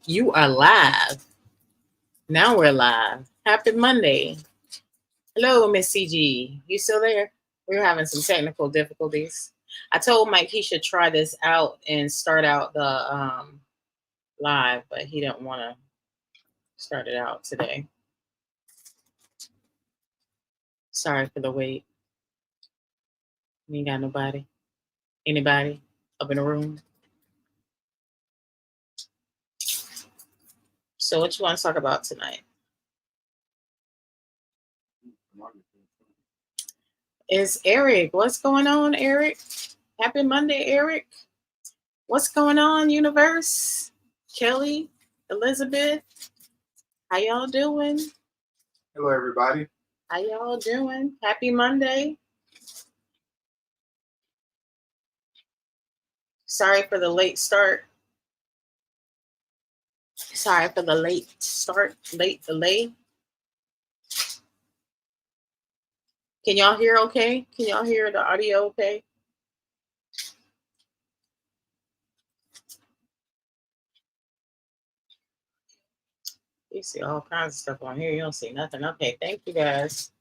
You are live. Now we're live. Happy Monday. Hello, Miss CG. You still there? We're having some technical difficulties. I told Mike he should try this out and start out the live, but he didn't want to start it out today. Sorry for the wait. You ain't got nobody? Anybody up in the room? So what you want to talk about tonight? Is Eric. What's going on, Eric? Happy Monday, Eric. What's going on, universe? Kelly, Elizabeth, how y'all doing? Hello, everybody. How y'all doing? Happy Monday. Sorry for the late start. Sorry for the late start, late delay. Can y'all hear okay? Can y'all hear the audio okay? You see all kinds of stuff on here. You don't see nothing. Okay, thank you guys.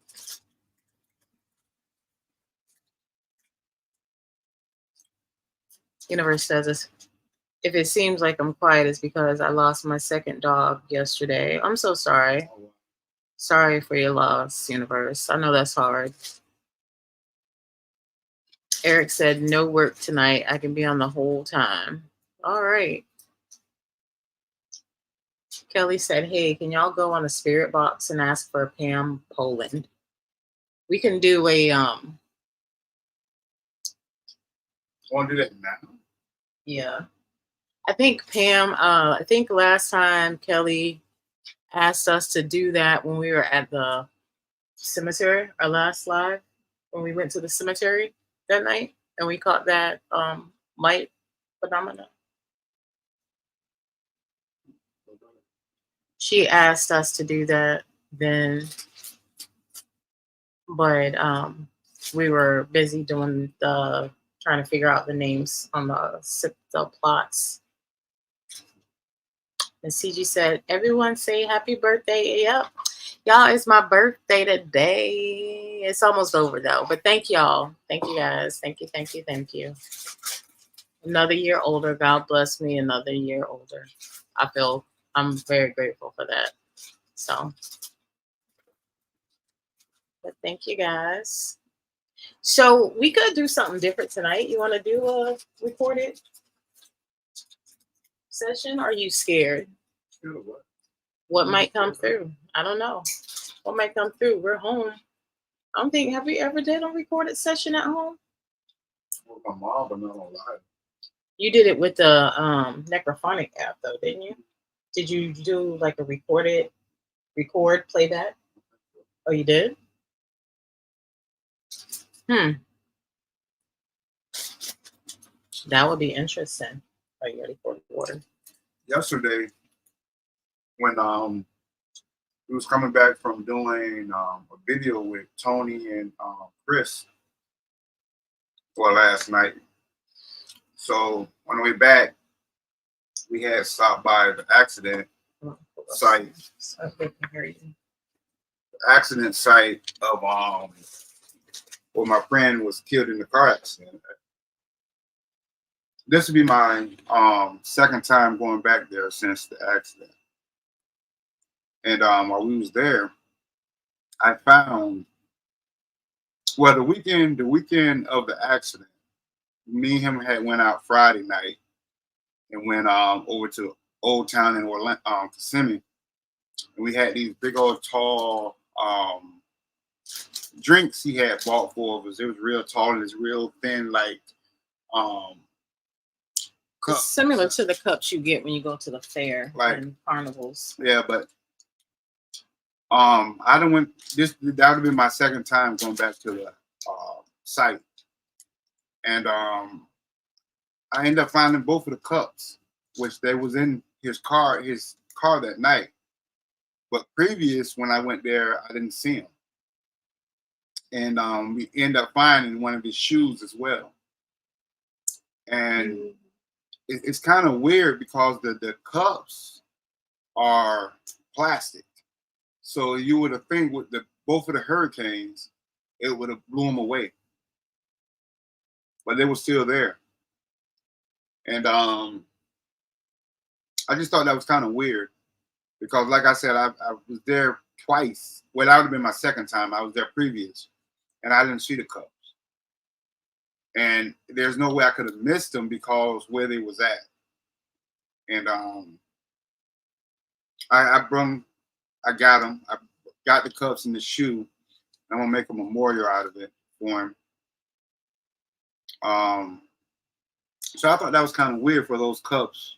Universe says this. If it seems like I'm quiet, it's because I lost my second dog yesterday. I'm so sorry. Sorry for your loss, universe. I know that's hard. Eric said, no work tonight. I can be on the whole time. All right. Kelly said, hey, can y'all go on a spirit box and ask for Pam Poland? We can do a Want to do that now? Yeah. I think Pam, I think last time Kelly asked us to do that when we were at the cemetery, our last live, when we went to the cemetery that night and we caught that light phenomena. She asked us to do that then, but we were busy doing trying to figure out the names on the plots. And CG said, everyone say happy birthday. Yep. Y'all, it's my birthday today. It's almost over though. But thank y'all. Thank you guys. Thank you, thank you, thank you. Another year older. God bless me. Another year older. I'm very grateful for that. So, but thank you guys. So we could do something different tonight. You want to do a recorded session? Or are you scared? Scared of what? What might come through? I don't know. What might come through? We're home. I don't think. Have we ever did a recorded session at home? With my mom, but not on live. You did it with the Necrophonic app, though, didn't you? Did you do like a record playback? Oh, you did? That would be interesting. Are you ready for water? Yesterday, when we was coming back from doing a video with Tony and Chris for last night. So on the way back, we had stopped by the accident site. So they can hear you. The accident site of where my friend was killed in the car accident. This would be my second time going back there since the accident. And while we was there, I found, well, the weekend of the accident, me and him had went out Friday night and went over to Old Town in Orlando, Kissimmee. And we had these big old tall drinks he had bought for us. It was real tall and it's real thin, like cup. Similar to the cups you get when you go to the fair, like, and carnivals. Yeah, but I don't went this. That would have been my second time going back to the site, and I ended up finding both of the cups, which they was in his car that night. But previous, when I went there, I didn't see him, and we ended up finding one of his shoes as well. And it's kind of weird because the cups are plastic. So you would have think with both of the hurricanes, it would have blew them away. But they were still there. And I just thought that was kind of weird because, like I said, I was there twice. Well, that would have been my second time. I was there previous, and I didn't see the Cubs. And there's no way I could have missed them because where they was at. And I got them. I got the Cubs in the shoe. I'm gonna make a memorial out of it for him. So I thought that was kind of weird for those Cubs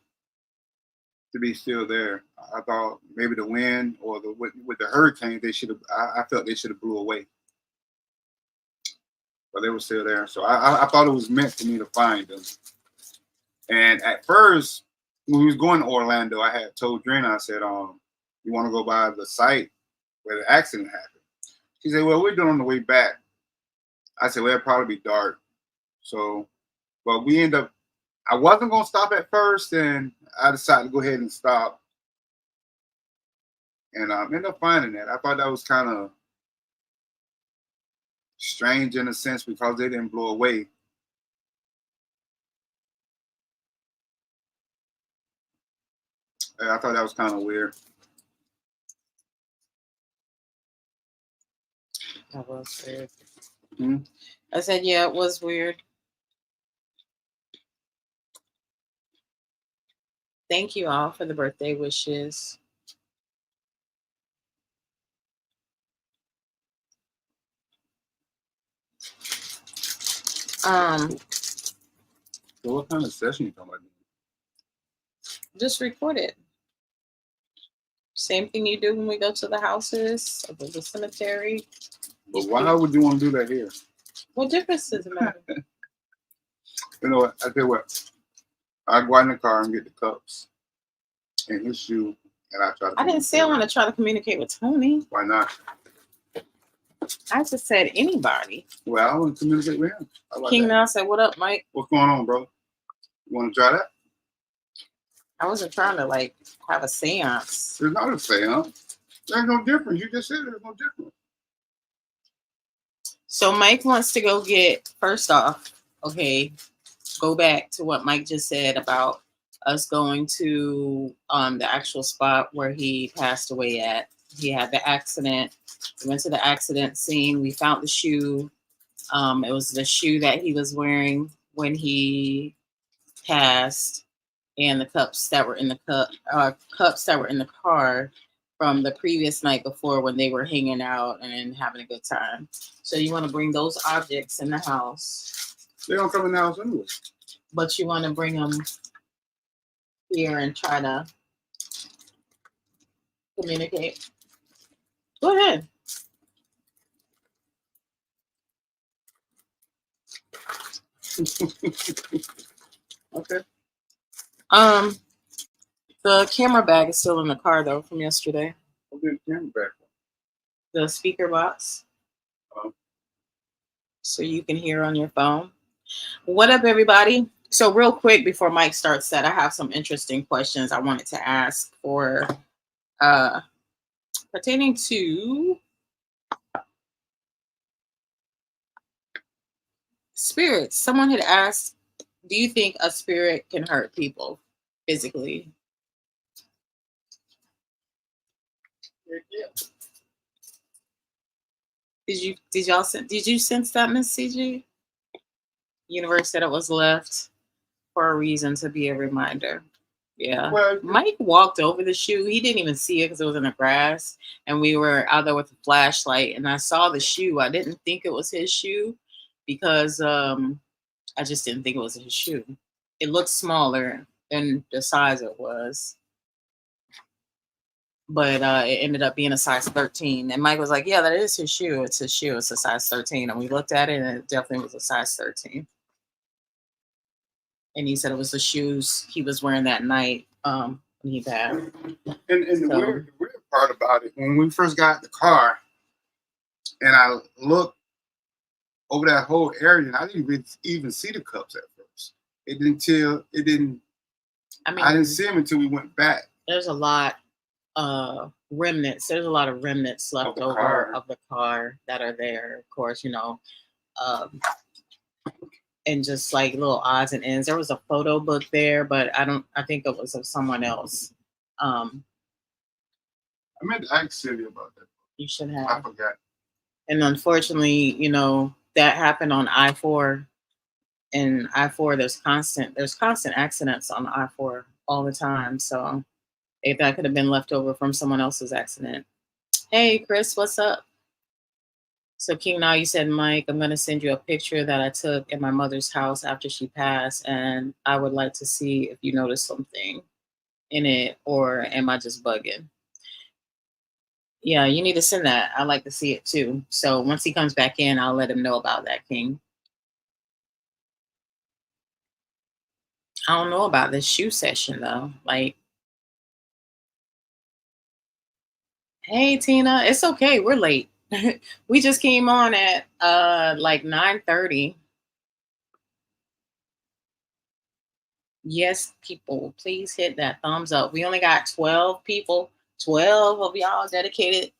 to be still there. I thought maybe the wind or with the hurricane, they should have. I felt they should have blew away, but they were still there. So I thought it was meant for me to find them. And at first, when we was going to Orlando, I had told Drina, I said, "You want to go by the site where the accident happened?" She said, "Well, we're doing on the way back." I said, "Well, it'll probably be dark." So, but we end up. I wasn't gonna stop at first, and I decided to go ahead and stop, and ended up finding that. I thought that was kind of strange in a sense because they didn't blow away. I thought that was kind of weird. That was weird. Hmm? I said, yeah, it was weird. Thank you all for the birthday wishes. So what kind of session you talking about? Just record it. Same thing you do when we go to the houses, or the cemetery. But why would you want to do that here? What difference does it matter? You know what? I tell you what. I go out in the car and get the cups and his shoe, and I try to. I didn't say I want to try to communicate with Tony. Why not? I just said anybody. Well, I want to communicate with him. King Now said, "What up, Mike?" What's going on, bro? You want to try that? I wasn't trying to like have a seance. There's not a seance. There's no difference. You just said there's no difference. So Mike wants to go get, first off, okay, go back to what Mike just said about us going to the actual spot where he passed away at. He had the accident. We went to the accident scene. We found the shoe. It was the shoe that he was wearing when he passed, and the cups that were in the cups that were in the car from the previous night before when they were hanging out and having a good time. So you want to bring those objects in the house. They don't come in the house anyway. But you want to bring them here and try to communicate. Go ahead. Okay. The camera bag is still in the car though from yesterday. I'll get the camera back. The speaker box. So you can hear on your phone. What up, everybody? So real quick before Mike starts that, I have some interesting questions I wanted to ask for pertaining to spirits. Someone had asked, do you think a spirit can hurt people physically? Yeah. Did you sense that, Miss CG? Universe said it was left for a reason, to be a reminder. Yeah. Well, Mike walked over the shoe. He didn't even see it because it was in the grass. And we were out there with a flashlight. And I saw the shoe. I didn't think it was his shoe because I just didn't think it was his shoe. It looked smaller than the size it was. But it ended up being a size 13. And Mike was like, yeah, that is his shoe. It's his shoe. It's a size 13. And we looked at it, and it definitely was a size 13. And he said it was the shoes he was wearing that night when he passed. And the weird part about it, when we first got the car, and I looked over that whole area, and I didn't even see the cups at first. I didn't see them until we went back. There's a lot remnants. There's a lot of remnants left the over car. of the car that are there. Of course, you know, um, and just like little odds and ends. There was a photo book there, but I think it was of someone else. Um, I meant to ask Sylvia about that. you should I have. forgot. And unfortunately, you know, that happened on I-4. And I-4, there's constant accidents on I-4 all the time. So if that could have been left over from someone else's accident. Hey, Chris, what's up? So King, now you said, Mike, I'm going to send you a picture that I took at my mother's house after she passed, and I would like to see if you noticed something in it, or am I just bugging? Yeah, you need to send that. I like to see it too. So once he comes back in, I'll let him know about that, King. I don't know about this shoe session though. Like, hey Tina, it's okay. We're late. We just came on at like 9:30. Yes, people, please hit that thumbs up. We only got 12 people, 12 of y'all dedicated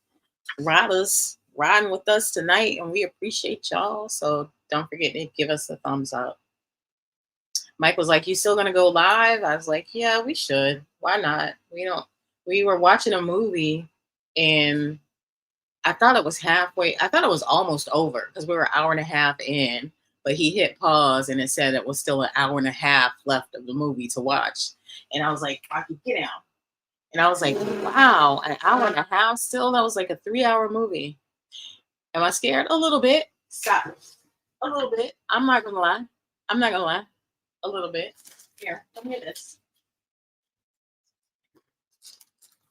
riders riding with us tonight, and we appreciate y'all. So don't forget to give us a thumbs up. Mike was like, "You still gonna go live?" I was like, "Yeah, we should. Why not? We don't." We were watching a movie, and I thought it was halfway. I thought it was almost over because we were an hour and a half in. But he hit pause, and it said it was still an hour and a half left of the movie to watch. And I was like, "Rocky, get down." And I was like, "Wow, an hour and a half still? That was like a 3-hour movie." Am I scared? A little bit. Stop. A little bit. I'm not gonna lie. I'm not gonna lie. A little bit. Here, come get this.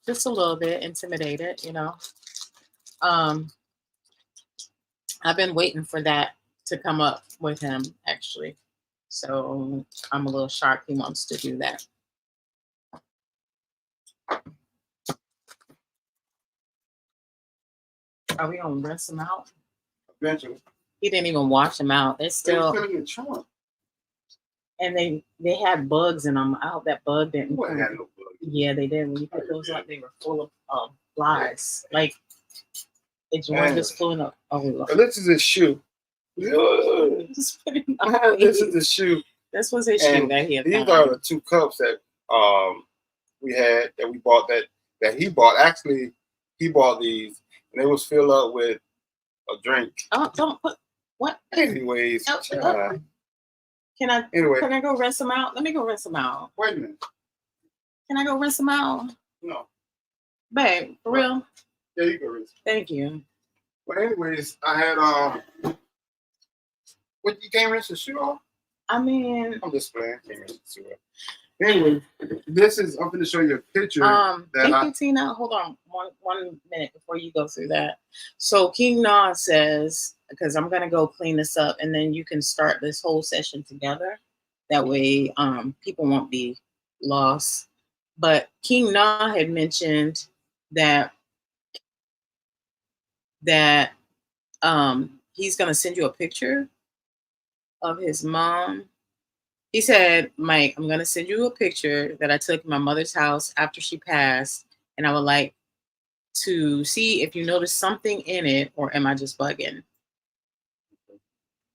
Just a little bit intimidated, you know. Um, I've been waiting for that to come up with him actually. So I'm a little shocked he wants to do that. Are we gonna rinse him out? Eventually. He didn't even wash them out. It's still, and they had bugs in them. I hope that bug didn't. What had no bug? Yeah, they did. When you put those up, they were full of flies. Like it's one just flew up. Oh, this is his shoe. This is the shoe. This was his shoe that he had. These are the 2 cups that we had that we bought that he bought. Actually, he bought these, and they was filled up with a drink. Oh, don't put what? Anyways, Can I? Anyway, can I go rinse them out? Let me go rinse them out. Wait a minute. Can I go rinse them out? No, babe, for real. Yeah, you go rinse. Thank you. Well, anyways, I had what, you can't rinse the shoe off? I mean, I'm just playing. Can't rinse the shoe off. Anyway, this is, I'm going to show you a picture. Thank you, Tina. Hold on one minute before you go through that. So King Na says, because I'm gonna go clean this up, and then you can start this whole session together. That way, people won't be lost. But King Na had mentioned that he's gonna send you a picture of his mom. He said, Mike, I'm going to send you a picture that I took in my mother's house after she passed, and I would like to see if you notice something in it, or am I just bugging?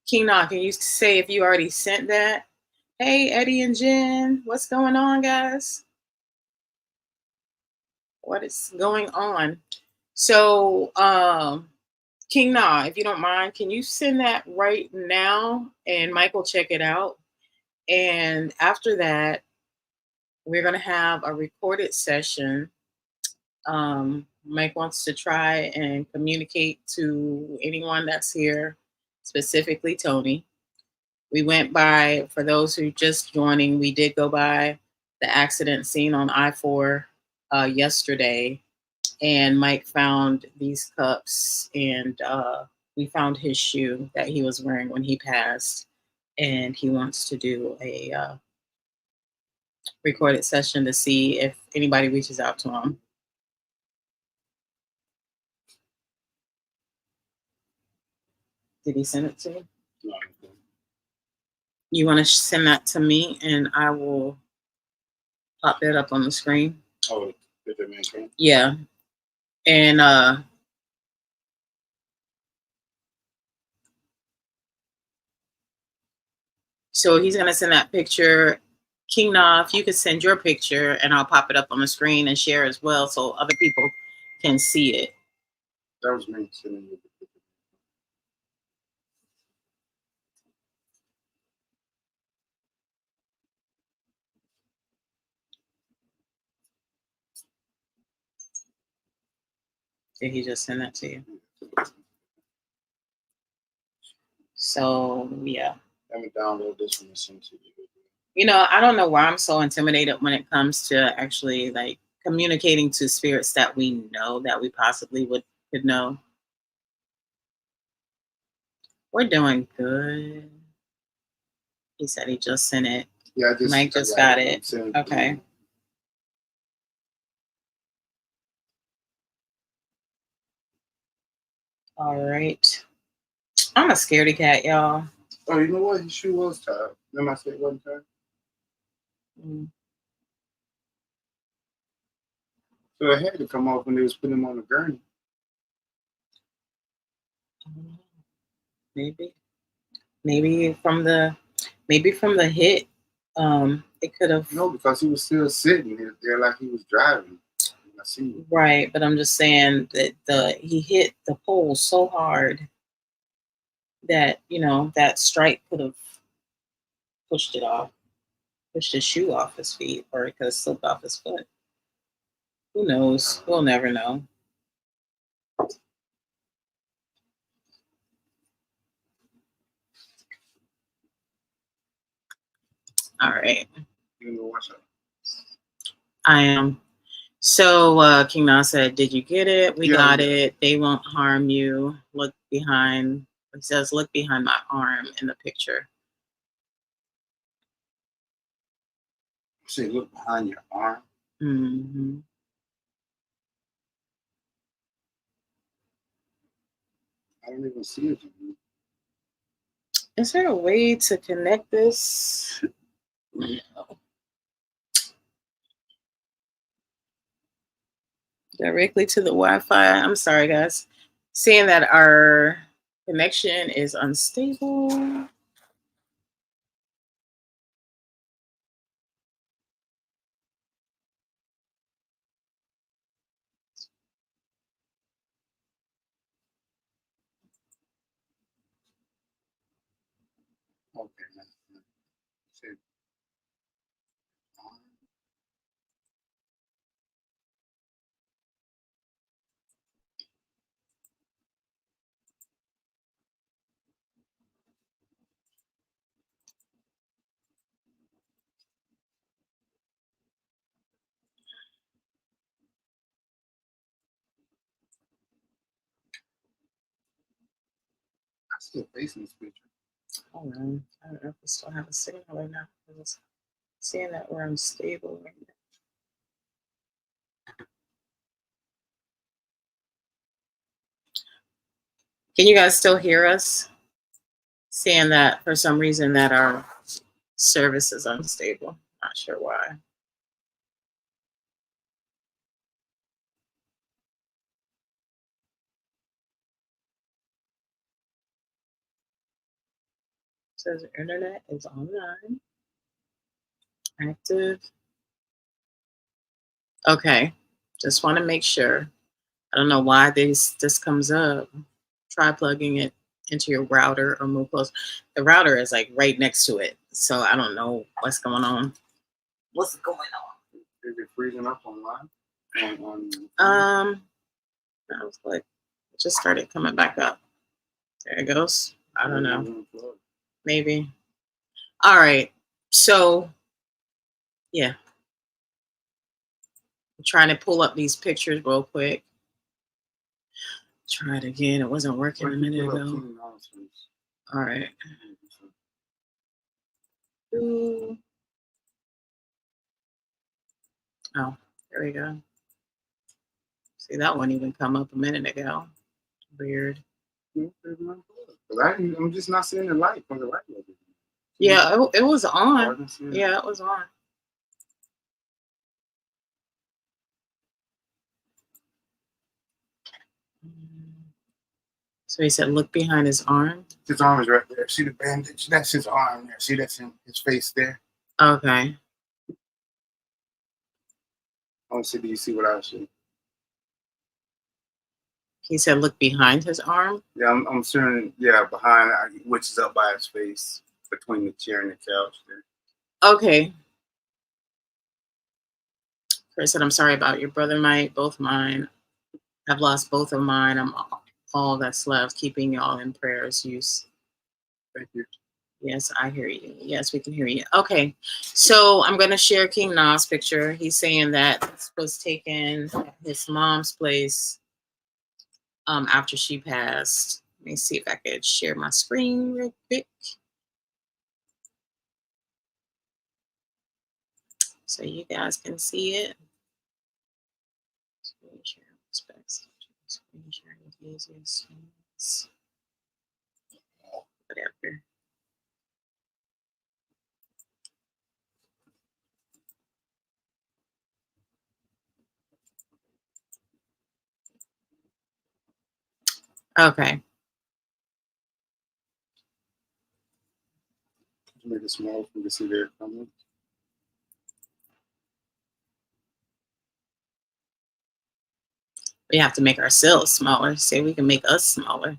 King Na, can you say if you already sent that? Hey, Eddie and Jen, what's going on, guys? What is going on? So, King Na, if you don't mind, can you send that right now, and Mike will check it out? And after that, we're going to have a recorded session. Mike wants to try and communicate to anyone that's here, specifically Tony. We went by, for those who just joining, we did go by the accident scene on I-4 yesterday. And Mike found these cups, and we found his shoe that he was wearing when he passed. And he wants to do a recorded session to see if anybody reaches out to him. Did he send it to you? No. You want to send that to me, and I will pop that up on the screen? Oh, The Dominican. Yeah. And so he's gonna send that picture. King Na, if you could send your picture and I'll pop it up on the screen and share as well so other people can see it. That was me sending you the picture. Did he just send that to you? So yeah. Let me download this one and send to you. You know, I don't know why I'm so intimidated when it comes to actually like communicating to spirits that we know that we possibly could know. We're doing good. He said he just sent it. Yeah, Mike just got it. Okay. All right. I'm a scaredy cat, y'all. Oh, you know what? His shoe was tied. Remember I said it wasn't tied? Mm. So it had to come off when they was putting him on the gurney. Maybe from the hit, it could have. No, because he was still sitting there like he was driving. I see. Right, but I'm just saying that he hit the pole so hard that that strike could have pushed it off, pushed his shoe off his feet, or it could have slipped off his foot. Who knows? We'll never know. All right. You know what's up? I am. So King Na said, "Did you get it? We got it. They won't harm you. Look behind." He says, "Look behind my arm in the picture." Say, look behind your arm. Mm-hmm. I don't even see it. Is there a way to connect this? No. Directly to the Wi-Fi. I'm sorry, guys. Seeing that our connection is unstable. Okay. Say, I see a face in this picture. Hold on. I don't know if we still have a signal or not. I'm just seeing that we're unstable right now. Can you guys still hear us? Seeing that for some reason that our service is unstable. Not sure why. It says internet is online. Active. Okay. Just want to make sure. I don't know why this comes up. Try plugging it into your router or move close. The router is like right next to it. So I don't know what's going on. What's going on? Is it freezing up online? I was like, it just started coming back up. There it goes. I don't know. Maybe. All right. So, yeah. I'm trying to pull up these pictures real quick. Try it again. It wasn't working a minute ago. All right. Ooh. Oh, there we go. See, that one even come up a minute ago. Weird. I'm just not seeing the light from the right way. Yeah, it was on. Yeah, it was on. So he said, look behind his arm. His arm is right there. See the bandage? That's his arm there. See, that's his face there. Okay. I want to see. Do you see what I see? He said, look behind his arm. Yeah, I'm certain. Yeah, behind, which is up by his face, between the chair and the couch there. Okay. Chris said, I'm sorry about your brother, Mike. Both mine. I've lost both of mine. I'm all that's left. Keeping y'all in prayers. Use. Thank you. Yes, I hear you. Yes, we can hear you. Okay. So I'm going to share King Nas' picture. He's saying that this was taken at his mom's place after she passed. Let me see if I could share my screen real quick. So you guys can see it. Screen share aspects. Screen sharing is easiest. Whatever. Okay. Make it small for you to see there coming. We have to make ourselves smaller. Say we can make us smaller.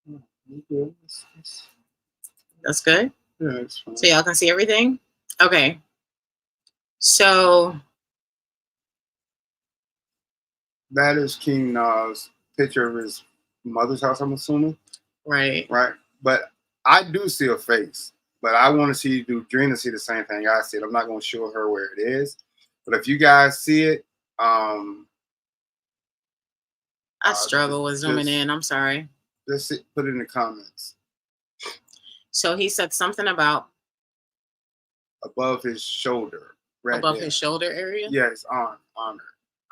Yeah, That's good. yeah, it's fine. So y'all can see everything? Okay. So that is King Nas' picture of his mother's house, I'm assuming. right. Right. But I do see a face. But I want to see Drina see the same thing I see. I'm not going to show her where it is. But if you guys see it, I struggle with zooming in. I'm sorry. Just put it in the comments. So he said something about above his shoulder. Right above there. his shoulder area? Yeah, his arm on her.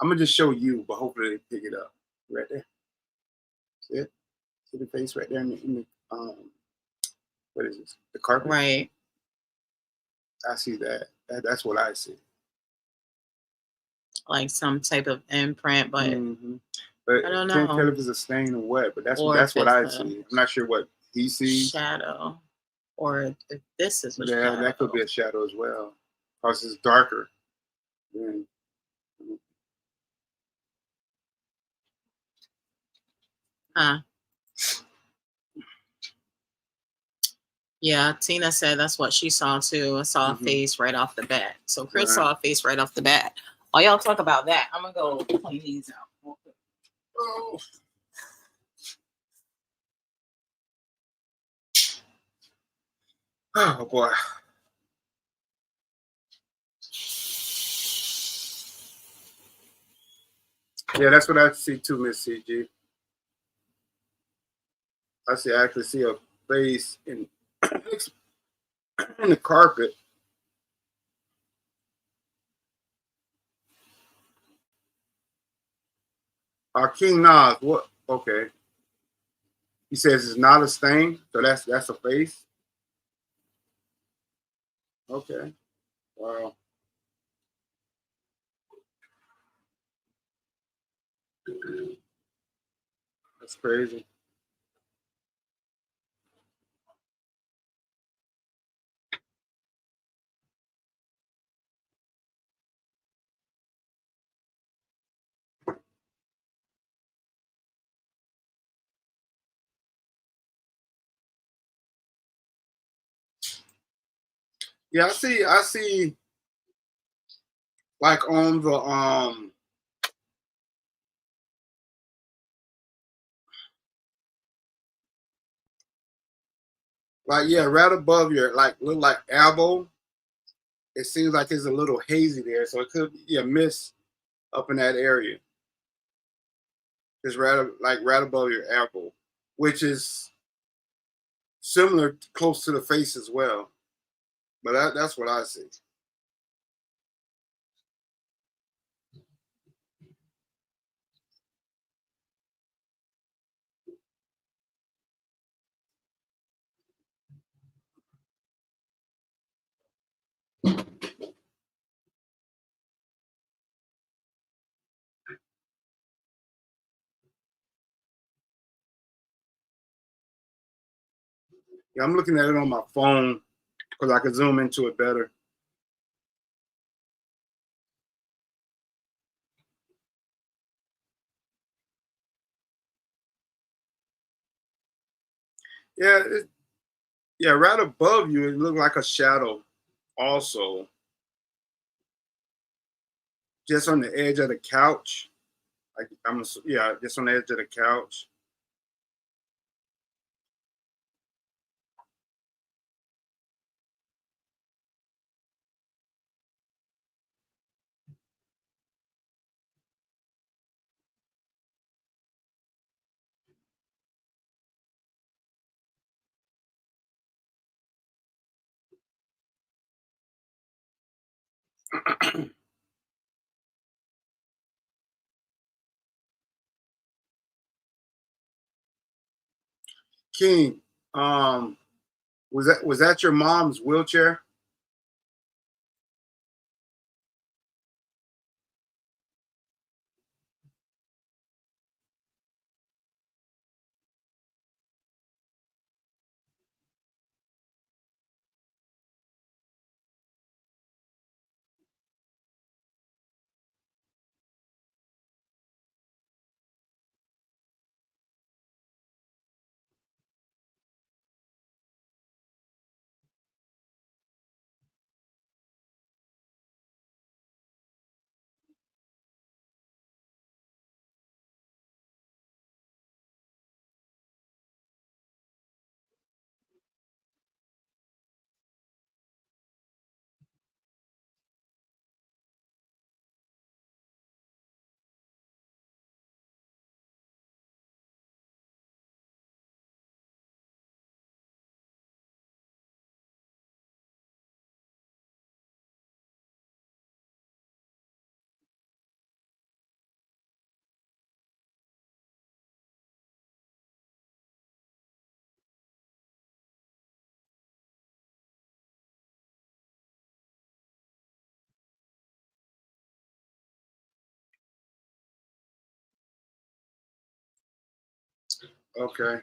I'm going to just show you, but hopefully they pick it up. Right there. See it? See the face right there in the what is this? The carpet? Right. I see that. That's what I see. Like some type of imprint, but but I don't know. Can't tell if it's a stain or what, but that's what I see. I'm not sure what he sees. Shadow. Or if this is a shadow. That could be a shadow as well. Because it's darker. Huh. Yeah, Tina said that's what she saw too. I saw a face right off the bat. So Chris saw a face right off the bat. While y'all talk about that, I'm gonna go clean these out. Oh. Oh boy. Yeah, that's what I see too, Miss CG. I actually see a face in the carpet. King Nas, what? Okay. He says it's not a stain, so that's a face. Okay. Wow. That's crazy. Yeah, I see like on the like right above your look like elbow. It seems like it's a little hazy there, so it could be a mist up in that area. It's right above your elbow, which is similar close to the face as well. But that's what I see. Yeah, I'm looking at it on my phone because I can zoom into it better. Yeah, yeah, right above you, it looked like a shadow also. Just on the edge of the couch. Like yeah, just on the edge of the couch. King, was that your mom's wheelchair? Okay.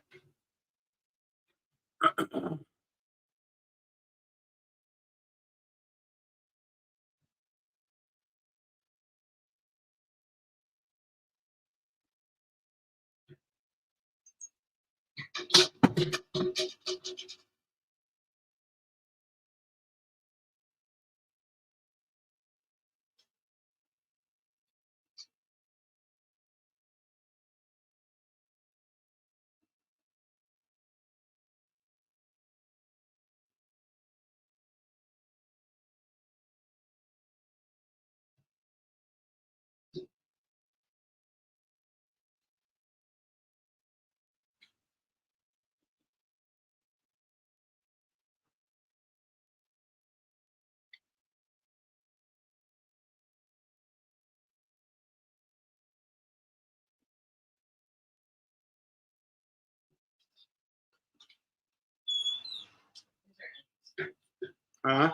Huh?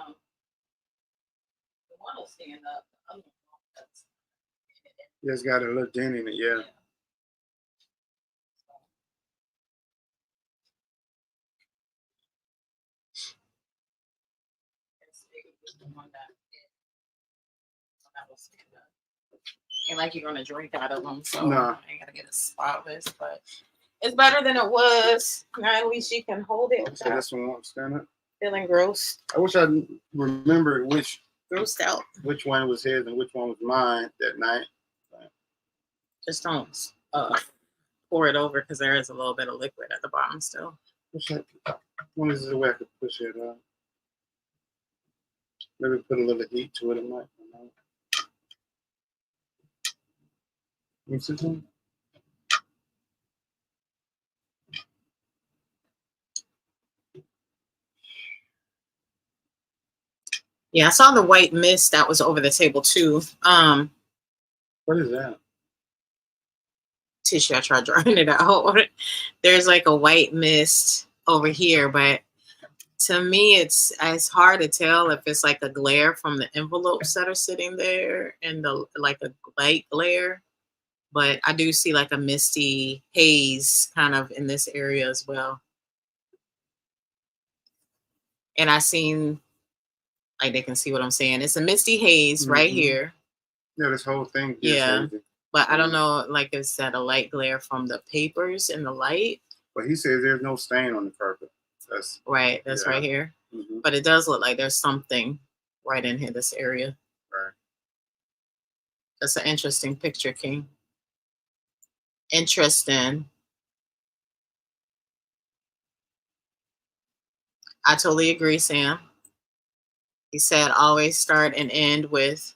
The one will stand up. The other one won't. Yeah, it's got a little dent in it. Yeah. The one that will stand up. Ain't like you're gonna drink out of them, so Nah. I ain't gotta get a spotless, but it's better than it was. Now at least you can hold it So without this one won't stand up. feeling gross. I wish I remembered Grossed out. which one was his and which one was mine that night. Just don't pour it over because there is a little bit of liquid at the bottom still. One is the way I could push it up. Maybe put a little heat to it. It might. You see something? Yeah, I saw the white mist that was over the table too. What is that? Tissue. I tried drying it out. There's like a white mist over here, but to me, it's hard to tell if it's like a glare from the envelopes that are sitting there and the like a light glare. But I do see like a misty haze kind of in this area as well. And I seen, like, they can see what I'm saying. It's a misty haze right here. Yeah, this whole thing. Yeah. But I don't know, like, is that a light glare from the papers and the light? But he says there's no stain on the carpet. That's right. That's right here. But it does look like there's something right in here, this area. Right. That's an interesting picture, King. Interesting. I totally agree, Sam. He said always start and end with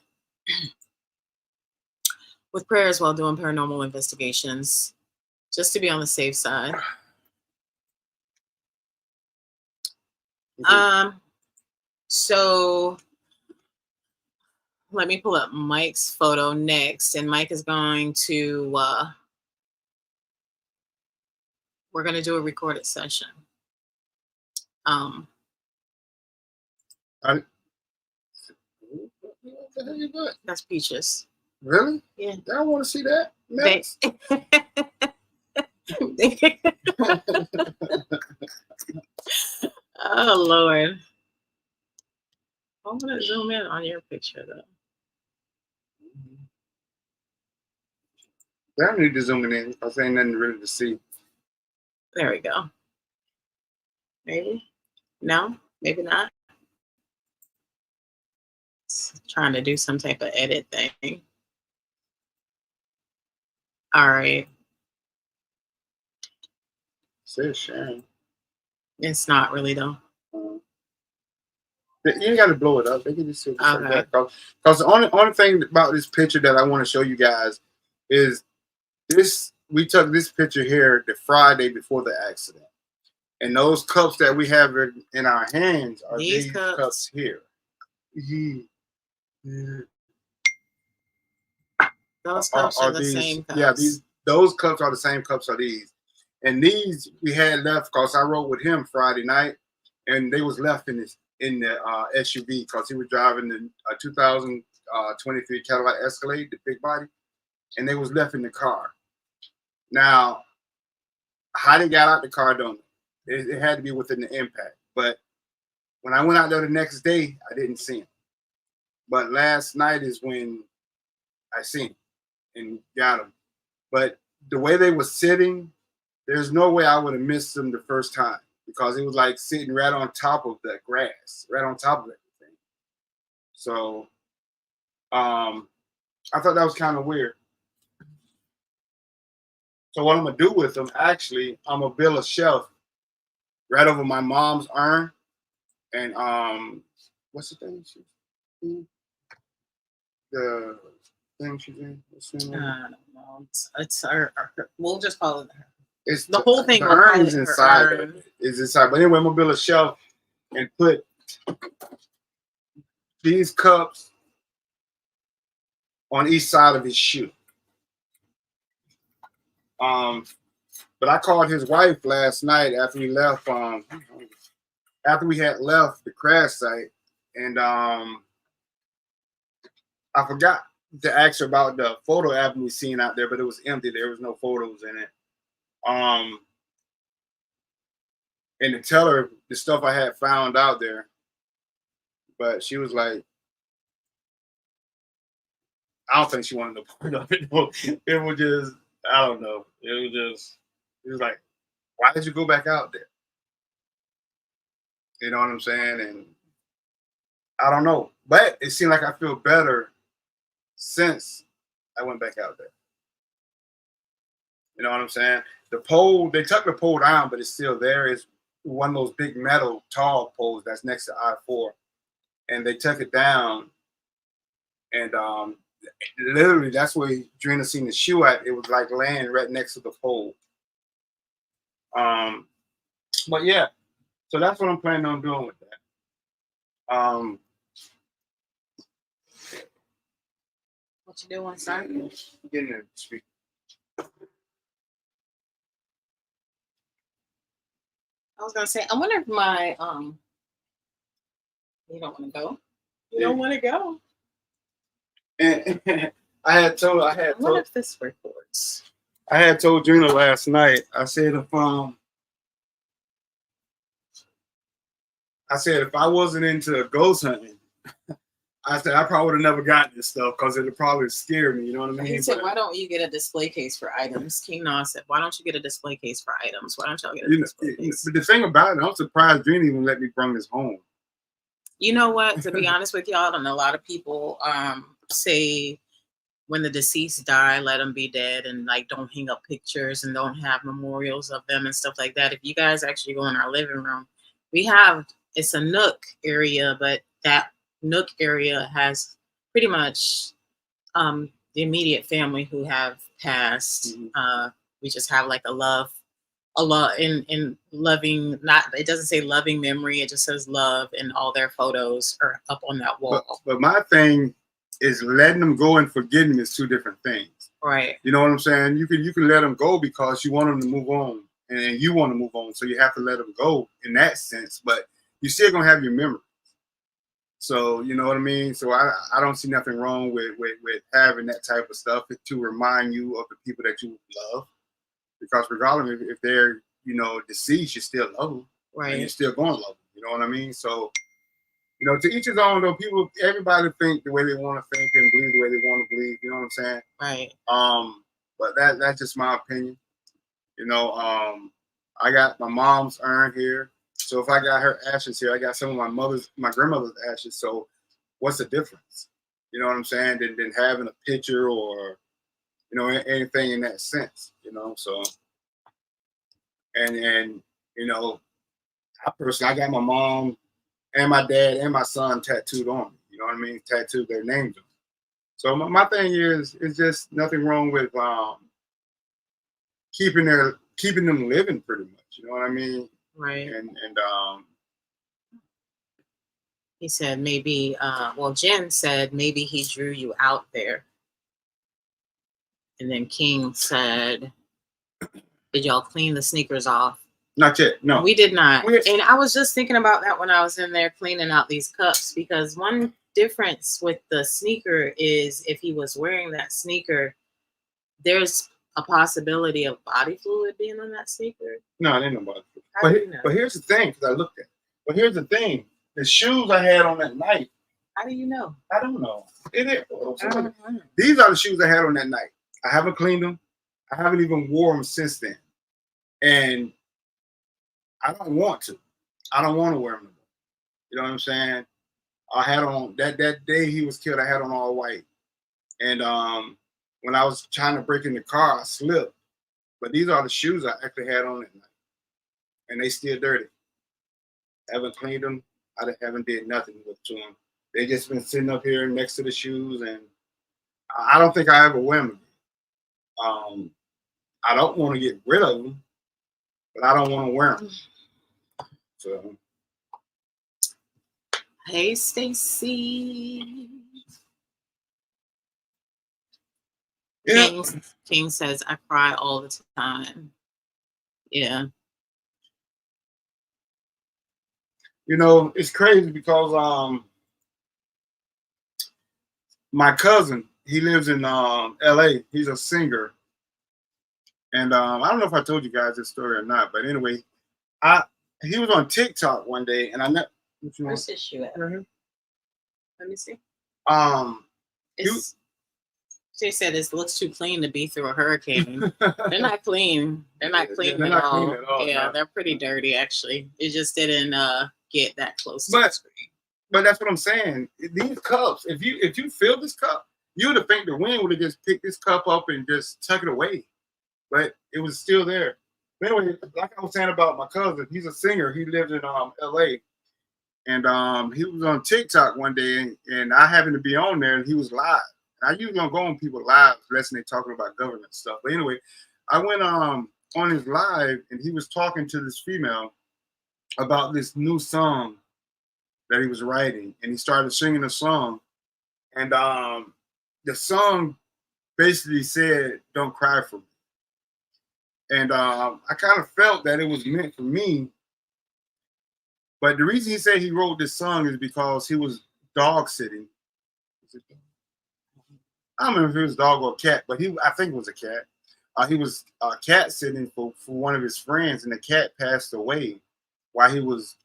prayers while doing paranormal investigations, just to be on the safe side. So let me pull up Mike's photo next, and Mike is going to we're going to do a recorded session. That's Peaches. Really? Yeah. I want to see that. Oh Lord. I'm gonna zoom in on your picture though. I need to zoom in because ain't nothing really to see. There we go. Maybe. No, maybe not. Trying to do some type of edit thing. All right. Says Sharon. It's not really though. You ain't got to blow it up. They can just see like that. Because the only thing about this picture that I want to show you guys is this. We took this picture here the Friday before the accident, and those cups that we have in our hands are these cups here. Those cups are the same cups. Yeah, those cups are the same cups as these. And these we had left because I rode with him Friday night, and they was left in the SUV because he was driving the 2023 Cadillac Escalade, the big body, and they was left in the car. Now, how they got out the car, don't know. It had to be within the impact. But when I went out there the next day, I didn't see him. But last night is when I seen him and got him. But the way they were sitting, there's no way I would have missed them the first time because it was like sitting right on top of the grass, right on top of everything. So I thought that was kind of weird. So what I'm going to do with them, actually, I'm going to build a shelf right over my mom's urn. And what's the thing? The thing she's in? I don't know. It's her. We'll just call it her. It's the whole thing. The urn is inside. Is inside. But anyway, I'm gonna build a shelf and put these cups on each side of his shoe. But I called his wife last night after we left. After we had left the crash site, and I forgot to ask her about the photo album we seen out there, but it was empty. There was no photos in it. And to tell her the stuff I had found out there, but she was like, I don't think she wanted no part of it. It was just, I don't know. It was like, why did you go back out there? You know what I'm saying? And I don't know, but it seemed like I feel better since I went back out there. You know what I'm saying? The pole, they took the pole down, but it's still there. It's one of those big metal tall poles that's next to I-4. And they took it down. And literally, that's where Drina seen the shoe at. It was like laying right next to the pole. But yeah, so that's what I'm planning on doing with that. What you doing, sir? Getting the speaker. I was gonna say, I wonder if my you don't want to go. You don't want to go. And I had told. What if this records? I had told Drina last night. I said if I said if I wasn't into ghost hunting, I said I probably would have never gotten this stuff because it'd probably scare me. You know what I mean? He said, "Why don't you get a display case for items?" King Nas said, "Why don't you get a display case for items? Why don't y'all get a display case?" But the thing about it, I'm surprised you didn't even let me bring this home. You know what? To be honest with y'all, and a lot of people say when the deceased die, let them be dead, and like don't hang up pictures and don't have memorials of them and stuff like that. If you guys actually go in our living room, we have it's a nook area, but that nook area has pretty much the immediate family who have passed. We just have like a love in loving, not it doesn't say loving memory, it just says love, and all their photos are up on that wall. But my thing is letting them go and forgetting is two different things. Right. You know what I'm saying? You can let them go because you want them to move on and you want to move on. So you have to let them go in that sense, but you're still gonna have your memory. So you know what I mean? So I don't see nothing wrong with having that type of stuff to remind you of the people that you love. Because regardless if they're, you know, deceased, you still love them. Right. And you're still going to love them. You know what I mean? So, you know, to each his own though, everybody think the way they want to think and believe the way they want to believe, you know what I'm saying? Right. But that's just my opinion. You know, I got my mom's urn here. So if I got her ashes here, I got some of my grandmother's ashes. So what's the difference? You know what I'm saying? Than having a picture or, you know, anything in that sense, you know. So, and you know, I got my mom and my dad and my son tattooed on me. You know what I mean? Tattooed their names on. So my thing is just nothing wrong with keeping them living pretty much. You know what I mean? Right. And he said maybe. Well, Jen said maybe he drew you out there. And then King said, "Did y'all clean the sneakers off?" Not yet. No, we did not. And I was just thinking about that when I was in there cleaning out these cups, because one difference with the sneaker is if he was wearing that sneaker, there's a possibility of body fluid being on that sneaker. No, it ain't no body fluid. But here's the thing, because I looked at it. But here's the thing. The shoes I had on that night. How do you know? I don't know. These are the shoes I had on that night. I haven't cleaned them. I haven't even worn them since then. And I don't want to. I don't want to wear them. You know what I'm saying? I had on that day he was killed. I had on all white, and when I was trying to break in the car, I slipped. But these are the shoes I actually had on that night, and they still dirty. Haven't cleaned them. I haven't did nothing to them. They just been sitting up here next to the shoes, and I don't think I ever wear them again. I don't want to get rid of them, but I don't want to wear them. So, hey, Stacy. Yeah. King says, "I cry all the time." Yeah. You know, it's crazy because my cousin, he lives in LA. He's a singer. And I don't know if I told you guys this story or not, but anyway, he was on TikTok one day, and I met. Where's his shoe at? Right here. Let me see. She said it looks too clean to be through a hurricane. They're not clean. They're not clean at all. Yeah, they're pretty dirty actually. It just didn't get that close to the screen. But that's what I'm saying. These cups, if you fill this cup, you would have think the wind would have just picked this cup up and just tuck it away. But it was still there. But anyway, like I was saying about my cousin, he's a singer. He lives in LA. And he was on TikTok one day, and I happened to be on there, and he was live. I usually don't go on people's lives unless they're talking about government stuff. But anyway, I went on his live, and he was talking to this female about this new song that he was writing, and he started singing a song, and the song basically said, "Don't cry for me." And I kind of felt that it was meant for me. But the reason he said he wrote this song is because he was dog sitting. I don't remember if it was a dog or a cat, but I think it was a cat. He was cat sitting for one of his friends, and the cat passed away while he was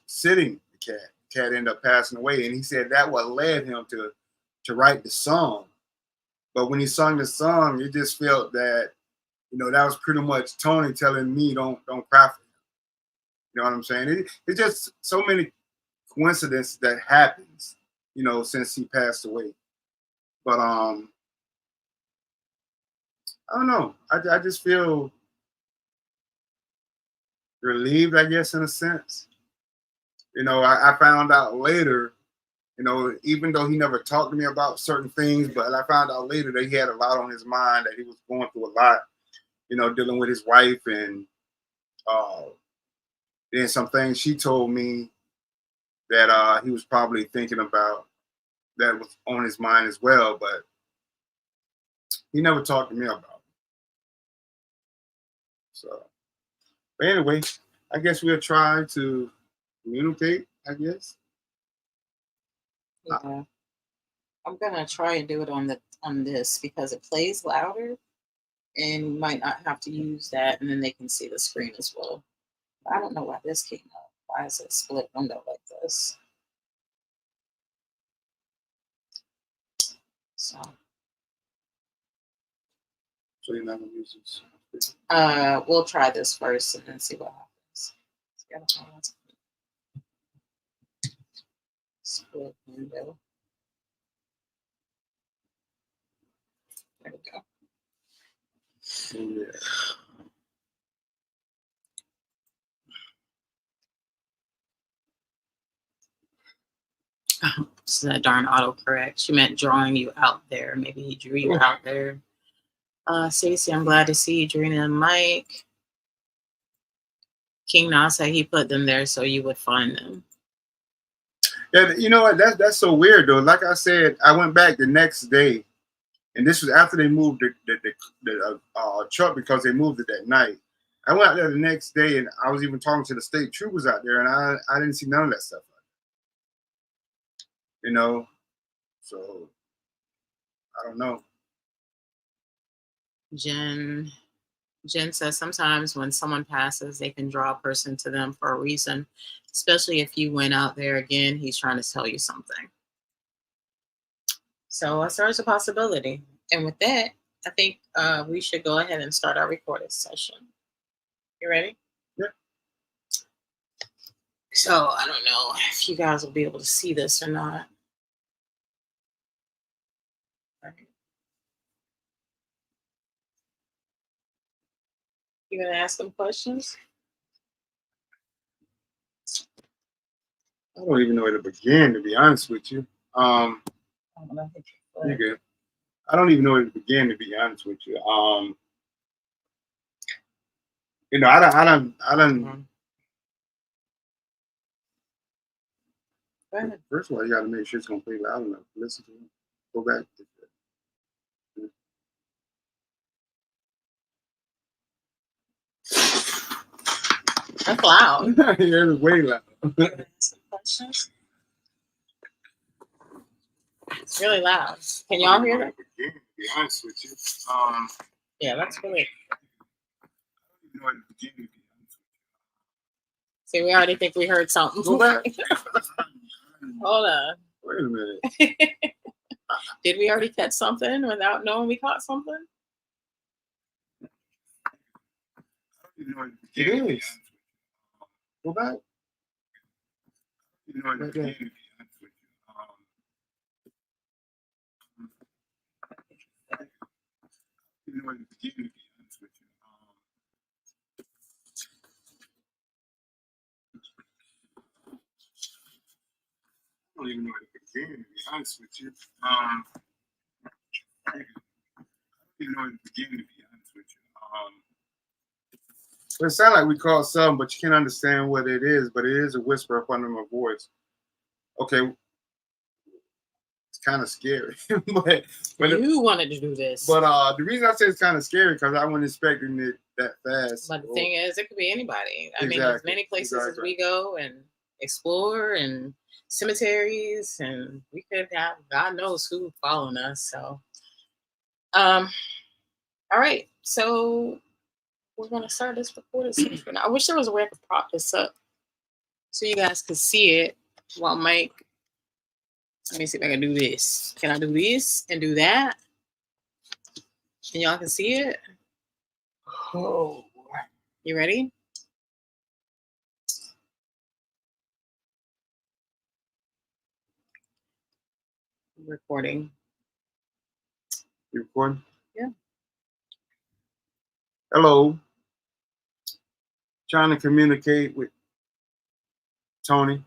sitting the cat. The cat ended up passing away, and he said that what led him to write the song. But when he sung the song, it just felt that, you know, that was pretty much Tony telling me don't cry for him. You know what I'm saying? It's just so many coincidences that happens, you know, since he passed away. But I don't know. I just feel relieved, I guess, in a sense. You know, I found out later, you know, even though he never talked to me about certain things, but I found out later that he had a lot on his mind, that he was going through a lot, you know, dealing with his wife, and then some things she told me that he was probably thinking about that was on his mind as well, but he never talked to me about it. So, but anyway, I guess we'll try to communicate, I guess. Yeah. I'm gonna try and do it on this because it plays louder, and you might not have to use that, and then they can see the screen as well. I don't know why this came up. Why is it split window like this? So You're not gonna use this. we'll try this first and then see what happens. Split window. There we go. Yeah. This is a darn autocorrect. She meant drawing you out there. Maybe he drew you out there. Stacey, I'm glad to see you, Drina and Mike. King Nas said he put them there so you would find them. Yeah, you know what? That's so weird though. Like I said, I went back the next day, and this was after they moved the truck, because they moved it that night. I went out there the next day, and I was even talking to the state troopers out there, and I didn't see none of that stuff. You know, so I don't know. Jen says sometimes when someone passes, they can draw a person to them for a reason, especially if you went out there again, he's trying to tell you something. So there's a possibility. And with that, I think we should go ahead and start our recording session. You ready? Yeah. So I don't know if you guys will be able to see this or not. All right. You gonna ask them questions? I don't even know where to begin, to be honest with you. You good. I don't even know where to begin, to be honest with you. You know, I don't. Go ahead. First of all, you got to make sure it's gonna play loud enough. Listen to it. Go back. That's loud. Yeah, it's way loud. Questions? It's really loud. Can y'all hear that? To be honest with you. Yeah, that's really. You know where to begin, to be honest with you. See, we already think we heard something. Go back. Hold on. Wait a minute. Did we already catch something without knowing we caught something? You know where to begin. It is. Go back. You know where to begin, to be honest with you. You know where to begin, to be honest with you. I don't even know where to begin, to be honest with you. I don't even know where to begin, to be honest with you. Well, it sounds like we caught something, but you can't understand what it is. But it is a whisper up under my voice. Okay, it's kind of scary. but you wanted to do this. But the reason I say it's kind of scary because I wasn't expecting it that fast. But the thing is, it could be anybody. I mean, as many places as we go and explore, and cemeteries, and we could have God knows who following us. So, all right. So we're gonna start this recording session. I wish there was a way I could prop this up. so you guys can see it while Mike. Let me see if I can do this. Can I do this and do that? And y'all can see it? Oh, You ready? Recording. you recording? Yeah. Hello. Trying to communicate with Tony.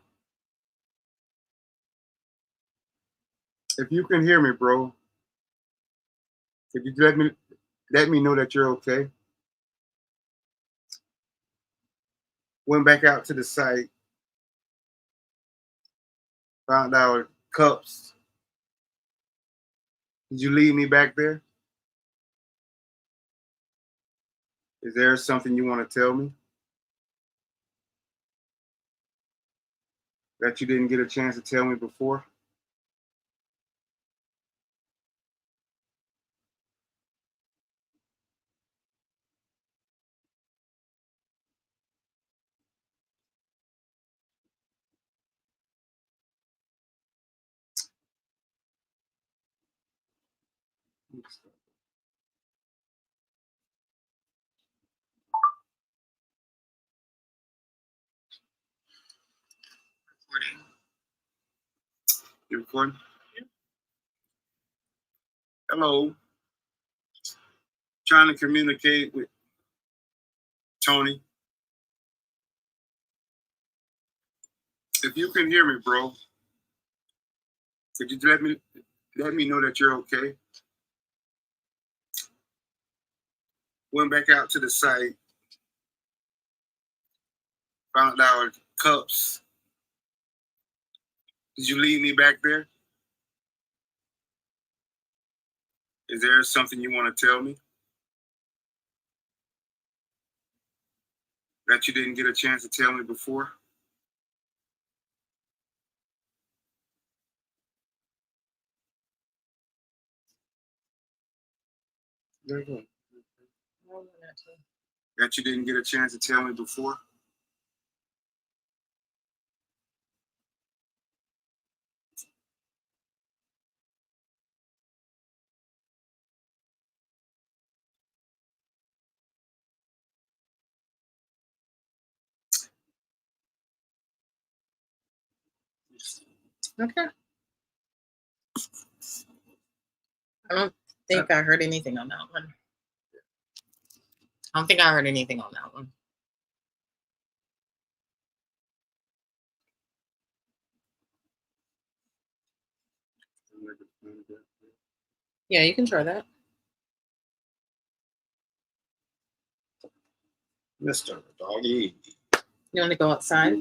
If you can hear me, bro, could you let me know that you're okay? Went back out to the site, found out cups. Did you leave me back there? Is there something you want to tell me that you didn't get a chance to tell me before? Recording. You recording? Hello. Trying to communicate with Tony. If you can hear me, bro, could you let me know that you're okay? Went back out to the site, found out cups. Did you leave me back there? Is there something you want to tell me that you didn't get a chance to tell me before? That you didn't get a chance to tell me before? Okay. I don't think I heard anything on that one. I don't think I heard anything on that one. Yeah, you can try that. Mr. Doggy. You want to go outside?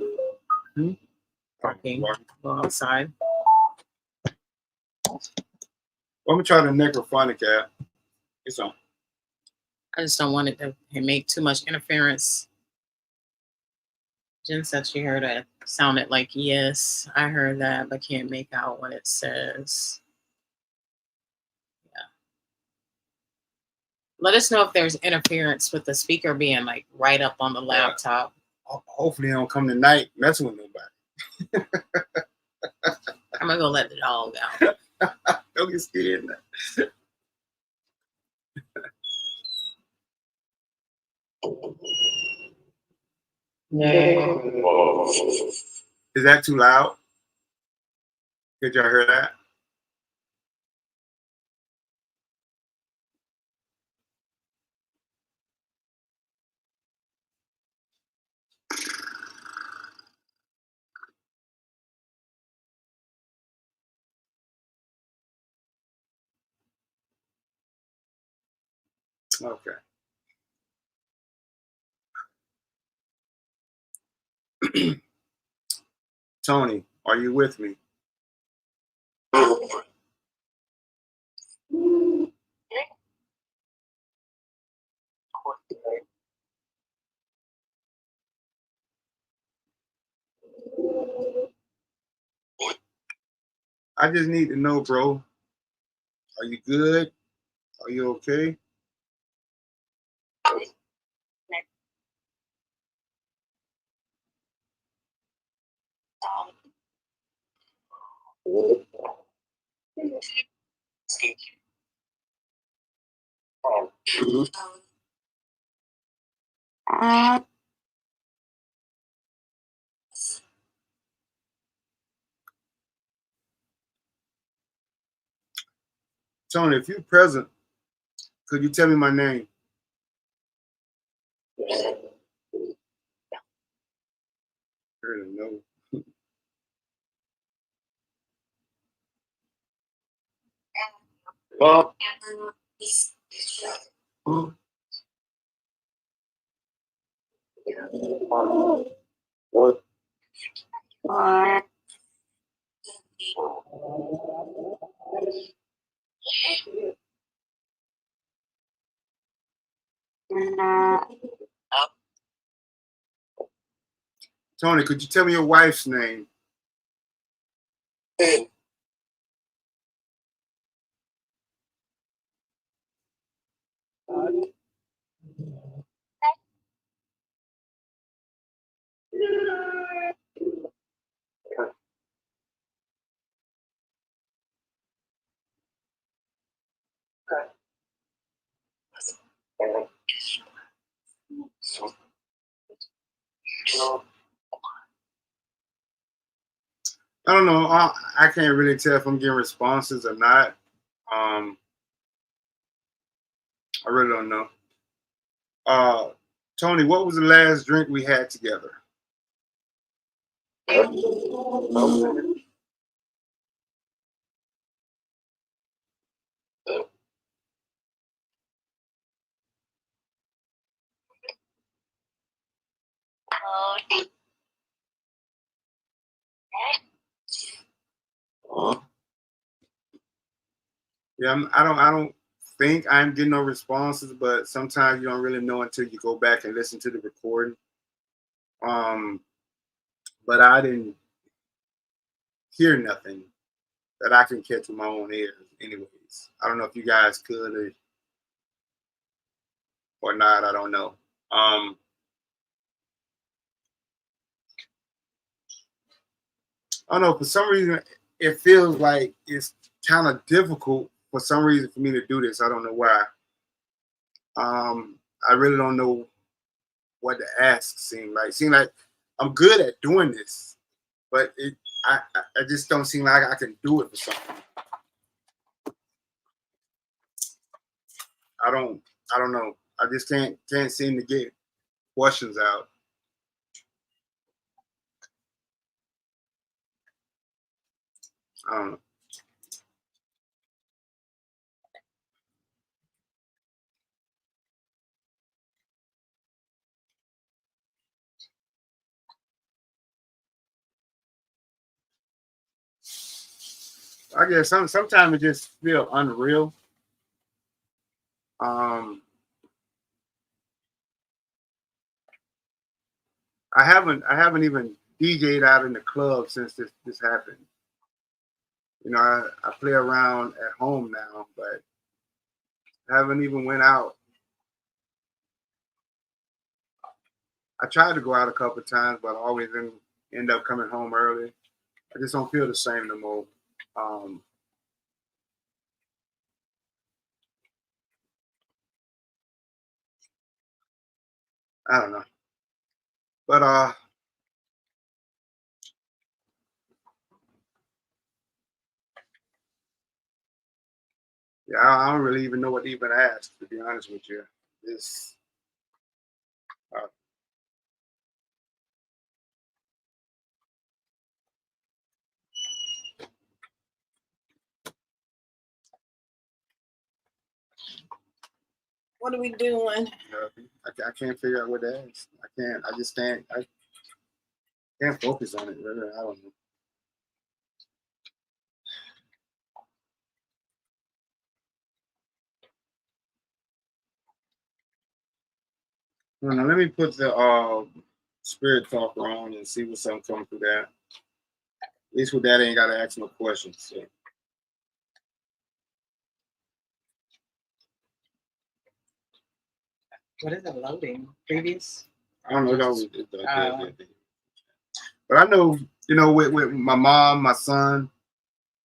Hmm? Walking. Go outside. Let me try the necrophonic app. It's on. I just don't want it to make too much interference. Jen said she heard it. Sounded like yes, I heard that, but can't make out what it says. Yeah. Let us know if there's interference with the speaker being like right up on the laptop. Hopefully, they don't come tonight messing with nobody. I'm gonna go let the dog out. Don't get scared. Yeah. Is that too loud? Did y'all hear that? Okay. Tony, are you with me? I just need to know, bro. Are you good? Are you okay? Tony, if you're present, could you tell me my name? Really, no. Tony, could you tell me your wife's name? I don't know. I can't really tell if I'm getting responses or not. I really don't know. Tony, what was the last drink we had together? Yeah, I don't think I'm getting no responses, but sometimes you don't really know until you go back and listen to the recording. But I didn't hear nothing that I can catch with my own ears. Anyways, I don't know if you guys could or not. I don't know. I don't know. For some reason, it feels like it's kind of difficult for some reason for me to do this. I don't know why. I really don't know what to ask. Seem like I'm good at doing this, but I just don't seem like I can do it for something. I don't know. I just can't seem to get questions out. I don't know. I guess sometimes it just feel unreal. Um, I haven't even DJ'd out in the club since this happened. You know, I play around at home now, but I haven't even went out. I tried to go out a couple of times, but I always end up coming home early. I just don't feel the same no more. Um, I don't know, but yeah, I don't really even know what to even ask, to be honest with you. This, uh, What are we doing? I can't figure out what to ask. I can't. I just can't. I can't focus on it. Really, I don't know. I don't know. Let me put the spirit talker on and see what's something coming through that. At least with that, I ain't got to ask no questions. So. What is it loading? Previous? I don't know. But I know, with my mom, my son,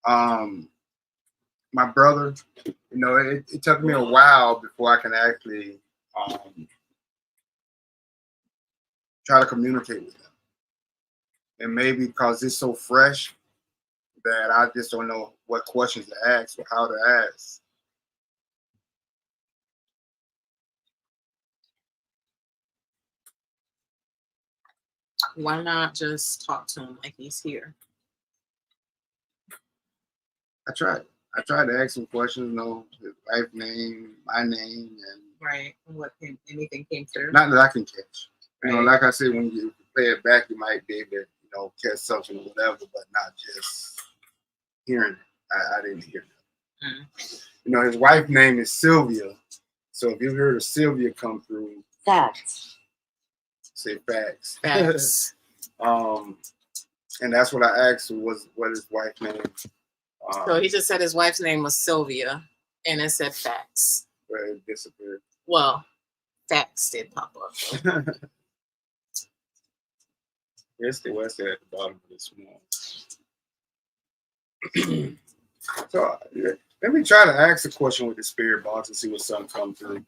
My brother, it took me a while before I can actually try to communicate with them. And maybe because it's so fresh that I just don't know what questions to ask or how to ask. Why not just talk to him like he's here? I tried to ask some questions, his wife's name, my name, and right. Anything came through? Not that I can catch. Right. Like I said, when you play it back, you might be able to, catch something or whatever, but not just hearing it. I didn't hear that. His wife's name is Sylvia. So if you heard of Sylvia come through, facts. Say facts. Facts. And that's what I asked was what his wife's name. So he just said his wife's name was Sylvia, and it said facts. But it disappeared. Well, facts did pop up. Yes, they was there at the bottom of this one. So let me try to ask a question with the spirit box and see what something comes through.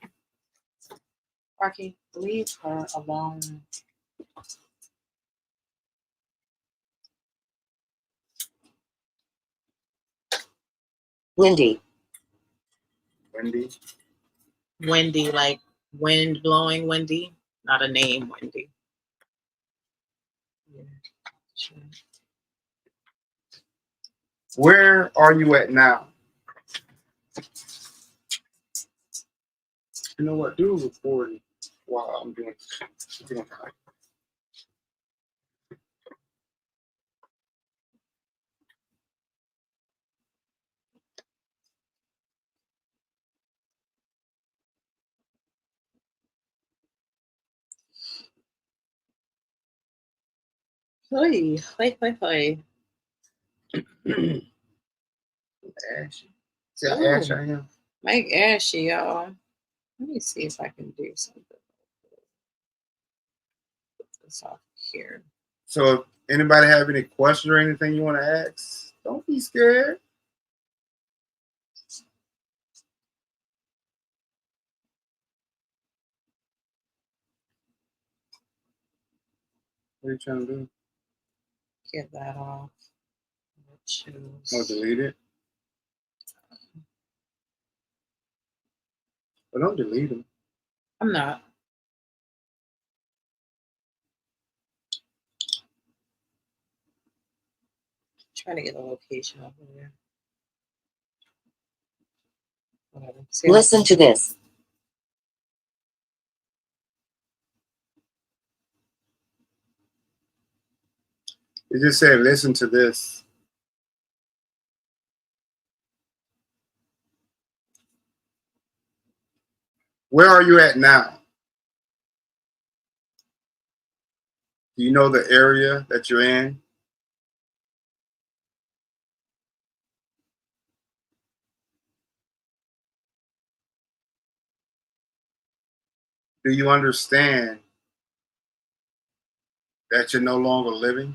Rocky, leave her alone. Windy. Windy, like wind blowing windy, not a name Wendy. Yeah, sure. Where are you at now? You know what? Do a recording while I'm doing that. Hoi. Ashy. See how ashy I am? Mike Ashy, y'all. Let me see if I can do something. Put this off here. So if anybody have any questions or anything you want to ask, don't be scared. What are you trying to do? Get that off. Choose. Oh, delete it? Well, don't delete them. I'm not. Trying to get a location over there. Whatever. Listen to this. It just said, listen to this. Where are you at now? Do you know the area that you're in? Do you understand that you're no longer living?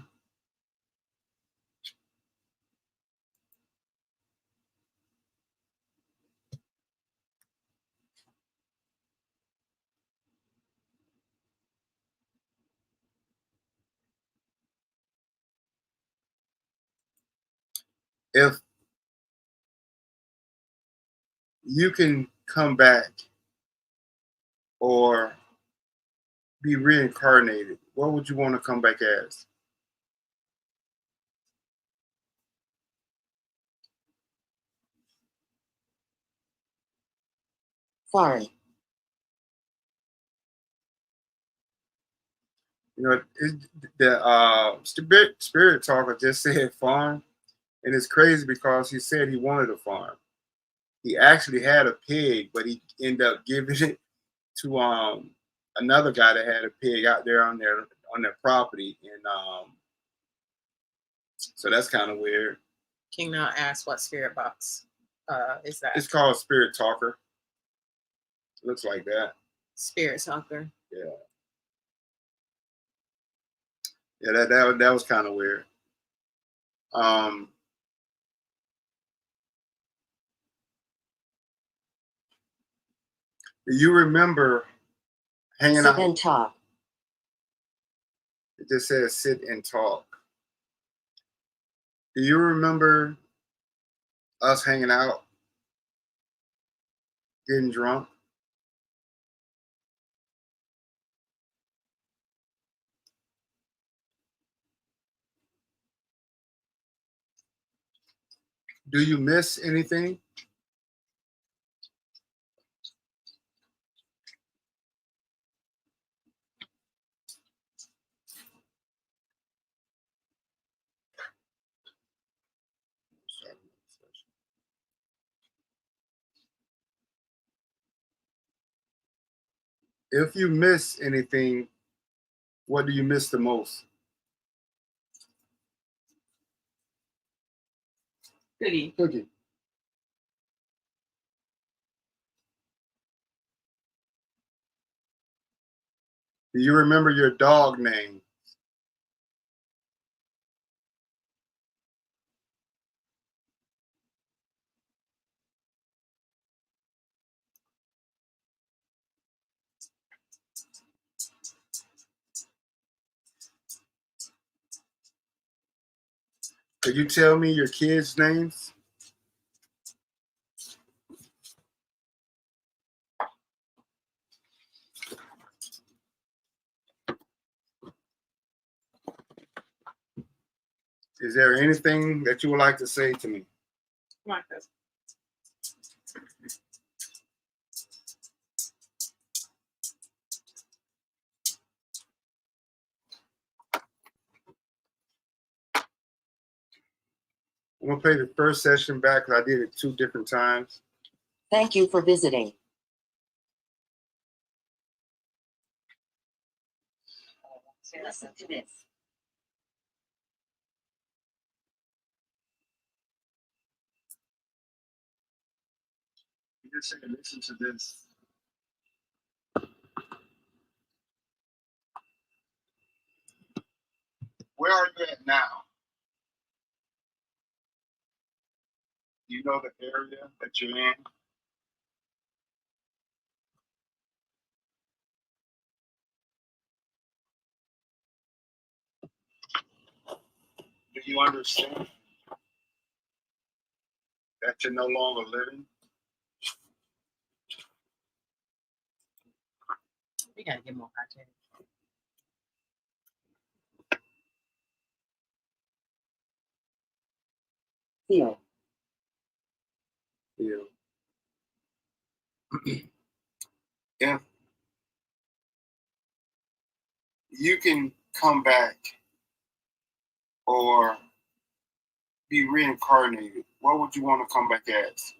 If you can come back or be reincarnated, what would you want to come back as? Foreign. The spirit talker just said farm, and it's crazy because he said he wanted a farm. He actually had a pig, but he ended up giving it to another guy that had a pig out there on their property, and so that's kind of weird. King now asked what spirit box is that? It's called Spirit Talker. It looks like that. Spirit Talker. Yeah. Yeah, that was kind of weird. Do you remember hanging Sit out? and talk. It just says sit and talk. Do you remember us hanging out, getting drunk? Do you miss anything? If you miss anything, what do you miss the most? Goody. Cookie. Do you remember your dog name? Could you tell me your kids' names? Is there anything that you would like to say to me? Come on, cousin. I'm gonna play the first session back because I did it 2 different times. Thank you for visiting. Listen to this. You just say, listen to this. Where are you at now? You know the area that you're in? Do you understand that you're no longer living? We gotta get more content. Feel. Yeah. If you can come back or be reincarnated, what would you want to come back as?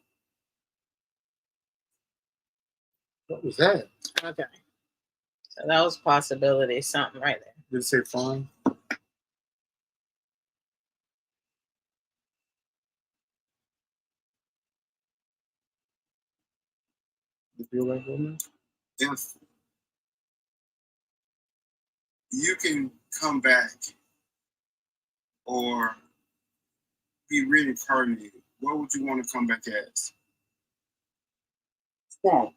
What was that? Okay. So that was possibility, something right there. Did it say fun? You feel like woman? If you can come back or be reincarnated, what would you want to come back as? Sad.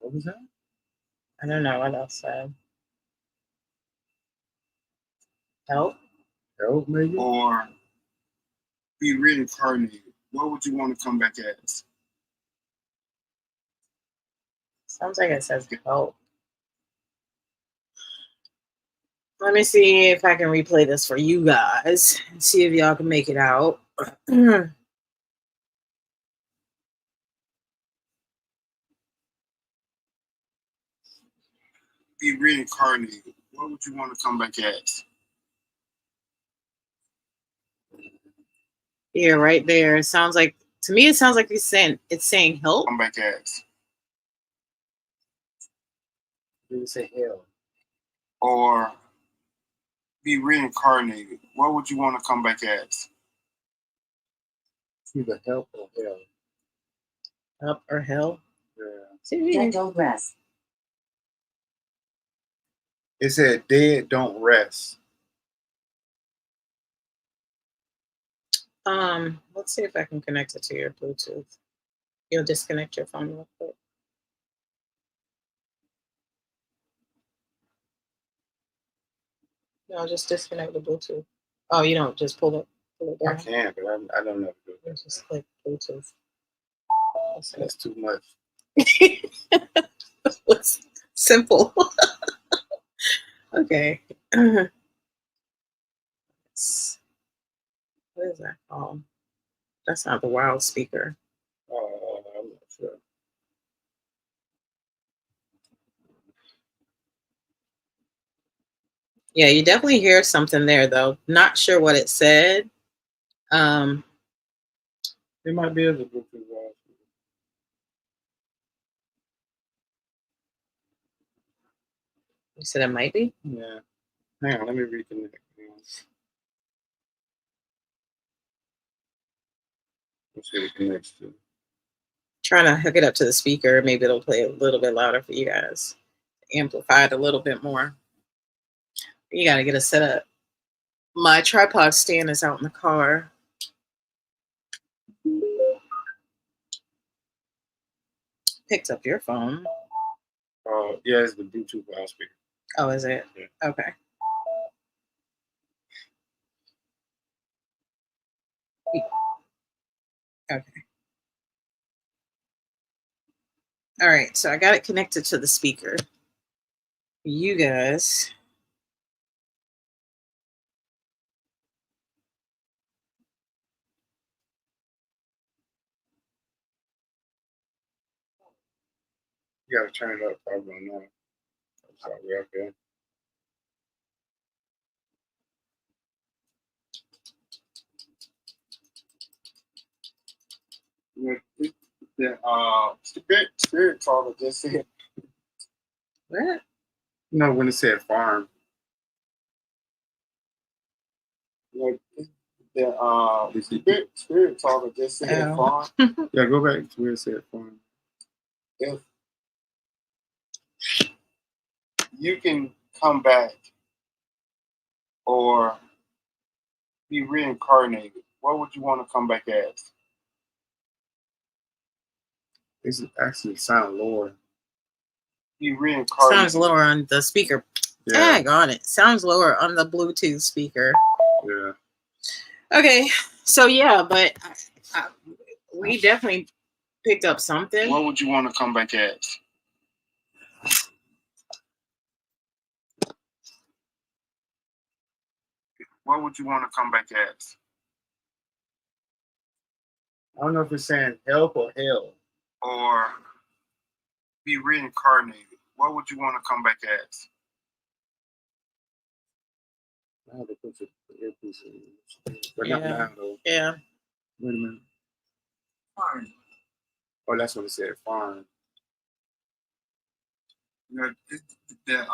What was that? I don't know what else said. Help. Help, maybe? Or be reincarnated, what would you want to come back as? Sounds like it says help. Let me see if I can replay this for you guys and see if y'all can make it out. Be reincarnated, what would you want to come back as? Yeah, right there. It sounds like, to me, it sounds like it's saying help. Come back as. You would say hell. Or be reincarnated, what would you want to come back as? Either help or hell. Up or hell. Yeah. See, Dead don't rest. It said dead don't rest. let's see if I can connect it to your Bluetooth. You'll disconnect your phone real quick. No, just disconnect the Bluetooth. Oh, you don't just pull it I down. can, but I don't know how to do You that. just click Bluetooth. That's That's too much. it. It's simple. Okay. What is that called? That's not the wild speaker. I'm not sure. Yeah, you definitely hear something there though. Not sure what it said. It might be as a Bluetooth wireless. You said it might be. Yeah. Hang on, let me reconnect. Let's see what it connects to. Trying to hook it up to the speaker. Maybe it'll play a little bit louder for you guys. Amplify it a little bit more. You got to get it set up. My tripod stand is out in the car. Picked up your phone. Yeah, it's the Bluetooth wireless speaker. Oh, is it? Yeah. Okay. Okay. All right. So I got it connected to the speaker. You guys. You gotta turn it up probably now. I'm sorry, okay. The spirit talker just said. What? No, when it said farm. Like the spirit talker just said farm. Yeah, go back to where it said farm. If you can come back or be reincarnated, what would you want to come back as? This actually sound lower. Be reincarnated. Sounds lower on the speaker. Yeah. Tag on it. Sounds lower on the Bluetooth speaker. Yeah. Okay. So yeah, but we definitely picked up something. What would you want to come back as? What would you want to come back as? I don't know if it's saying help or hell. Or be reincarnated. What would you want to come back as? I have to put the earpiece in. But not now, though. Yeah. Wait a minute. Farm. Oh, that's what it said, farm. You know, the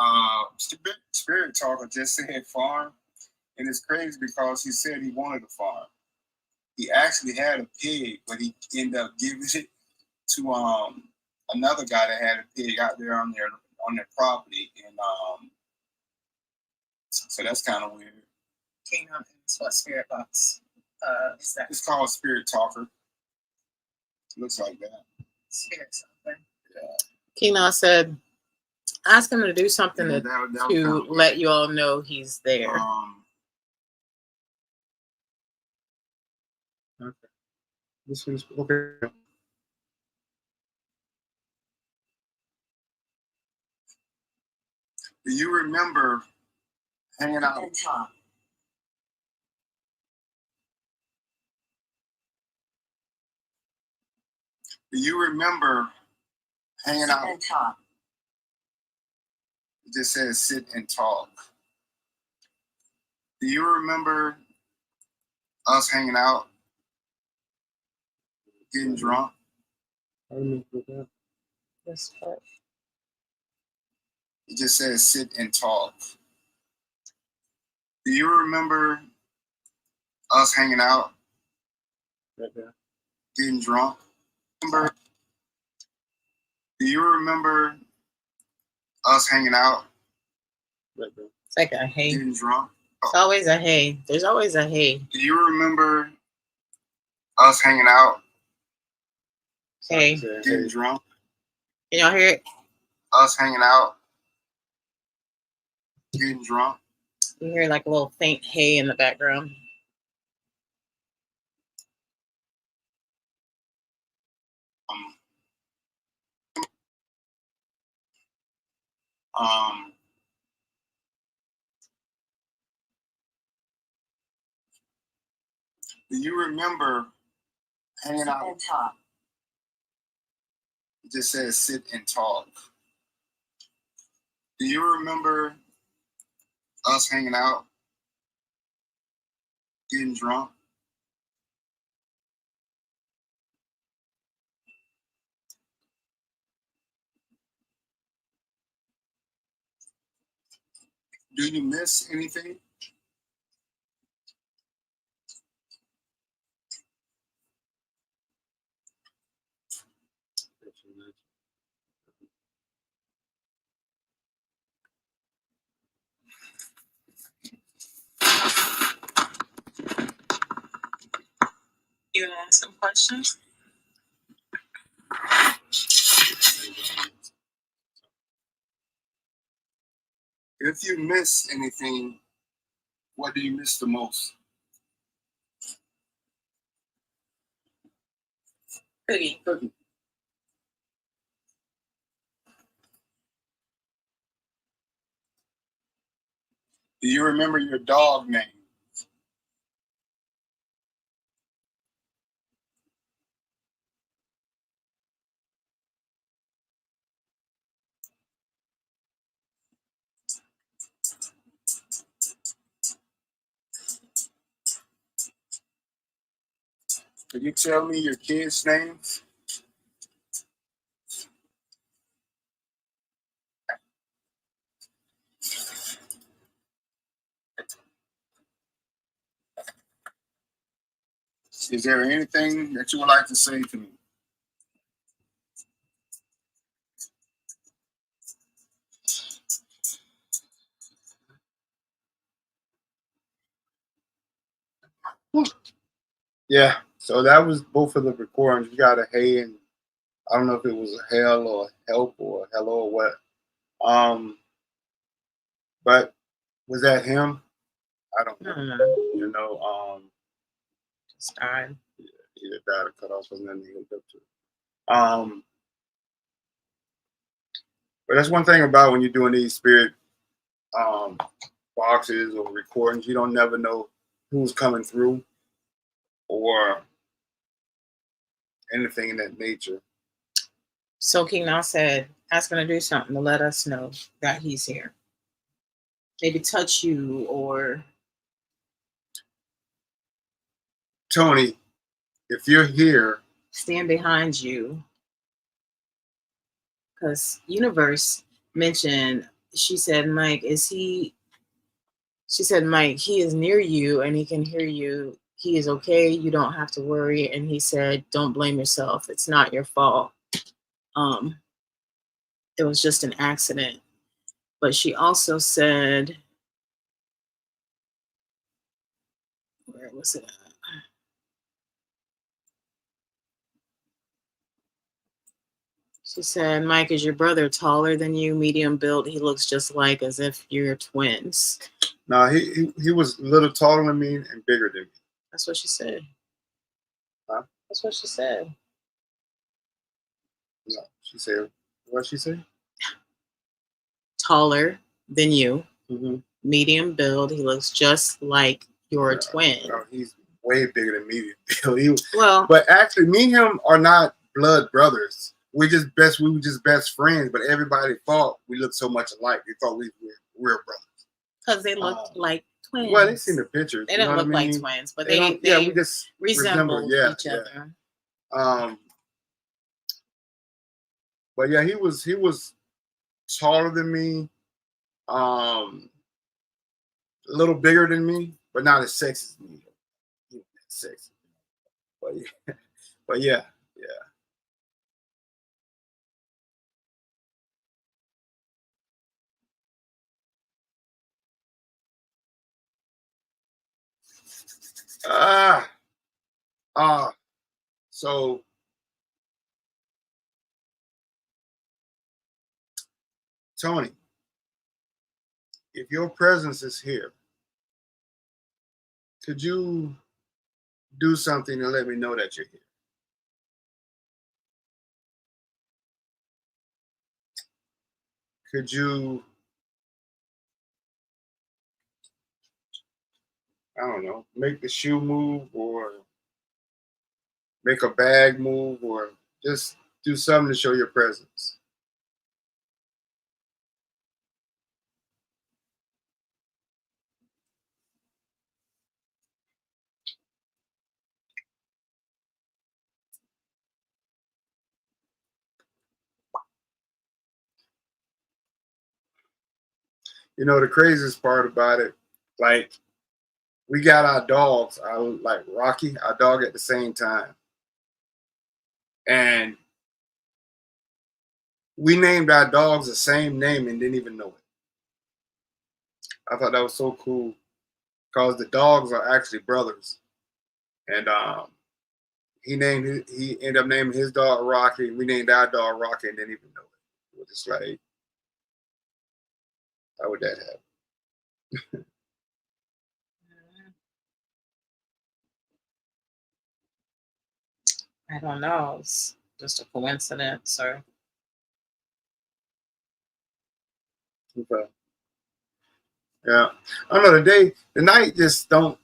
spirit talker just said farm. And it's crazy because he said he wanted a farm. He actually had a pig, but he ended up giving it to another guy that had a pig out there on their property, and so that's kind of weird. King on what spirit box is that? It's called Spirit Talker. Looks like that. Spirit something. Yeah. Keno said, ask him to do something to let you all know he's there. Okay. This one's okay. Do you remember hanging out? Do you remember hanging out? And talk. It just says sit and talk. Do you remember us hanging out, getting drunk? I remember that. This part. It just says sit and talk. Do you remember us hanging out, getting drunk? Do you remember us hanging out? It's like a hey. Getting drunk? It's always a hey. There's always a hey. Do you remember us hanging out? Hey. Getting drunk? Can y'all hear it? Us hanging out, getting drunk? You hear like a little faint hay in the background. Um, um, do you remember hanging out? And talk. It just says sit and talk. Do you remember us hanging out, getting drunk? Do you miss anything? You want some questions? If you miss anything, what do you miss the most? Cookie. Cookie. Do you remember your dog name? Could you tell me your kids' names? Is there anything that you would like to say to me? Yeah, so that was both of the recordings. We got a hey and I don't know if it was a hell or a help or a hello or what. But was that him? I don't know. You know, Just died. either died or cut off and then he hooked up to. But that's one thing about when you're doing these spirit um boxes or recordings, you don't never know who's coming through or anything in that nature. So King now said, ask him to do something to let us know that he's here. Maybe touch you or Tony, if you're here, stand behind you. Because Universe mentioned, she said, Mike, she said, Mike, he is near you and he can hear you. He is okay. You don't have to worry. And he said, don't blame yourself. It's not your fault. It was just an accident. But she also said, where was it at? She said, Mike, is your brother taller than you, medium built? He looks just like as if you're twins. no, he was a little taller than me and bigger than me. That's what she said. Huh? That's what she said. No, she said, what she say? Taller than you, Mm-hmm. medium build. He looks just like your twin. No, he's way bigger than me. Well, but actually, me and him are not blood brothers. We were just best friends. But everybody thought we looked so much alike. They thought we were real brothers because they looked like twins. Well, they seen the pictures. They didn't look like twins, but they we just resembled yeah, each other. But yeah, he was taller than me, a little bigger than me, but not as sexy as me. He was sexy, but yeah. So Tony, if your presence is here, could you do something to let me know that you're here? Could you, I don't know, make the shoe move or make a bag move or just do something to show your presence? You know, the craziest part about it, like, we got our dogs, like Rocky, our dog, at the same time. And we named our dogs the same name and didn't even know it. I thought that was so cool because the dogs are actually brothers. And he ended up naming his dog Rocky. We named our dog Rocky and didn't even know it. It was just like, how would that happen? I don't know. It's just a coincidence, or Okay. Yeah. I don't know, the night just don't,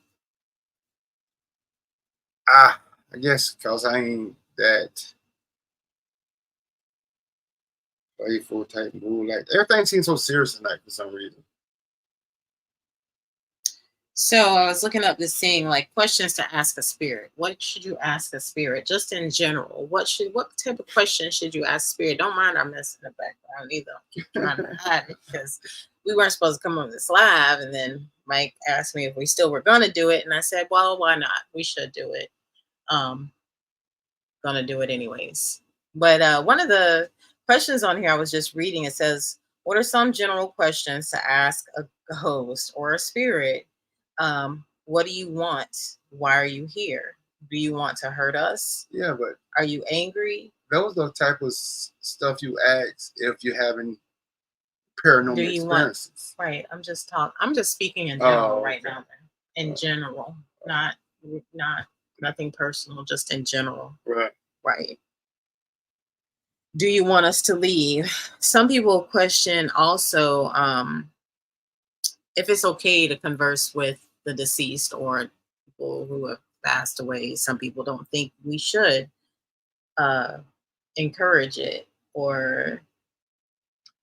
I guess because I ain't that playful type mood. Like, everything seems so serious tonight for some reason. so I was looking up this thing like questions to ask a spirit. What should you ask a spirit? Just in general. What type of question should you ask spirit? Don't mind our mess in the background either. I keep trying to hide it because we weren't supposed to come on this live, and then Mike asked me if we still were gonna do it, and I said, well, why not? We should do it. Gonna do it anyways. But one of the questions on here I was just reading, it says, what are some general questions to ask a host or a spirit? What do you want? Why are you here? Do you want to hurt us? Yeah, but Are you angry? those are the type of stuff you ask if you're having paranormal Do you want- experiences. Right. I'm just speaking in general right okay. now. In general, not nothing personal, just in general. Right. Right. Do you want us to leave? Some people question also if it's okay to converse with the deceased or people who have passed away. Some people don't think we should encourage it, or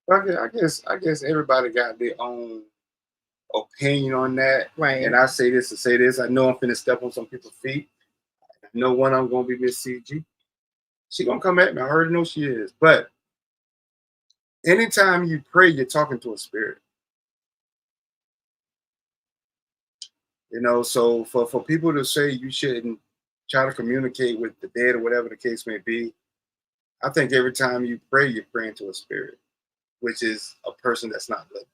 Well, I guess everybody got their own opinion on that. right. And I say this to say this. I know I'm finna step on some people's feet. I know one I'm gonna be Miss CG. She gonna come at me. I already know she is. But anytime you pray, you're talking to a spirit. You know, so for people to say you shouldn't try to communicate with the dead or whatever the case may be, I think every time you pray, you're praying to a spirit, which is a person that's not living.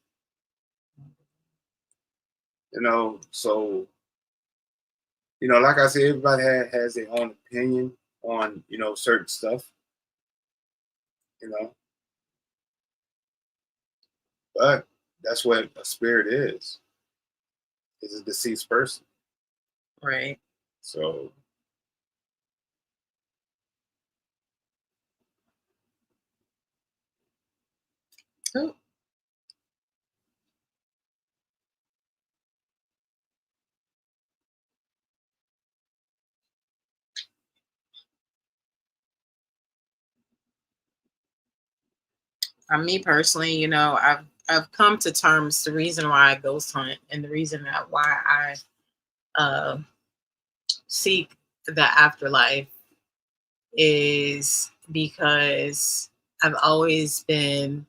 You know, so, you know, like I said, everybody has their own opinion on, you know, certain stuff, you know, but that's what a spirit is a deceased person. Right. So, Oh. Me personally, you know, I've come to terms, the reason why I ghost hunt and the reason that why I seek the afterlife is because I've always been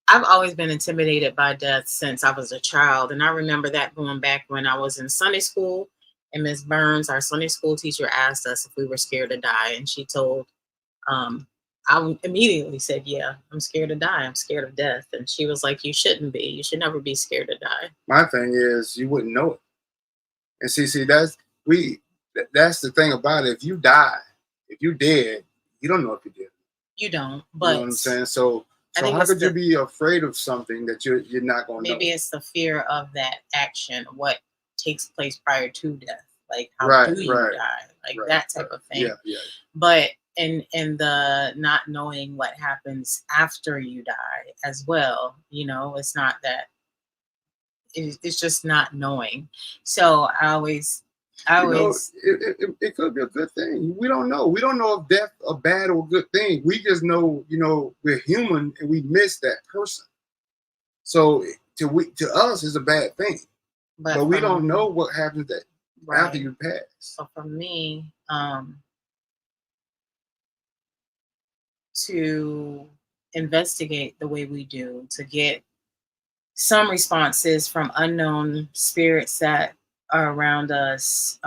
intimidated by death since I was a child. And I remember that going back when I was in Sunday school, and Miss Burns, our Sunday school teacher, asked us if we were scared to die. And she told, I immediately said, yeah, I'm scared to die. I'm scared of death. And she was like, you shouldn't be. You should never be scared to die. my thing is, you wouldn't know it. And see, that's the thing about it. If you die, if you dead, you don't know if you did. You don't. You But know what I'm saying? So think how it's could you be afraid of something that you're not going to know? maybe it's the fear of that action. What takes place prior to death. Like how Right, do you right, die? Like right, that type of thing. Yeah, yeah. But in the not knowing what happens after you die as well, you know, it's not that it's just not knowing. So I You know, always it could be a good thing. We don't know. We don't know if death a bad or good thing. We just know, you know, we're human and we miss that person. So to us is a bad thing. But we don't know what happens that after you pass. So for me, to investigate the way we do, to get some responses from unknown spirits that are around us.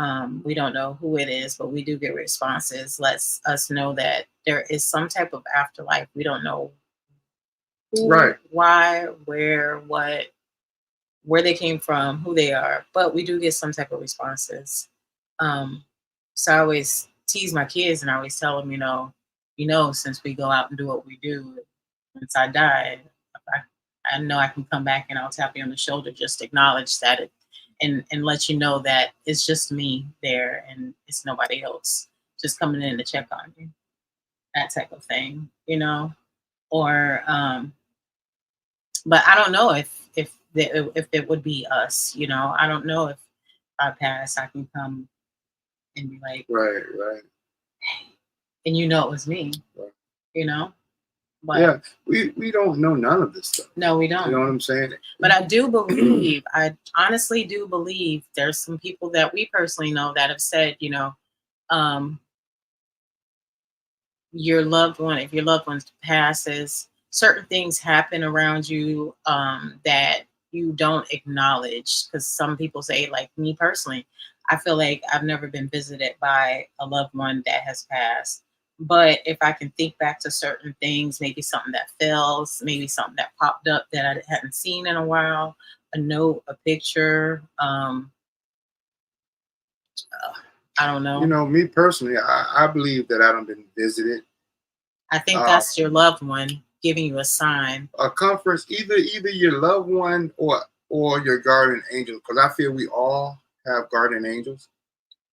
We don't know who it is, but we do get responses. Lets us know that there is some type of afterlife. We don't know who, Right. why, where, what, where they came from, who they are, but we do get some type of responses. So I always tease my kids and I always tell them, you know, since we go out and do what we do, once I die, I know I can come back and I'll tap you on the shoulder, just acknowledge that it, and let you know that it's just me there and it's nobody else just coming in to check on you, that type of thing, you know, or but I don't know if it would be us, you know. I don't know if I pass, I can come and be like, right, and you know it was me, right. you know. But yeah, we don't know none of this stuff. No, we don't. You know what I'm saying? But I do believe, I honestly do believe there's some people that we personally know that have said, you know, your loved one, if your loved one passes, certain things happen around you that you don't acknowledge. Because some people say, like me personally, I feel like I've never been visited by a loved one that has passed. But if I can think back to certain things, maybe something that fell, maybe something that popped up that I hadn't seen in a while, a note, a picture, I don't know. You know, me personally, I believe that I done been visited. I think that's your loved one giving you a sign. A conference, either your loved one or your guardian angel, because I feel we all have guardian angels,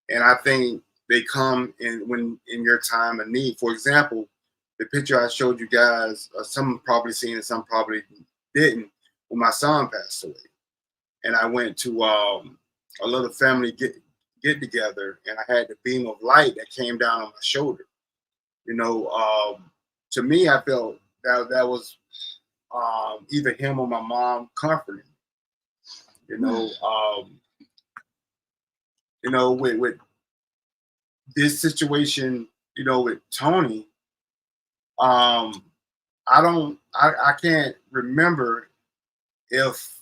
and I think they come in your time of need. For example, the picture I showed you guys, some probably seen it, some probably didn't. When my son passed away, and I went to a little family get together, and I had the beam of light that came down on my shoulder. You know, to me, I felt that was either him or my mom comforting. You know, with this situation, you know, with Tony, I can't remember if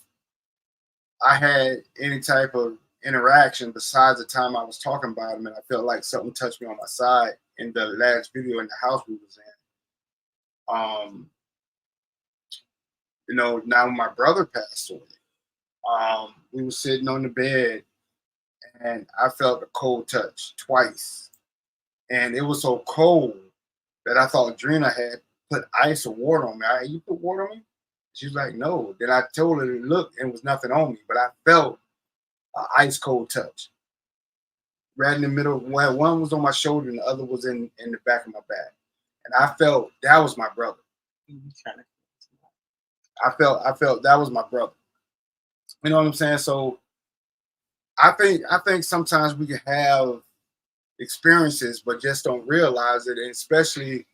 I had any type of interaction besides the time I was talking about him, and I felt like something touched me on my side in the last video in the house we was in. You know, now my brother passed away. We were sitting on the bed, and I felt a cold touch twice, and it was so cold that I thought Drina had put ice or water on me. You put water on me? She was like, no. Then I told her to look, and it was nothing on me, but I felt an ice cold touch right in the middle. One was on my shoulder, and the other was in the back of my back, and I felt that was my brother. I felt that was my brother. You know what I'm saying? So I think sometimes we can have experiences, but just don't realize it, and especially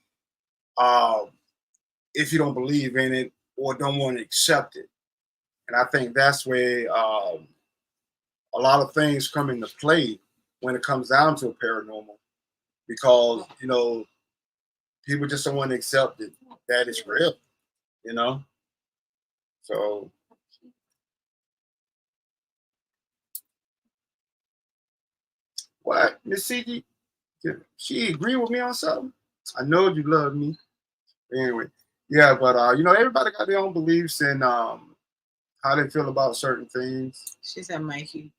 if you don't believe in it or don't want to accept it. And I think that's where a lot of things come into play when it comes down to a paranormal, because you know people just don't want to accept it that it's real. You know, so. What, Miss CG? She agree with me on something? I know you love me. Anyway, yeah, but you know, everybody got their own beliefs and how they feel about certain things. She said, Mikey.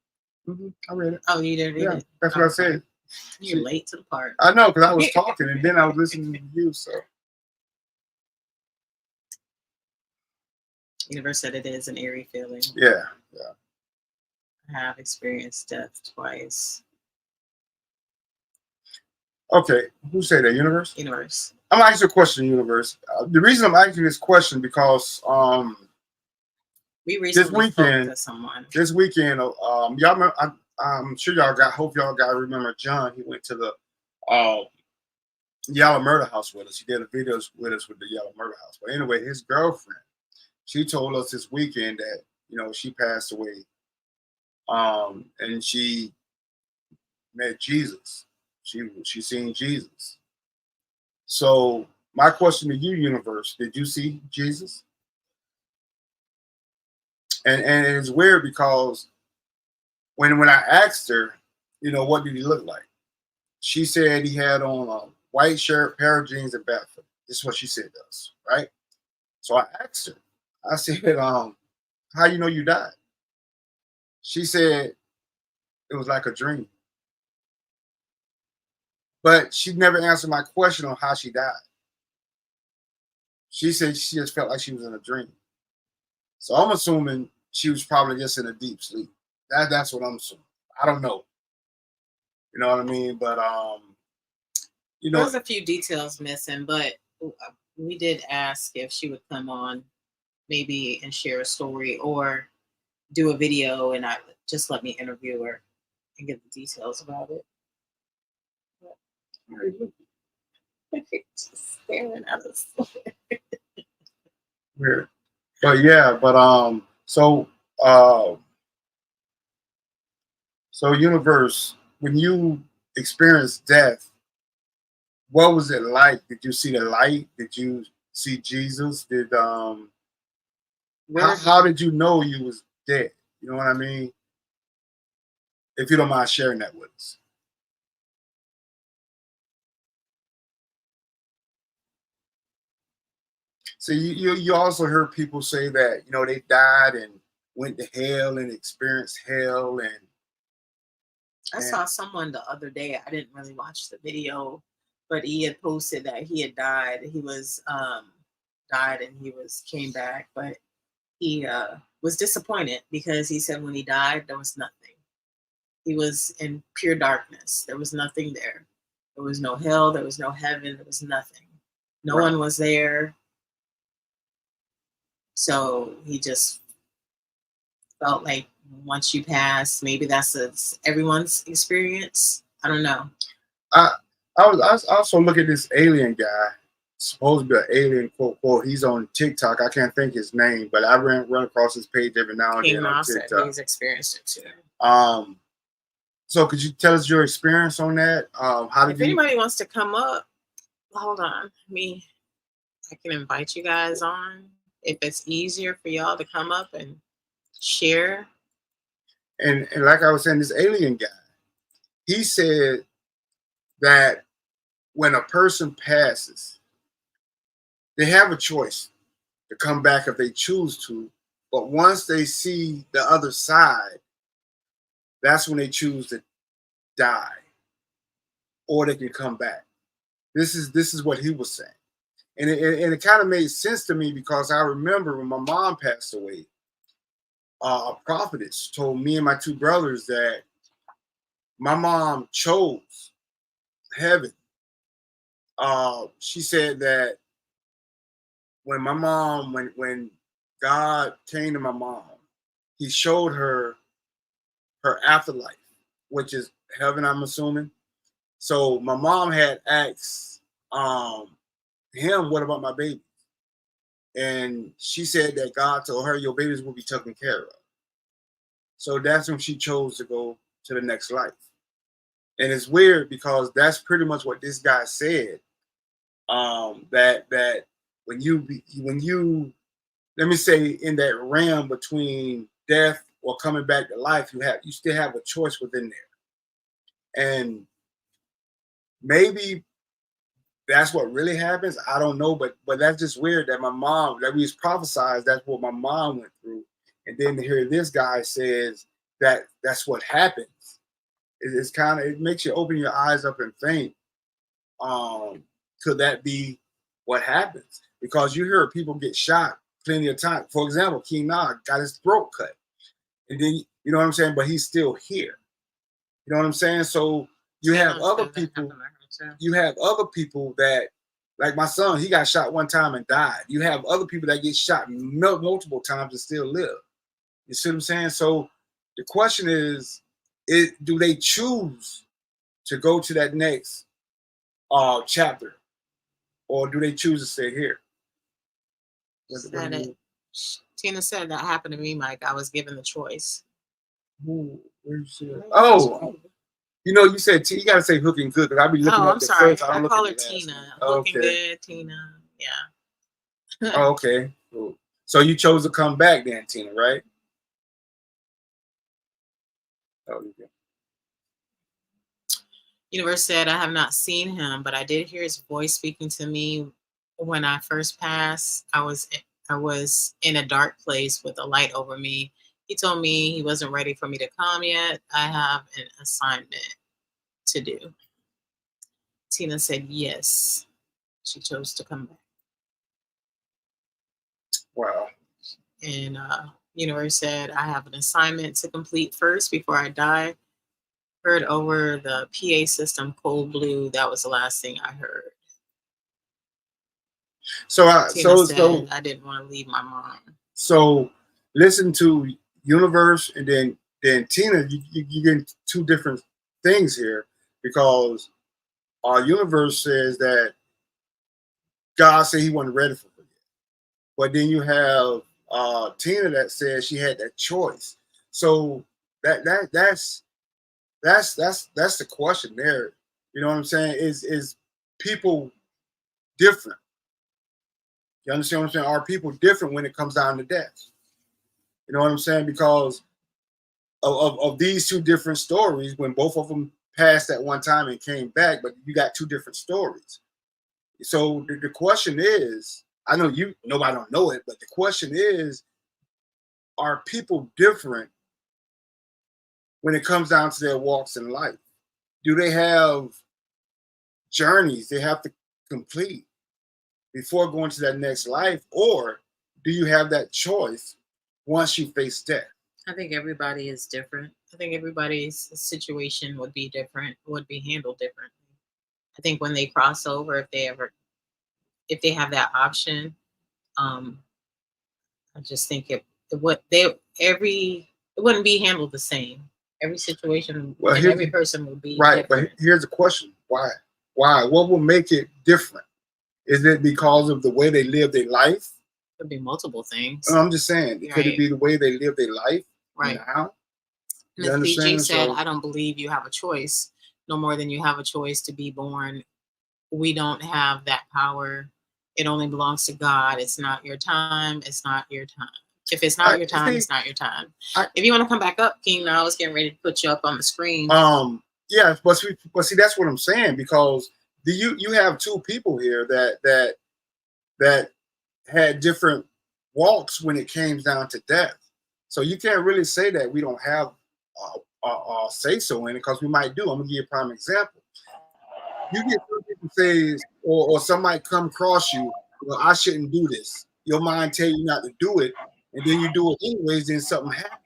I read it. Oh, you didn't read it? That's what I said. You're late to the party. I know, because I was talking and then I was listening to you, so. Universe said it is an eerie feeling. Yeah. I have experienced death twice. Okay, who said that? Universe? Universe. I'm gonna ask you a question, Universe. The reason I'm asking this question because We recently spoke to someone. this weekend, y'all remember, I'm sure y'all got. Hope y'all got to remember John. He went to the Yellow Murder House with us. He did a video with us with the Yellow Murder House. But anyway, his girlfriend, she told us this weekend that she passed away, and she met Jesus. She seen Jesus. So my question to you, Universe, did you see Jesus? And it's weird because when I asked her, what did he look like? She said he had on a white shirt, pair of jeans, and barefoot. This is what she said to us, right? So I asked her. I said, how you died? She said it was like a dream. But she never answered my question on how she died. She said she just felt like she was in a dream. So I'm assuming she was probably just in a deep sleep. That's what I'm assuming. I don't know. You know what I mean? But there's a few details missing, but we did ask if she would come on maybe and share a story or do a video and just let me interview her and get the details about it. Just staring at us. Weird. But yeah, so Universe, when you experienced death, what was it like? Did you see the light? Did you see Jesus? How did you know you was dead? You know what I mean? If you don't mind sharing that with us. So you also heard people say that they died and went to hell and experienced hell and I saw someone the other day. I didn't really watch the video, but he had posted that he had died. He was died and he came back, but he was disappointed because he said when he died there was nothing. He was in pure darkness. There was nothing there. There was no hell. There was no heaven. There was nothing. No one was there. So he just felt like once you pass, maybe that's everyone's experience. I don't know. I was also looking at this alien guy, supposed to be an alien quote. He's on TikTok. I can't think his name, but I run across his page every now and then on TikTok. He's experienced it too. So could you tell us your experience on that? If anybody wants to come up, hold on. I can invite you guys on if it's easier for y'all to come up and share. And like I was saying, this alien guy, he said that when a person passes, they have a choice to come back if they choose to. But once they see the other side, that's when they choose to die, or they can come back. This is what he was saying, and it kind of made sense to me because I remember when my mom passed away, a prophetess told me and my two brothers that my mom chose heaven. She said that when God came to my mom, he showed her afterlife, which is heaven, I'm assuming. So my mom had asked him, what about my baby? And she said that God told her your babies will be taken care of. So that's when she chose to go to the next life. And it's weird because that's pretty much what this guy said. That when you let me say in that realm between death or coming back to life, you still have a choice within there. And maybe that's what really happens. I don't know, but that's just weird that my mom, that we was prophesied, that's what my mom went through. And then to hear this guy says that that's what happens. It's kind of, it makes you open your eyes up and think, could that be what happens? Because you hear people get shot plenty of times. For example, King Nog got his throat cut. And then You know what I'm saying? But he's still here. You know what I'm saying? So you have other people. You have other people that, like my son, he got shot one time and died. You have other people that get shot multiple times and still live. You see what I'm saying? So the question is, do they choose to go to that next chapter, or do they choose to stay here? Tina said that happened to me, Mike. I was given the choice. Oh, you know, you said you gotta say hooking good because I be looking. Oh, up I'm the sorry. first, I call her Tina. Looking good, Tina. Yeah. Oh, okay. Cool. So you chose to come back then, Tina, right? Oh, okay. Universe said, I have not seen him, but I did hear his voice speaking to me when I first passed. I was in a dark place with a light over me. He told me he wasn't ready for me to come yet. I have an assignment to do. Tina said yes. She chose to come back. Wow. And Universe said, I have an assignment to complete first before I die. Heard over the PA system, Cold Blue. That was the last thing I heard. So Tina said, I didn't want to leave my mom. So listen to Universe and then Tina. You get two different things here because our Universe says that God said He wasn't ready for it, but then you have Tina that says she had that choice. So that's the question there. You know what I'm saying? Is people different? You understand what I'm saying? Are people different when it comes down to death? You know what I'm saying? Because of these two different stories, when both of them passed at one time and came back, but you got two different stories. So the question is, I know nobody don't know it, but the question is, are people different when it comes down to their walks in life? Do they have journeys they have to complete before going to that next life, or do you have that choice once you face death? I think everybody is different. I think everybody's situation would be different, would be handled differently. I think when they cross over, if they have that option, I just think it wouldn't be handled the same. Every situation and every person would be right. Different. But here's the question: why? What will make it different? Is it because of the way they live their life? Could be multiple things. No, I'm just saying. Right. Could it be the way they live their life right now? Ms. PG said, I don't believe you have a choice, no more than you have a choice to be born. We don't have that power. It only belongs to God. It's not your time. It's not your time. If it's not your time, it's not your time. If you want to come back up, King, I was getting ready to put you up on the screen. Yeah, but see, that's what I'm saying, because you have two people here that had different walks when it came down to death. So you can't really say that we don't have say so in it, because we might do. I'm gonna give you a prime example. You get some people say, or somebody come across you, well, I shouldn't do this. Your mind tell you not to do it, and then you do it anyways, then something happens.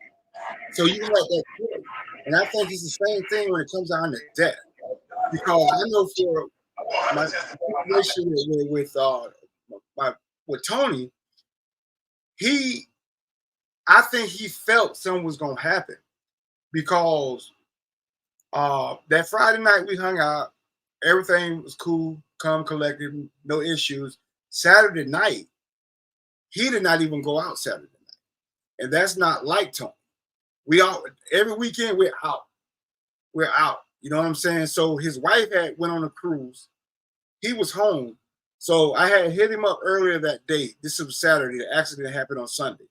So you have that choice. And I think it's the same thing when it comes down to death. Because I know for my situation with Tony, I think he felt something was gonna happen, because that Friday night we hung out, everything was cool, calm, collected, no issues. Saturday night, he did not even go out Saturday night, and that's not like Tony. Every weekend we're out. You know what I'm saying? So his wife went on a cruise. He was home. So I had hit him up earlier that day. This was Saturday. The accident happened on Sunday.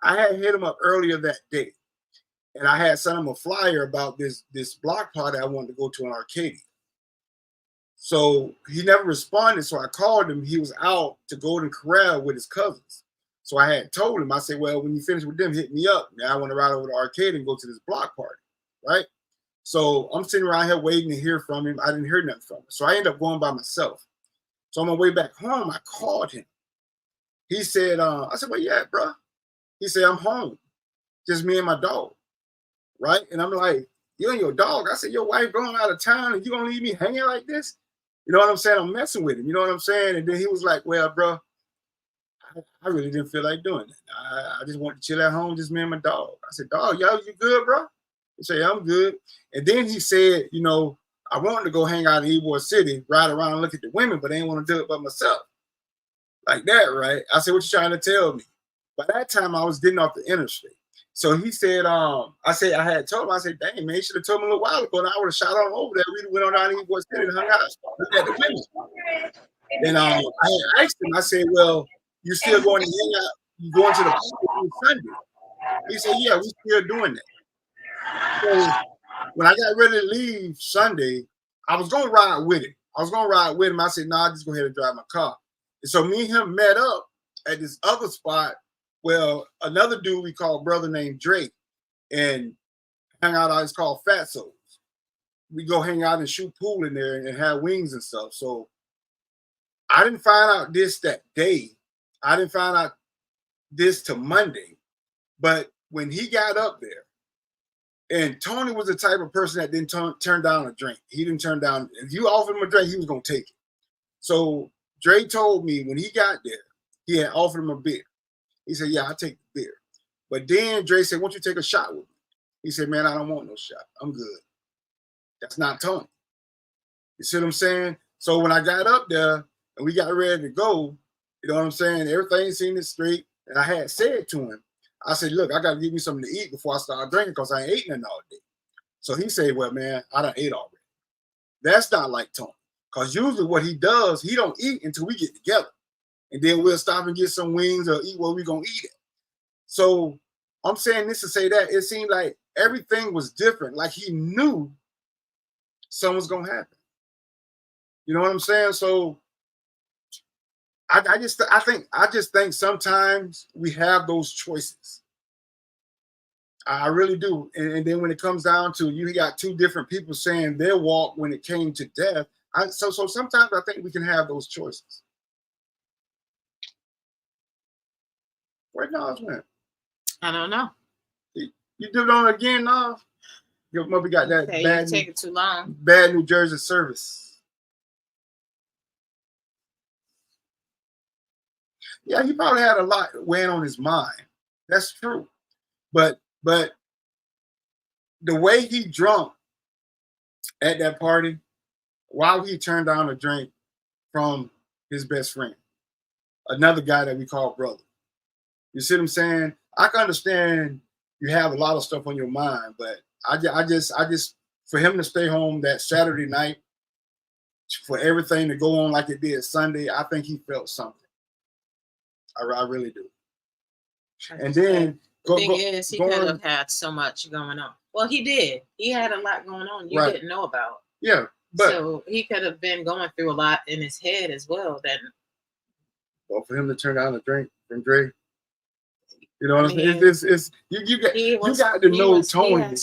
I had hit him up earlier that day, and I had sent him a flyer about this block party I wanted to go to in Arcadia. So he never responded. So I called him. He was out to Golden Corral with his cousins. So I had told him, I said, well, when you finish with them, hit me up. Now I want to ride over to Arcadia and go to this block party, right? So I'm sitting around here waiting to hear from him. I didn't hear nothing from him. So I ended up going by myself. So on my way back home, I called him. He said, I said, well, yeah, bro. He said, I'm home. Just me and my dog. right? And I'm like, you and your dog. I said, your wife going out of town and you gonna leave me hanging like this? You know what I'm saying? I'm messing with him. You know what I'm saying? And then he was like, well, bro, I really didn't feel like doing it. I just want to chill at home, just me and my dog. I said, dog, yo, you good, bro? He said, yeah, I'm good. And then he said, you know, I wanted to go hang out in Ybor City, ride around and look at the women, but I didn't want to do it by myself. Like that, right? I said, what you trying to tell me? By that time, I was getting off the interstate. So he said, I had told him, I said, dang, man, you should have told me a little while ago, and I would have shot on over there. We went on down to Ybor City and hung out, looked at the women. And I had asked him, I said, well, you still going to hang out? You going to the party on Sunday? He said, yeah, we still doing that. So when I got ready to leave Sunday, I was going to ride with him. I said, no, I'll just go ahead and drive my car. And so me and him met up at this other spot. Well, another dude we call brother named Drake, and hang out. It's called Fat Souls. We go hang out and shoot pool in there and have wings and stuff. So I didn't find out this that day. I didn't find out this till Monday. But when he got up there, and Tony was the type of person that didn't turn down a drink. He didn't turn down. If you offered him a drink, he was going to take it. So Dre told me when he got there, he had offered him a beer. He said, yeah, I'll take the beer. But then Dre said, won't you take a shot with me? He said, man, I don't want no shot. I'm good. That's not Tony. You see what I'm saying? So when I got up there and we got ready to go, you know what I'm saying? Everything seemed straight. And I had said to him, I said, look, I got to give me something to eat before I start drinking because I ain't ate nothing all day. So he said, well, man, I done ate already. That's not like Tony. Because usually what he does, he don't eat until we get together. And then we'll stop and get some wings or eat what we're going to eat at. So I'm saying this to say that it seemed like everything was different. Like he knew something was going to happen. You know what I'm saying? So I just think sometimes we have those choices. I really do. And then when it comes down to you got two different people saying their walk when it came to death. So sometimes I think we can have those choices. Where Nas went? I don't know. You did it on again, Nas? Your mother got that Okay, bad, taking too long. Bad New Jersey service. Yeah, he probably had a lot weighing on his mind. That's true. But the way he drunk at that party, while he turned down a drink from his best friend, another guy that we call brother. You see what I'm saying? I can understand you have a lot of stuff on your mind, but I just for him to stay home that Saturday night, for everything to go on like it did Sunday, I think he felt something. I really do. And then the thing is, he could have had so much going on. Well, he did. He had a lot going on you didn't know about. Yeah, but so he could have been going through a lot in his head as well. Well, for him to turn down a drink from Dre, you know what I'm saying? It's you got to know Tony.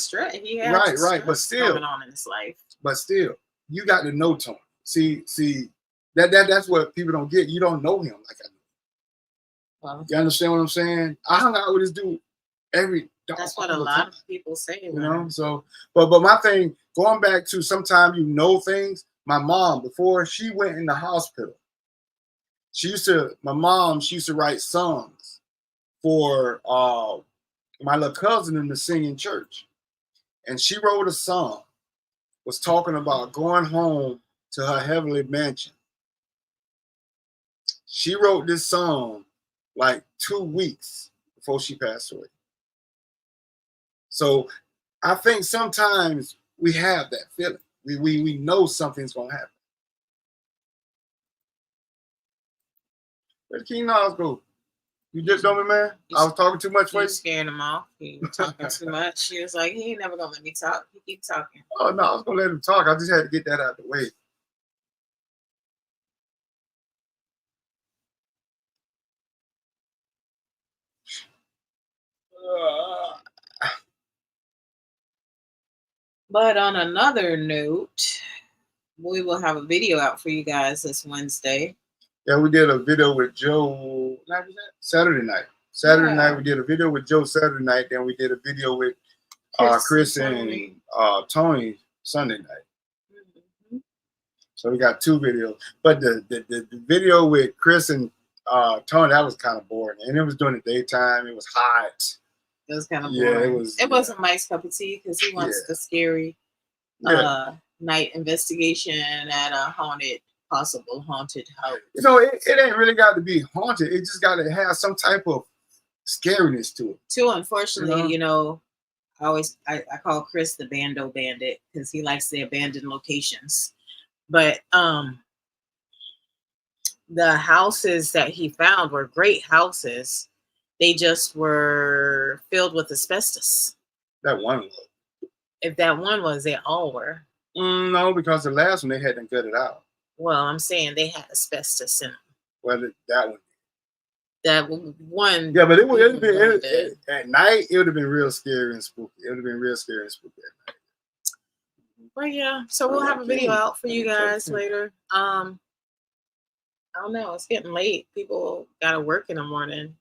He had right, but still going on in his life. But still, you got to know Tony. See that's what people don't get. You don't know him like I know. Well, you understand what I'm saying? I hung out with this dude that's what a lot of people say. You know, so but my thing, going back to sometimes you know things. My mom, before she went in the hospital, she used to write songs for my little cousin in the singing church. And she wrote a song, was talking about going home to her heavenly mansion. She wrote this song like 2 weeks before she passed away. So I think sometimes we have that feeling. We know something's gonna happen. Where did King Nas go? You just know me, man? I was talking too much for you? Scaring him off. He was talking too much. He was like, he ain't never gonna let me talk. He keep talking. Oh no, I was gonna let him talk. I just had to get that out of the way. But on another note, we will have a video out for you guys this Wednesday. Yeah, we did a video with Joe. Saturday night. Saturday night we did a video with Joe Saturday night. Then we did a video with Chris and Tony Sunday night. Mhm. So we got 2 videos. But the video with Chris and Tony, that was kind of boring. And it was during the daytime. It was hot. It was kind of Yeah, boring. it was. It wasn't Mike's cup of tea because he wants the scary night investigation at a possible haunted house. You know, it ain't really got to be haunted. It just got to have some type of scariness to it. Too, unfortunately, you know, I call Chris the Bando Bandit because he likes the abandoned locations. But the houses that he found were great houses. They just were filled with asbestos. That one was. If that one was, they all were. No, because the last one they hadn't cut it out. Well, I'm saying they had asbestos in them. Well, that one. That one. Yeah, but it would have been at night. It would have been real scary and spooky. It would have been real scary and spooky at night. Well, yeah. So we'll have a video out for you guys later. I don't know. It's getting late. People gotta work in the morning.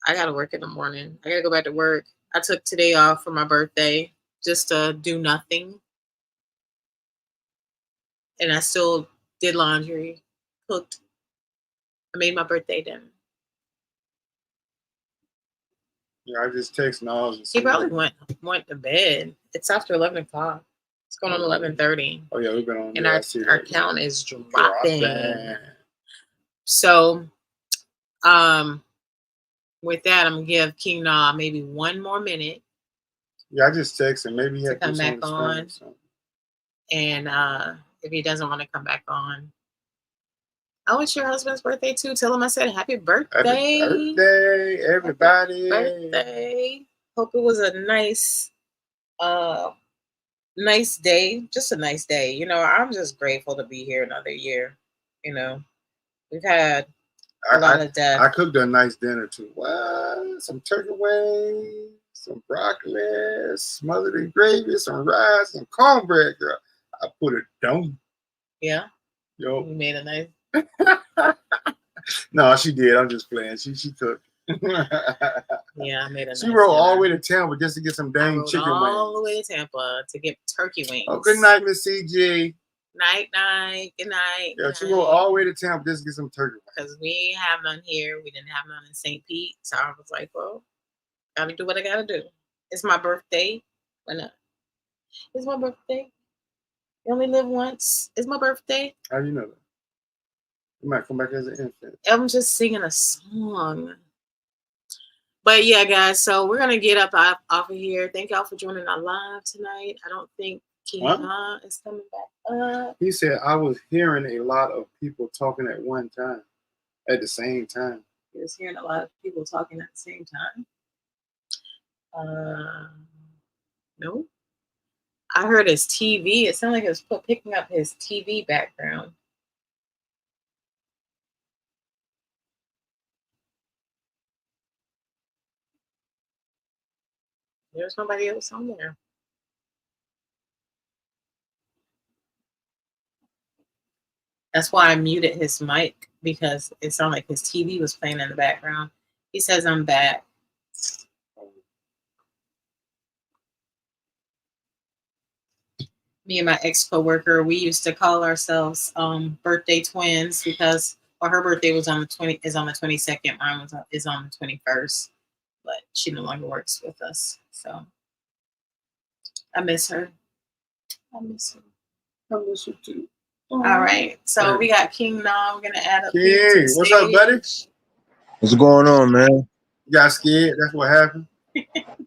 I gotta work in the morning. I gotta go back to work. I took today off for my birthday just to do nothing. And I still did laundry, cooked. I made my birthday dinner. Yeah, I just text Nas. He probably went to bed. It's after 11 o'clock. It's going on 11:30. Oh yeah, we've been on. And our count is dropping. So, with that, I'm gonna give King Na maybe 1 more minute. Yeah, I just texted. Maybe he had to come back on. And if he doesn't want to come back on, oh, it's your husband's birthday too. Tell him I said happy birthday. Happy birthday, everybody. Happy birthday. Hope it was a nice day. Just a nice day. You know, I'm just grateful to be here another year. You know, we've had a lot of death. I cooked a nice dinner too. What? Some turkey wings, some broccoli, smothered in gravy, some rice, some cornbread, girl. I put it down. Yeah. Yo. You made a nice. No, she did. I'm just playing. She cooked. Yeah, I made a nice. She rode all the way to Tampa just to get some dang chicken wings. All the way to Tampa to get turkey wings. Oh, good night, Miss CG. Night. Good night. Yeah, she rode all the way to Tampa just to get some turkey wings. Because we have none here. We didn't have none in St. Pete. So I was like, well, gotta do what I gotta do. It's my birthday. Why not? It's my birthday. You only live once. It's my birthday. How do you know that? You might come back as an infant. I'm just singing a song. But yeah, guys, so we're gonna get up off of here. Thank y'all for joining our live tonight. I don't think King Ha is coming back up. He said I was hearing a lot of people talking at one time, at the same time. He was hearing a lot of people talking at the same time. No. I heard his TV. It sounded like it was picking up his TV background. There's nobody else on there. That's why I muted his mic, because it sounded like his TV was playing in the background. He says I'm back. Me and my ex-coworker, we used to call ourselves birthday twins because her birthday was on the 22nd. Mine is on the 21st, but she no longer works with us. So I miss her. I miss her too. All right. So we got King now. We're gonna add up. King, what's up, buddy? What's going on, man? You got scared? That's what happened?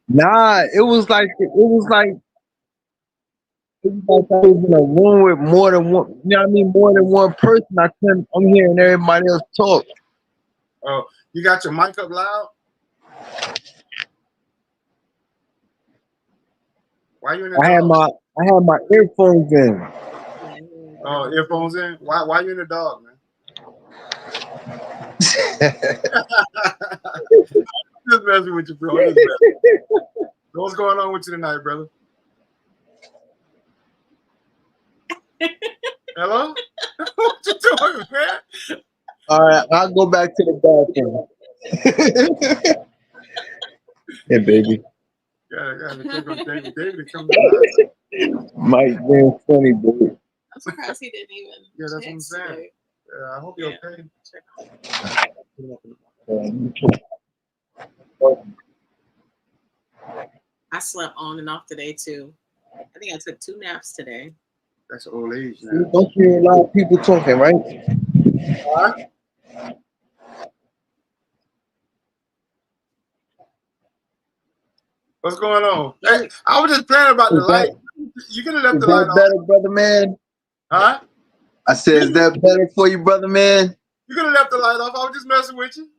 Nah, it was like I was in a room with more than one, you know what I mean? More than one person. I'm hearing everybody else talk. Oh, you got your mic up loud? Why you in the dog? I had my earphones in. Oh, earphones in? Why you in the dog, man? Just messing with you, bro. What's going on with you tonight, brother? Hello? What you doing, man? All right, I'll go back to the bathroom. Hey, baby. Gotta gotta check on David. David come to Mike being funny, dude. I'm surprised he didn't even. Yeah, that's what I'm text saying. today. I hope you're Yeah. okay. I slept on and off today too. I think I took 2 naps today. That's old age now. Don't hear a lot of people talking, right? What's going on? Hey, I was just playing about the light. You could have left Is the light that on. better, brother man? Huh? I said, is that better for you, brother man? You could have left the light off. I was just messing with you.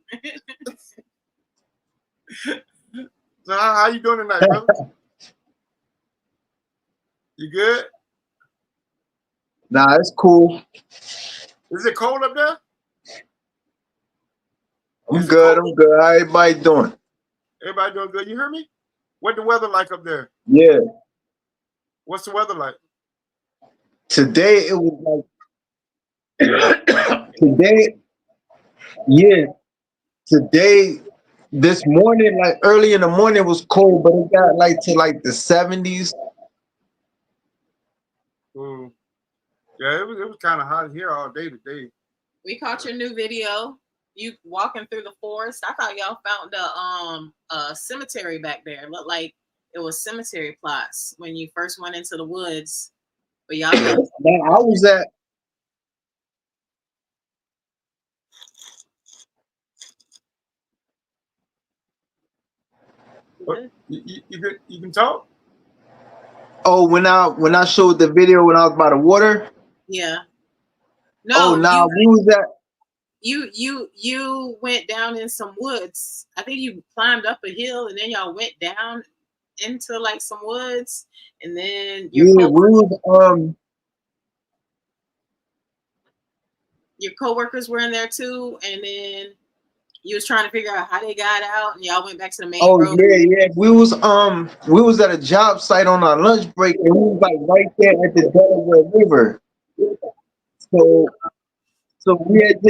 So how you doing tonight, brother? You good? Nah, it's cool. Is it cold up there? I'm good. I'm good. How everybody doing? Everybody doing good. You hear me? What the weather like up there? Yeah. What's the weather like? Today it was like today. Yeah. Today, this morning, like early in the morning, it was cold, but it got like to like the 70s. Yeah, it was kind of hot here all day today. We caught your new video. You walking through the forest. I thought y'all found a cemetery back there. It looked like it was cemetery plots when you first went into the woods. But y'all Now, I was at You can talk? when I showed the video when I was by the water. Yeah. No, We was at you went down in some woods. I think you climbed up a hill and then y'all went down into like some woods, and then your coworkers were in there too, and then you was trying to figure out how they got out, and y'all went back to the main road. Yeah. We was at a job site on our lunch break, and we was like right there at the Delaware River. So we had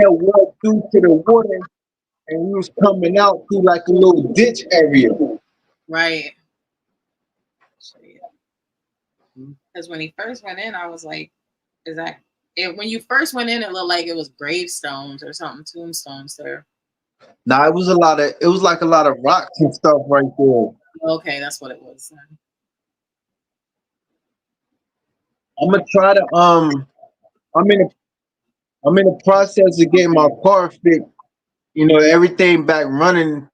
walked through to the water, and we was coming out through like a little ditch area. Right. Because when he first went in, I was like, "Is that it?" When you first went in, it looked like it was gravestones or something, tombstones there. Nah, it was like a lot of rocks and stuff right there. Okay, that's what it was. I'm gonna try to I'm in the process of getting my car fixed. You know, everything back running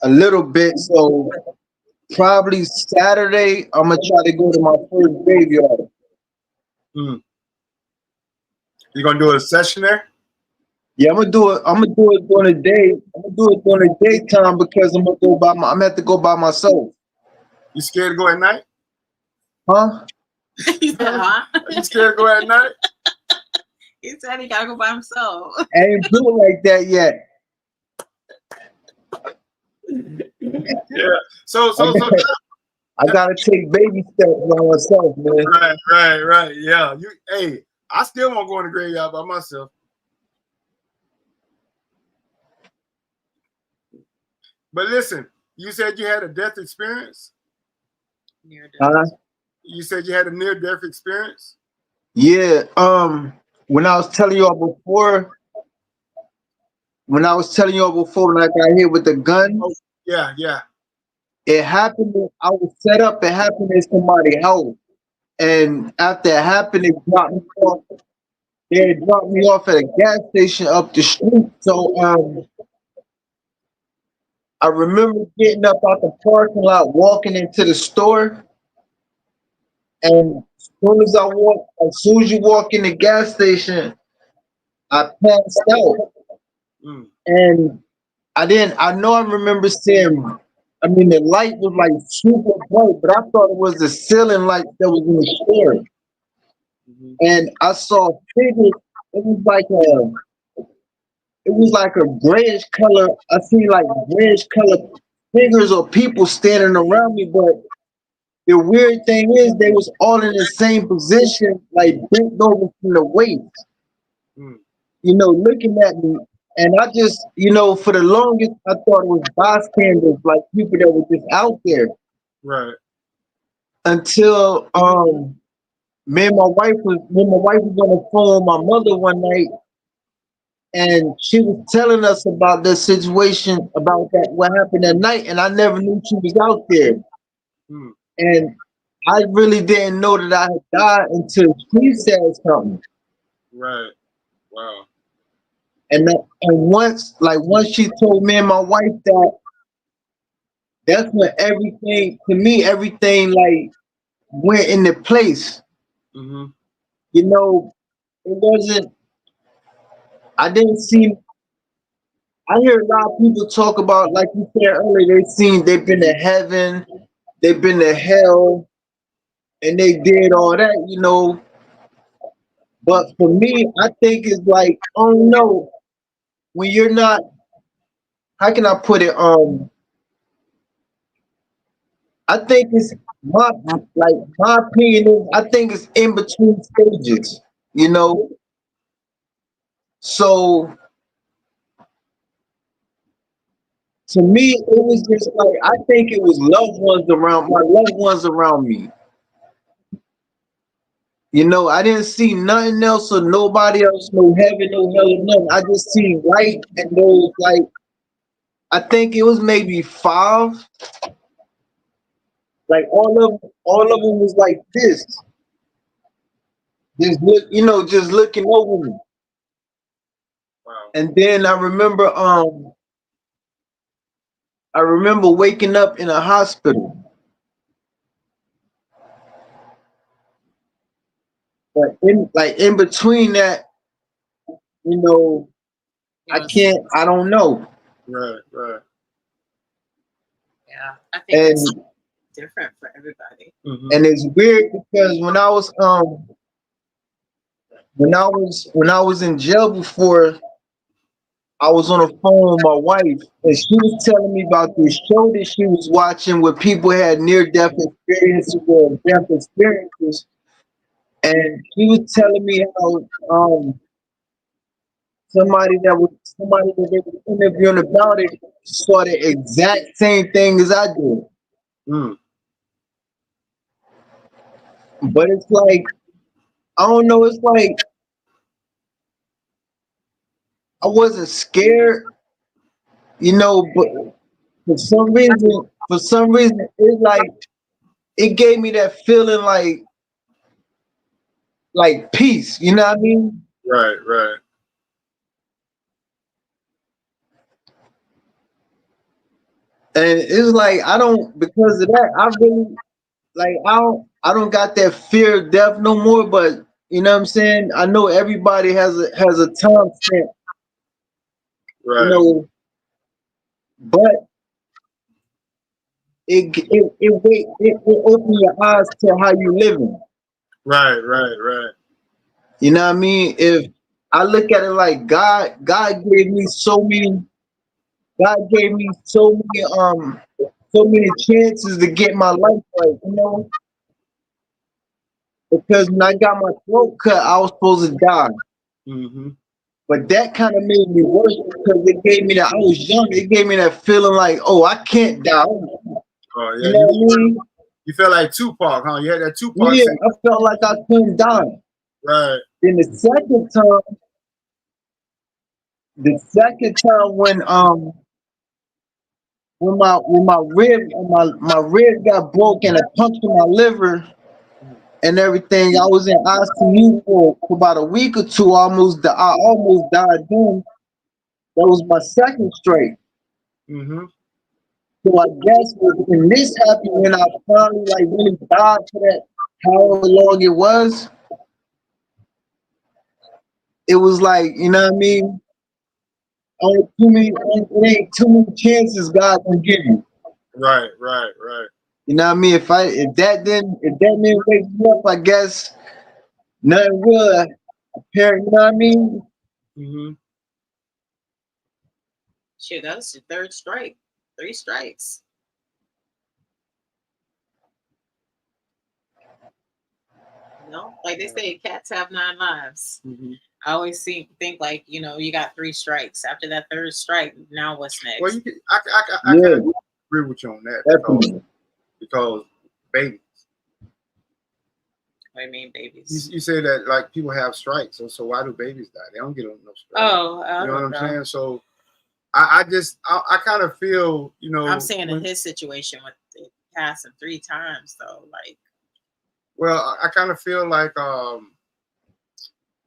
a little bit. So probably Saturday, I'm gonna try to go to my first graveyard. You gonna do a session there? Yeah, I'm gonna do it during the day. I'm gonna do it during the daytime because I'm gonna have to go by myself. You scared to go at night? Huh? He said, huh? You scared to go at night? He said he gotta go by himself. I ain't doing like that yet. Yeah. So I gotta take baby steps by myself, man. Right. Yeah. Hey, I still won't go in the graveyard by myself. But listen, you said you had a death experience? Near death. You said you had a near-death experience? Yeah. When I was telling y'all before, when I got hit with the gun. Oh, yeah. It happened. I was set up. It happened in somebody's house, and after it happened, it dropped me off. They dropped me off at a gas station up the street. So I remember getting up out the parking lot, walking into the store, and as soon as you walk in the gas station, I passed out, and I remember seeing. I mean, the light was like super bright, but I thought it was the ceiling light that was in the store. And I saw figures. It was like a grayish color. I seen like grayish color figures or people standing around me. But the weird thing is, they was all in the same position, like bent over from the waist. You know, looking at me. And I just, for the longest, I thought it was bystanders, like people that were just out there. Right. Until when my wife was on the phone with my mother one night, and she was telling us about the situation about that what happened that night, and I never knew she was out there. Mm. And I really didn't know that I had died until she said something. Right. Wow. And once she told me and my wife that, that's when everything like went into place. Mm-hmm. It wasn't. I didn't see. I hear a lot of people talk about, like you said earlier, they've been to heaven, they've been to hell, and they did all that. But for me, I think it's like, oh no, when you're not. How can I put it? I think it's my opinion is I think it's in between stages. You know, so to me, it was just like I think it was my loved ones around me. I didn't see nothing else or nobody else, no heaven, no hell, or nothing. I just seen light and those like I think it was maybe five. Like all of them was like this, just looking over me. Wow. And then I remember waking up in a hospital. But in between that, you know, Yes. I don't know. Right. Right. Yeah. I think it's And different for everybody. Mm-hmm. and it's weird because when I was in jail before, I was on the phone with my wife, and she was telling me about this show that she was watching where people had near death experiences or death experiences, and she was telling me how somebody that they were interviewing about it saw the exact same thing as I did. Mm. But it's like I don't know. It's like I wasn't scared, but for some reason, it gave me that feeling like peace. You know what I mean? Right. Right. And it's like I don't because of that. I really I don't got that fear of death no more. But you know what I'm saying? I know everybody has a time stamp. You Right. know, but it open your eyes to how you living. Right. Right. Right. You know what I mean? If I look at it like God gave me God gave me so many chances to get my life right. Because when I got my throat cut, I was supposed to die. Mm-hmm. But that kind of made me worse because it gave me that I was young. It gave me that feeling like, oh, I can't die. Oh You yeah. know what I mean? You felt like Tupac, huh? You had that Tupac Yeah, thing. I felt like I couldn't die. Right. Then the second time when my rib got broke and it punctured my liver and everything, I was in ICU for about a week or two. I almost died then. That was my second straight. Mm-hmm. So I guess when this happened, when I finally like really died for that, however long it was, it was like, you know what I mean? It ain't too many chances God can give you. Right. Right. Right. You know what I mean? If that didn't wake me up, I guess nothing will. You know what I mean? Mm-hmm. Shit, that's your third strike. 3 strikes. Like they say, cats have 9 lives. Mm-hmm. I always think like, you got 3 strikes. After that third strike, now what's Well, next? I Yeah, can agree with you on that definitely. because baby, What do you mean, babies? you say that like people have strikes, so why do babies die? They don't get on no strike. Oh, I You know what don't I'm know. saying? So I kind of feel, I'm saying in his situation with it passing 3 times, though, like, well, I kind of feel like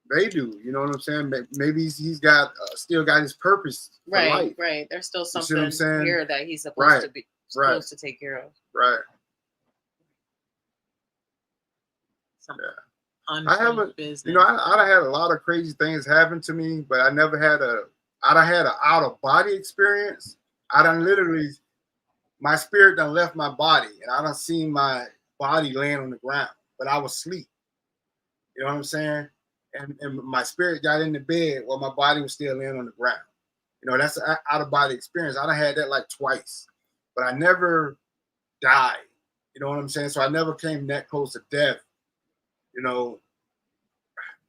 they do. You know what I'm saying? Maybe he's got still got his purpose for life. right. There's still You see what I'm something saying? here that he's Right, supposed to take care of. right. Some Yeah. I unfinished haven't, business. I had a lot of crazy things happen to me, but I never had I done had an out of body experience. I done literally, my spirit done left my body, and I done seen my body laying on the ground, but I was asleep. You know what I'm saying? And my spirit got in the bed while my body was still laying on the ground. That's an out of body experience. I done had that like twice, but I never died. You know what I'm saying? So I never came that close to death. You know,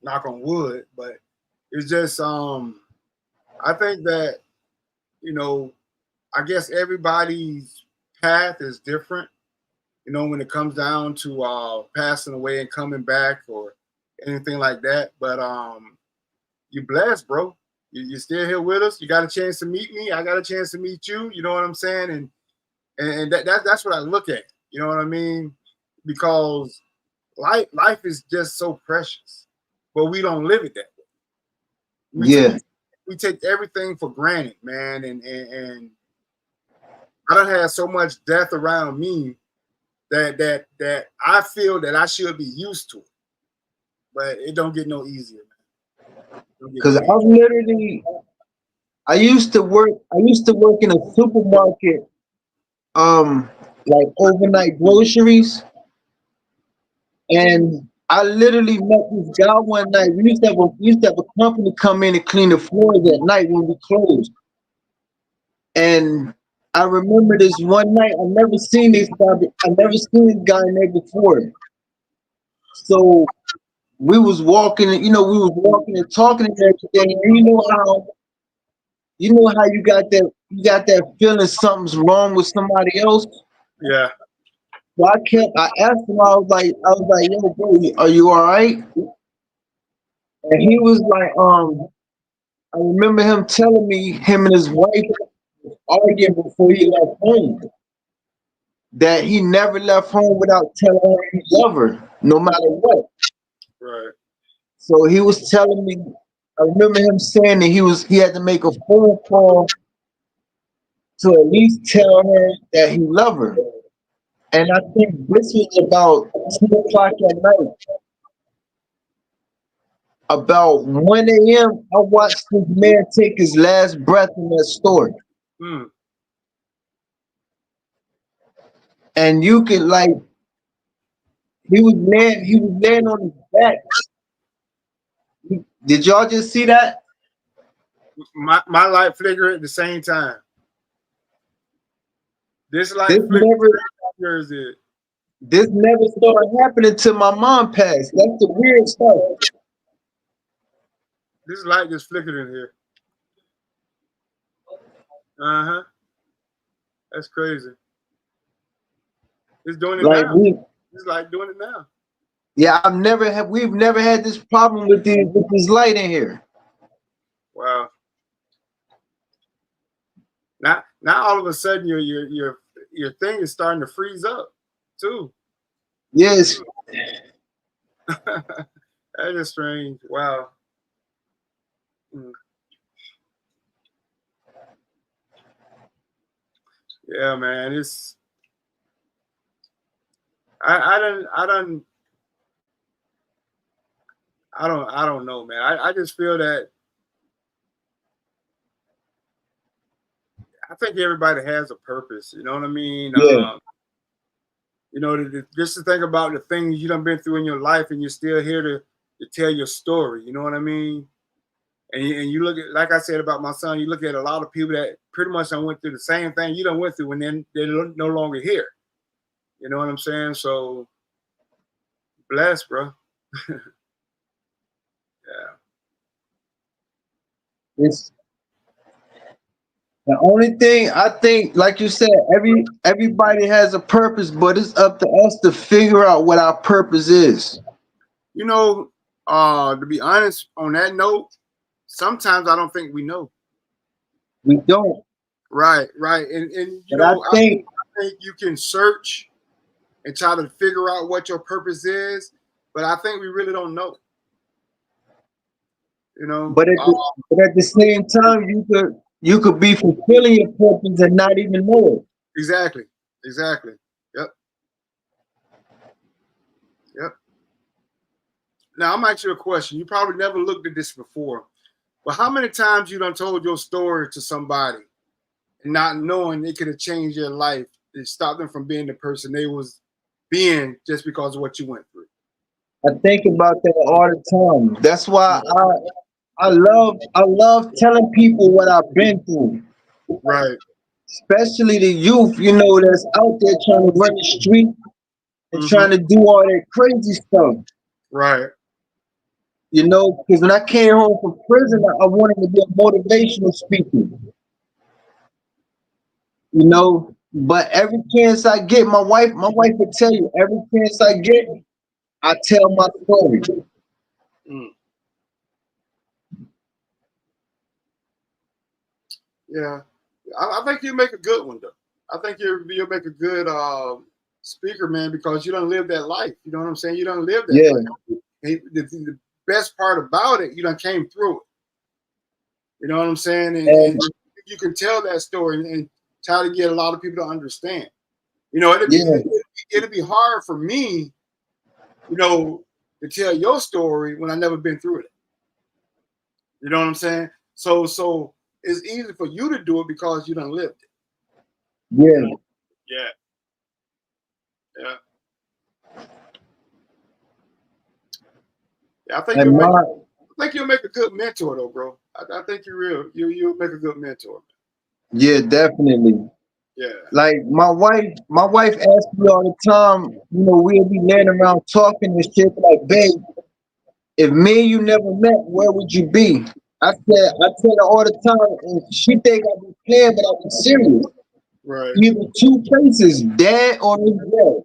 knock on wood, but it's just I think that, you know, I guess everybody's path is different, when it comes down to passing away and coming back or anything like that. But you blessed, bro. You're still here with us. You got a chance to meet me. I got a chance to meet you. You know what I'm saying? And that's what I look at. You know what I mean? Because life is just so precious, but we don't live it that way. Yeah, We take everything for granted, man, and I don't have so much death around me that I feel that I should be used to it, but it don't get no easier, man. It don't get because no I've easier. literally, I used to work in a supermarket, like overnight groceries, and I literally met this guy one night. We used to have a company come in and clean the floors at night when we closed. And I remember this one night. I never seen this guy in there before. So we was walking and talking and everything. And you know how you got that feeling something's wrong with somebody else. Yeah, So I asked him, I was like, yo, bro, are you all right? And he was like, I remember him telling me him and his wife arguing before he left home. That he never left home without telling her he loved her, no matter what. right. So he was telling me, I remember him saying that he had to make a phone call to at least tell her that he loved her. And I think this was about 2 o'clock at night. About 1 a.m., I watched this man take his last breath in that store. Mm. And you could like he was laying on his back. Did y'all just see that? My light flicker at the same time. This light This flicker, never yours did. this never started happening till my mom passed. That's the weird stuff. This light just flickered in here. Uh huh. That's crazy. It's doing it Like now. we It's like doing it now. Yeah, we've never had this problem with this light in here. Wow. Now all of a sudden your thing is starting to freeze up too. Yes. That is strange. Wow. Mm. Yeah, man. I I don't know, man. I just feel that I think everybody has a purpose. You know what I mean? Yeah. Just to think about the things you done been through in your life, and you're still here to tell your story. You know what I mean? And you look at, like I said about my son, you look at a lot of people that pretty much done went through the same thing you done went through, and then they're no longer here. You know what I'm saying? So blessed, bro. Yeah. It's the only thing I think, like you said, everybody has a purpose, but it's up to us to figure out what our purpose is. You know, to be honest, on that note, sometimes I don't think we know. We don't. Right, right. And you But I know, think, I think you can search and try to figure out what your purpose is, but I think we really don't know. You know, but at the same time, you could be fulfilling your purpose and not even know it. exactly, exactly. Yep, yep. Now I'm asking you a question. You probably never looked at this before, but how many times you done told your story to somebody and not knowing it could have changed their life and stopped them from being the person they was being just because of what you went through? I think about that all the time. That's why I love telling people what I've been through, Right. especially the youth, that's out there trying to run the street and Hmm. trying to do all that crazy stuff. Right. Because when I came home from prison, I wanted to be a motivational speaker. But every chance I get, my wife would tell you, every chance I get, I tell my story. Mm. Yeah. I think you make a good one though. I think you'll make a good speaker, man, because you don't live that life. You know what I'm saying? You don't live that Yeah, life. And the best part about it, you done came through it. You know what I'm saying? And and you can tell that story and try to get a lot of people to understand. You know, yeah, it'd be hard for me, to tell your story when I never been through it. You know what I'm saying? So it's easy for you to do it because you done lived it. yeah. Yeah, yeah. Yeah, And my I think you'll make a good mentor though, bro. I think you'll make a good mentor. Yeah, definitely. Yeah. Like my wife asks me all the time, we'll be laying around talking and shit, like, babe, if me and you never met, where would you be? I tell her all the time, and she think I be playing, but I be serious. Right. Either two places, dad or his dad.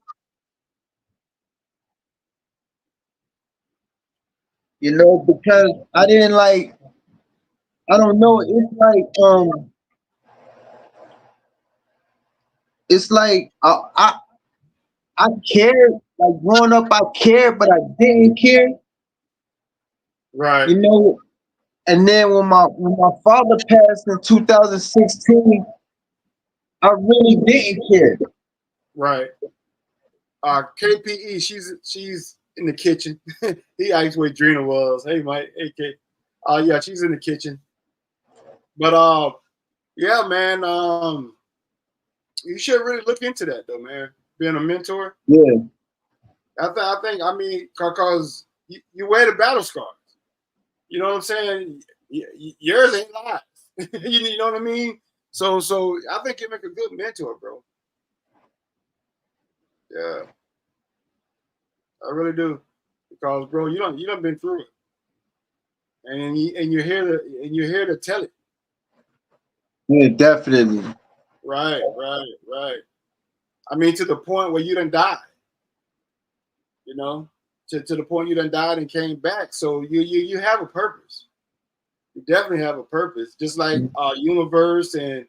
Because I didn't like, I don't know, it's like I cared, like growing up I cared, but I didn't care, Right. you know. And then when my father passed in 2016, I really didn't care. Right. KPE, she's in the kitchen. He asked where Drina was. Hey Mike, hey Kate. Yeah, she's in the kitchen. But yeah, man, you should really look into that though, man. Being a mentor. Yeah, I mean, because you wear the battle scars. You know what I'm saying? Yours ain't lies. You know what I mean? So I think you make a good mentor, bro. Yeah, I really do. Because bro, you don't been through it, and you're here to tell it. yeah, definitely. Right, right, right. I mean, to the point where you done died. You know, to the point you done died and came back. So you have a purpose. You definitely have a purpose, just like Universe and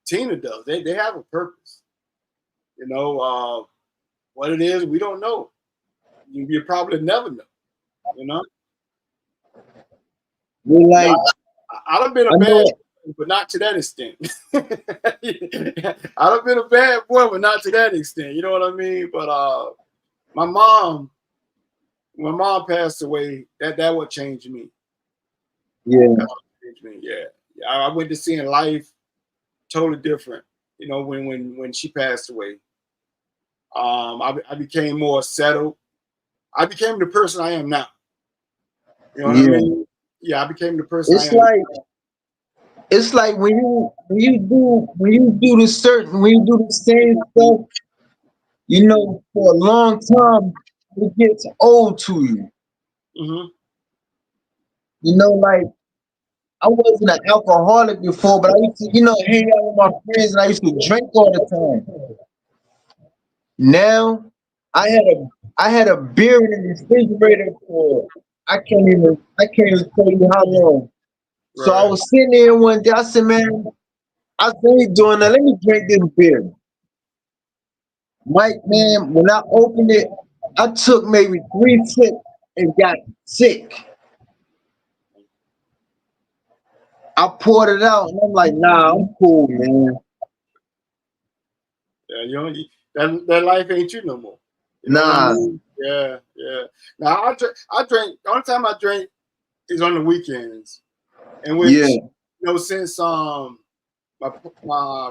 Tina does. They have a purpose. You know, what it is, we don't know. You probably never know. You know, We yeah, like, I'd have been a I bad know. boy, but not to that extent. I'd have been a bad boy, but not to that extent. You know what I mean? But my mom, when mom passed away, that what changed me. Yeah, That what changed me. Yeah, yeah. I went to seeing life totally different. You know, when she passed away, I became more settled. I became the person I am now. You know what I yeah. mean? Yeah, I became the person I It's am. like it's like when you do the same stuff, for a long time, it gets old to you. Hmm. Like I wasn't an alcoholic before, but I used to, hang out with my friends and I used to drink all the time. Now I had a beer in the refrigerator for I can't even tell you how long. So I Right. was sitting there one day. I said, man, I said, what you doing now? Let me drink this beer. Mike, man, when I opened it, I took maybe 3 sips and got sick. I poured it out and I'm like, nah, I'm cool, man. Yeah, that life ain't you no more. You know what I Nah, mean? Yeah, yeah. Now I drink. The only time I drink is on the weekends, in yeah, which since my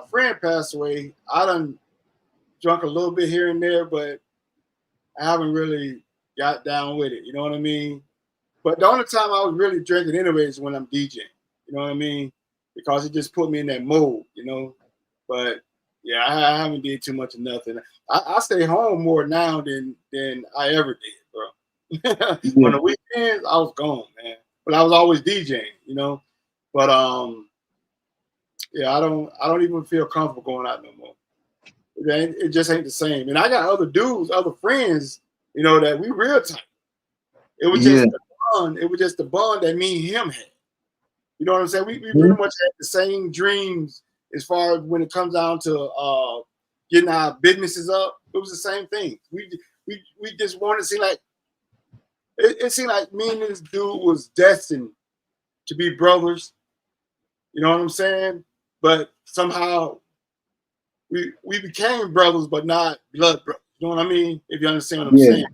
friend passed away, I done drunk a little bit here and there, but I haven't really got down with it. You know what I mean? But the only time I was really drinking anyway is when I'm DJing. You know what I mean? Because it just put me in that mode. But yeah, I haven't did too much of nothing. I stay home more now than I ever did, bro. yeah, On the weekends, I was gone, man. But I was always DJing. But yeah, I don't even feel comfortable going out no more. It just ain't the same. And I got other dudes, other friends, that we real tight. It was yeah. just the bond. It was just the bond that me and him had. You know what I'm saying? We pretty Mhm. much had the same dreams as far as when it comes down to getting our businesses up. It was the same thing. We just wanted to see like it seemed like me and this dude was destined to be brothers. You know what I'm saying? But somehow we became brothers, but not blood brothers. You know what I mean? If you understand what I'm Yeah, saying,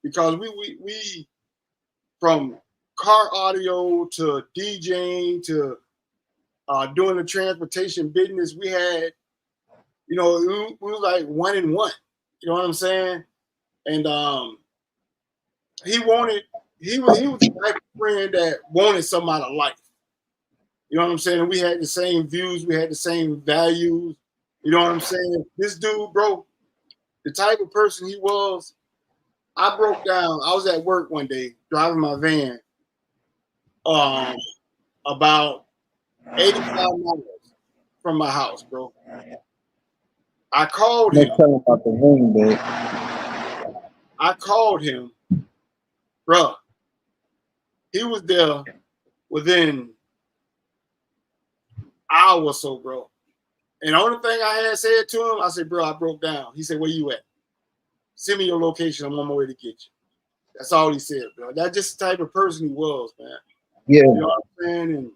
because we from car audio to DJing to doing the transportation business, we had, we was like 1 and 1. You know what I'm saying? And he wanted, he was the type of friend that wanted some out of life. You know what I'm saying? And we had the same views, we had the same values. You know what I'm saying? This dude, bro, the type of person he was, I broke down. I was at work one day driving my van, um, about 85 miles from my house, bro. I called no him. telling about the ring, babe. I called him, bro. He was there within hour or so, bro. And the only thing I had said to him, I said, bro, I broke down. He said, where you at? Send me your location. I'm on my way to get you. That's all he said, bro. That's just the type of person he was, man. Yeah, You know what I'm saying?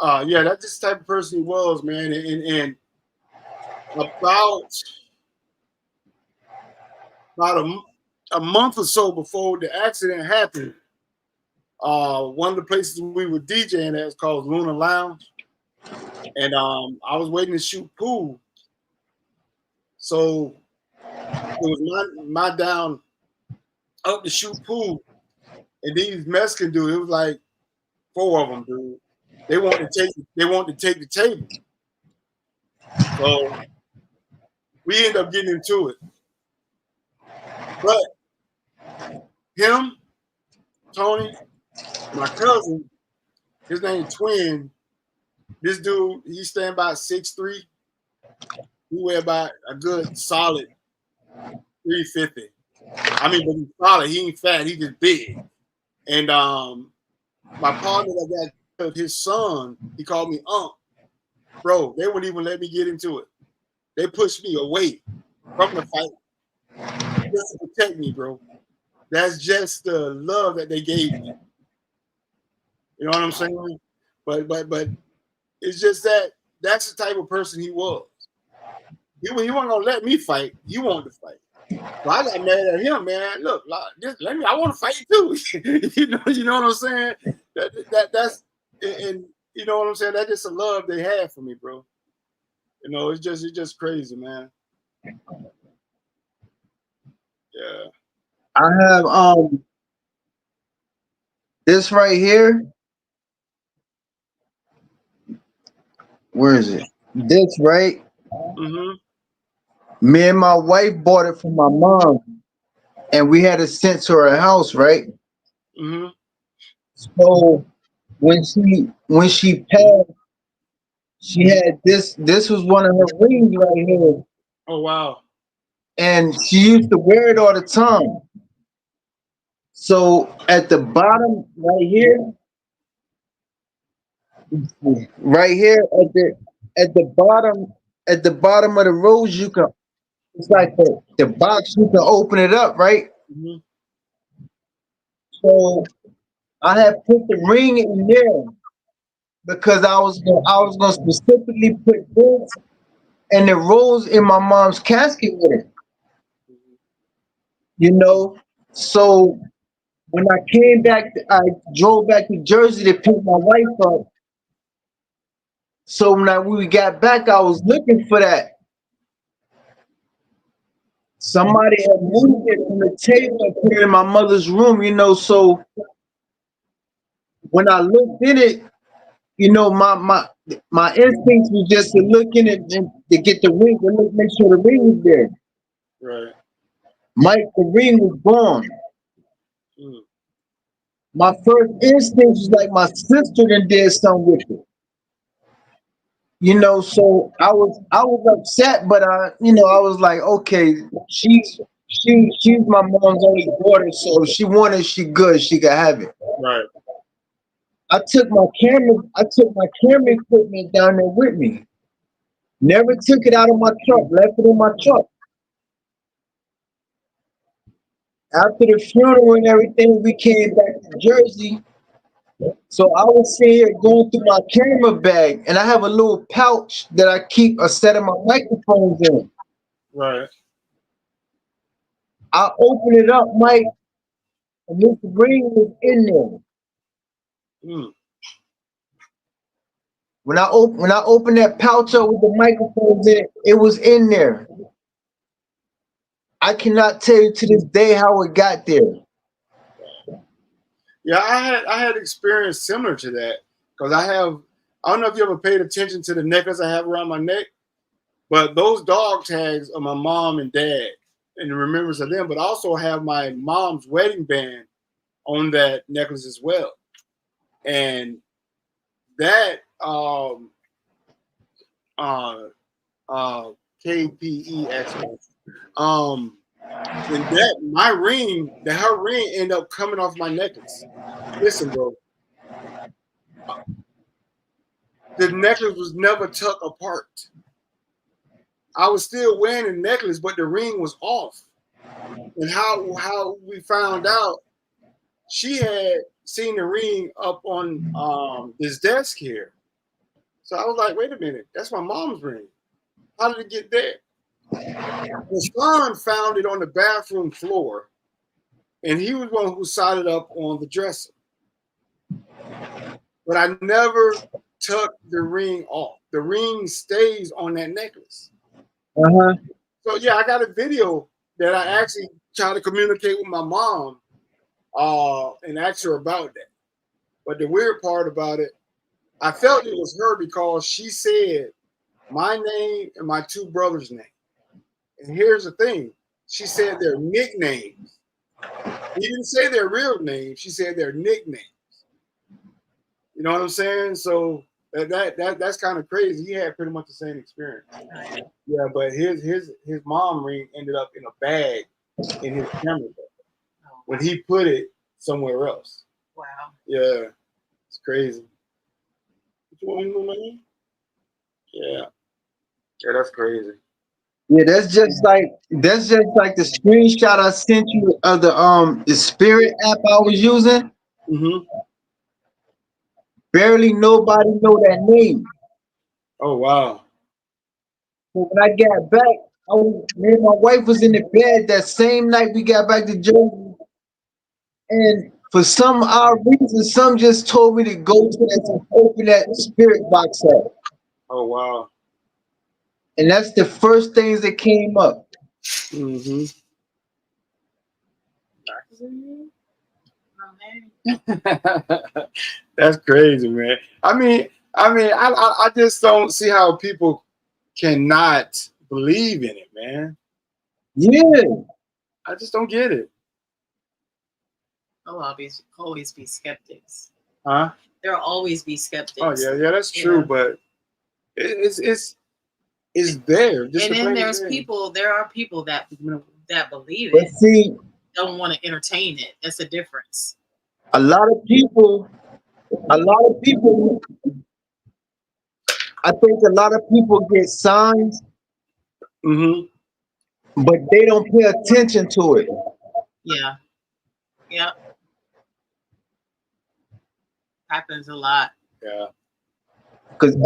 And yeah, that's just the type of person he was, man. And about a month or so before the accident happened, one of the places we were DJing at is called Luna Lounge. And I was waiting to shoot pool. So it was my down up to shoot pool. And these Mexican dudes, it was like 4 of them, dude. They wanted to take the table. So we ended up getting into it. But him, Tony, my cousin, his name Twin, this dude, he's standing about 6'3". He weigh about a good solid 350. I mean, but he's solid. He ain't fat. He just big. And my partner that got his son, he called me bro. They wouldn't even let me get into it. They pushed me away from the fight just to protect me, bro. That's just the love that they gave me. You know what I'm saying? But it's just that's the type of person he was. He wasn't gonna let me fight. He wanted to fight. So I got mad at him, man. Look, just let me. I want to fight too. You know what I'm saying? That's and you know what I'm saying. That's just a love they had for me, bro. It's just crazy, man. Yeah. I have this right here. Where is it? This right. Mm-hmm. Me and my wife bought it from my mom. and we had to send to her house, right? Mm-hmm. So when she passed, she had this. This was one of her rings right here, Oh wow. and she used to wear it all the time. So at the bottom right here at the bottom of the rose, you can. It's like the box. You can open it up, right? Mm-hmm. So I had put the ring in there because I was gonna specifically put this and the rose in my mom's casket with it. You know, so when I came back, I drove back to Jersey to pick my wife up. So when we got back, I was looking for that. Somebody had moved it from the table and put it in my mother's room, you know. So when I looked in it, you know, my instincts was just to look in it and to get the ring, to look, make sure the ring was there. Right. Mike, the ring was gone. Mm. My first instinct was like my sister done did something with it. You know, so I was upset, but I was like, okay, she's my mom's only daughter, so if she wanted, she good, she could have it. Right. I took my camera equipment down there with me. Never took it out of my truck, left it in my truck. After the funeral and everything, we came back to Jersey. So I was sitting here going through my camera bag, and I have a little pouch that I keep a set of my microphones in. Right. I open it up, Mike, and this ring was in there. Mm. When I opened that pouch up with the microphones in it, it was in there. I cannot tell you to this day how it got there. Yeah, I had experience similar to that because I don't know if you ever paid attention to the necklace I have around my neck, but those dog tags are my mom and dad and the remembrance of them. But I also have my mom's wedding band on that necklace as well, and that uh KPE actually and that my ring that her ring ended up coming off my necklace. Listen, bro, the necklace was never tucked apart. I was still wearing the necklace, but the ring was off. And how we found out, she had seen the ring up on this desk here. So I was like, wait a minute, that's my mom's ring. How did it get there? The son found it on the bathroom floor, and he was one who sat it up on the dresser. But I never took the ring off. The ring stays on that necklace. Uh-huh. So yeah, I got a video that I actually tried to communicate with my mom and ask her about that. But the weird part about it, I felt it was her because she said my name and my two brothers' name. And here's the thing. She said their nicknames. He didn't say their real names. She said their nicknames. You know what I'm saying? So that's kind of crazy. He had pretty much the same experience. Yeah, but his mom ring ended up in a bag in his camera bag when he put it somewhere else. Wow. Yeah, it's crazy. What you want me to know, man? Yeah, that's crazy. Yeah, that's just like the screenshot I sent you of the Spirit app I was using. Mm-hmm. Barely nobody know that name. Oh wow. So when I got back, me and my wife was in the bed that same night we got back to Jersey, and for some odd reason, some just told me to go to that to open that Spirit box up, Oh wow. and that's the first things that came up. Mm-hmm. That's crazy, man. I just don't see how people cannot believe in it, man. Yeah, I just don't get it. There'll always be skeptics. Huh? There'll always be skeptics. Oh yeah, that's true. Yeah. But it's there. Just And the then plain there's there. people. There are people that believe But it, see, don't want to entertain it. That's a difference. a lot of people, I think a lot of people get signs, but they don't pay attention to it. Yeah. Yeah. Happens a lot. Yeah. Because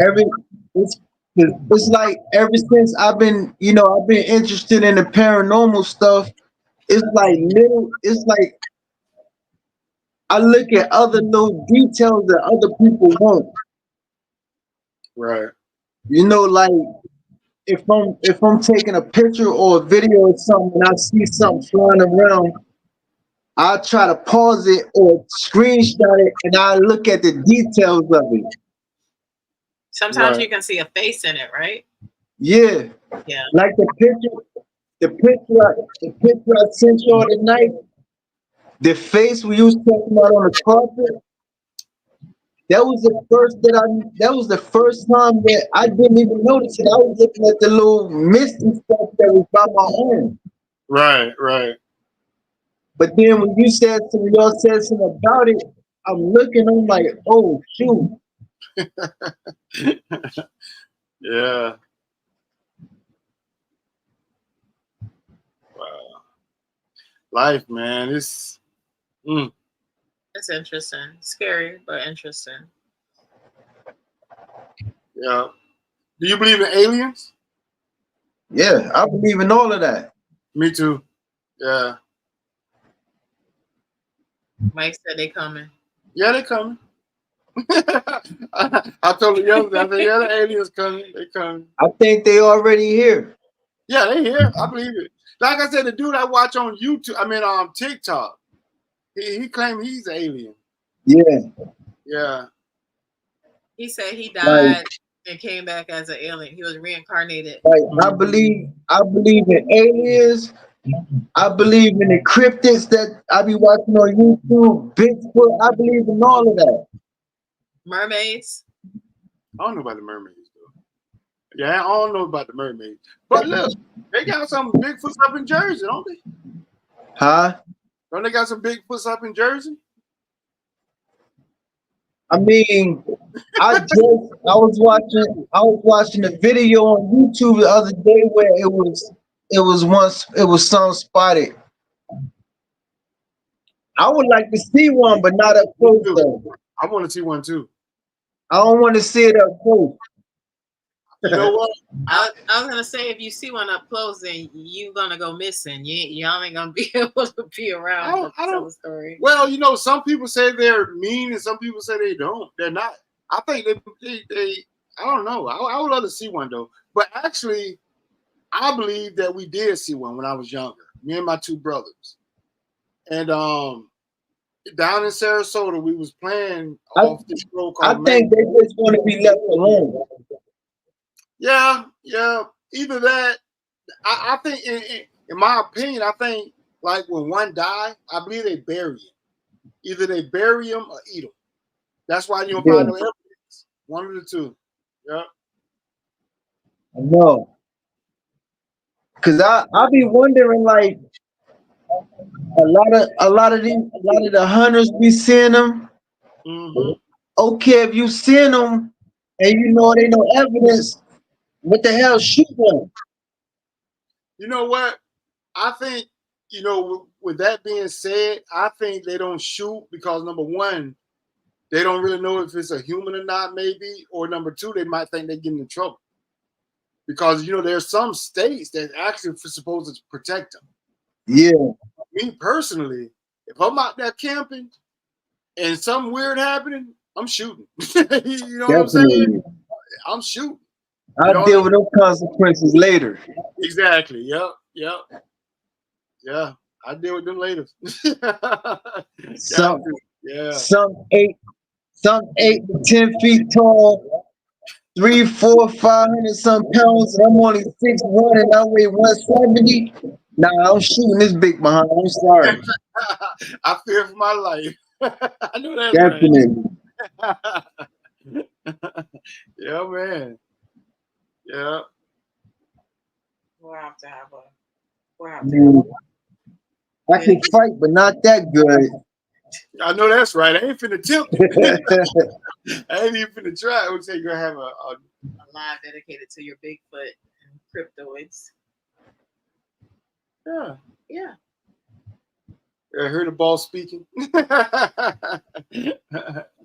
it's like ever since I've been interested in the paranormal stuff. It's like I look at other little details that other people won't. Right. Like if I'm taking a picture or a video of something and I see something flying around, I try to pause it or screenshot it and I look at the details of it. Sometimes Right. you can see a face in it, right? Yeah. Yeah. Like the picture I sent you the night, the face we was talking about on the carpet. That was the first time that I didn't even notice it. I was looking at the little misty stuff that was by my arm. Right. Right. But then when y'all said something about it, I'm looking, I'm like, oh shoot. Yeah. Wow. Life, man. It's It's interesting. Scary, but interesting. yeah. Do you believe in aliens? Yeah, I believe in all of that. Me too. Yeah. Mike said they coming. Yeah, they coming. I told the other day, I said, yeah, the aliens coming. They coming. I think they already here. Yeah, they here. I believe it. Like I said, the dude I watch on YouTube, TikTok, he claimed he's an alien. Yeah. Yeah. He said he Like, died and came back as an alien. He was reincarnated. like I believe in aliens. I believe in the cryptids that I be watching on YouTube, Bigfoot. I believe in all of that. Mermaids. I don't know about the mermaids though. Yeah, I don't know about the mermaids. But look, they got some Bigfoots up in Jersey, don't they? Huh? Don't they got some Bigfoots up in Jersey? I mean, I was watching a video on YouTube the other day where it was some spotted. I would like to see one, but not up close though. I want to see one too. I don't want to see it up close. You know what? I was gonna say if you see one up close, then you gonna go missing. Y'all ain't gonna be able to be around to tell the story. Well, some people say they're mean, and some people say they don't. They're not. I think they I don't know. I would love to see one though. But actually, I believe that we did see one when I was younger. Me and my two brothers, and down in Sarasota, we was playing off this road called. I think they just want to be left alone. Yeah. Either that, I think, in my opinion, I think like when one die, I believe they bury him. Either they bury him or eat him. That's why you don't find no evidence. One of the two. Yeah. I know. Cause I be wondering, like, a lot of the hunters be seeing them. Mm-hmm. Okay, if you seen them and you know there ain't no evidence, what the hell, shoot them? You know what? I think, with that being said, I think they don't shoot because number one, they don't really know if it's a human or not, maybe, or number two, they might think they're getting in trouble because there's some states that actually supposed to protect them. Yeah. Me personally, if I'm out there camping and something weird happening, I'm shooting. You know what I'm saying? I'm shooting. I'll deal with those consequences later. Exactly. Yep. Yeah. I'll deal with them later. Some 8 to 10 feet tall, 3, 4, 500 some pounds, and I'm only 6'1" and I weigh 170. Nah, I'm shooting this big behind. I'm sorry. I fear for my life. I know that's Definitely. right. Yeah, man. Yeah. We'll have to have a. We'll have to have Mm, I can fight, but not that good. I know that's right. I ain't finna attempt it. I ain't even finna try. I would say you're gonna have a a live dedicated to your Bigfoot and cryptoids. yeah. Yeah. I heard the ball speaking.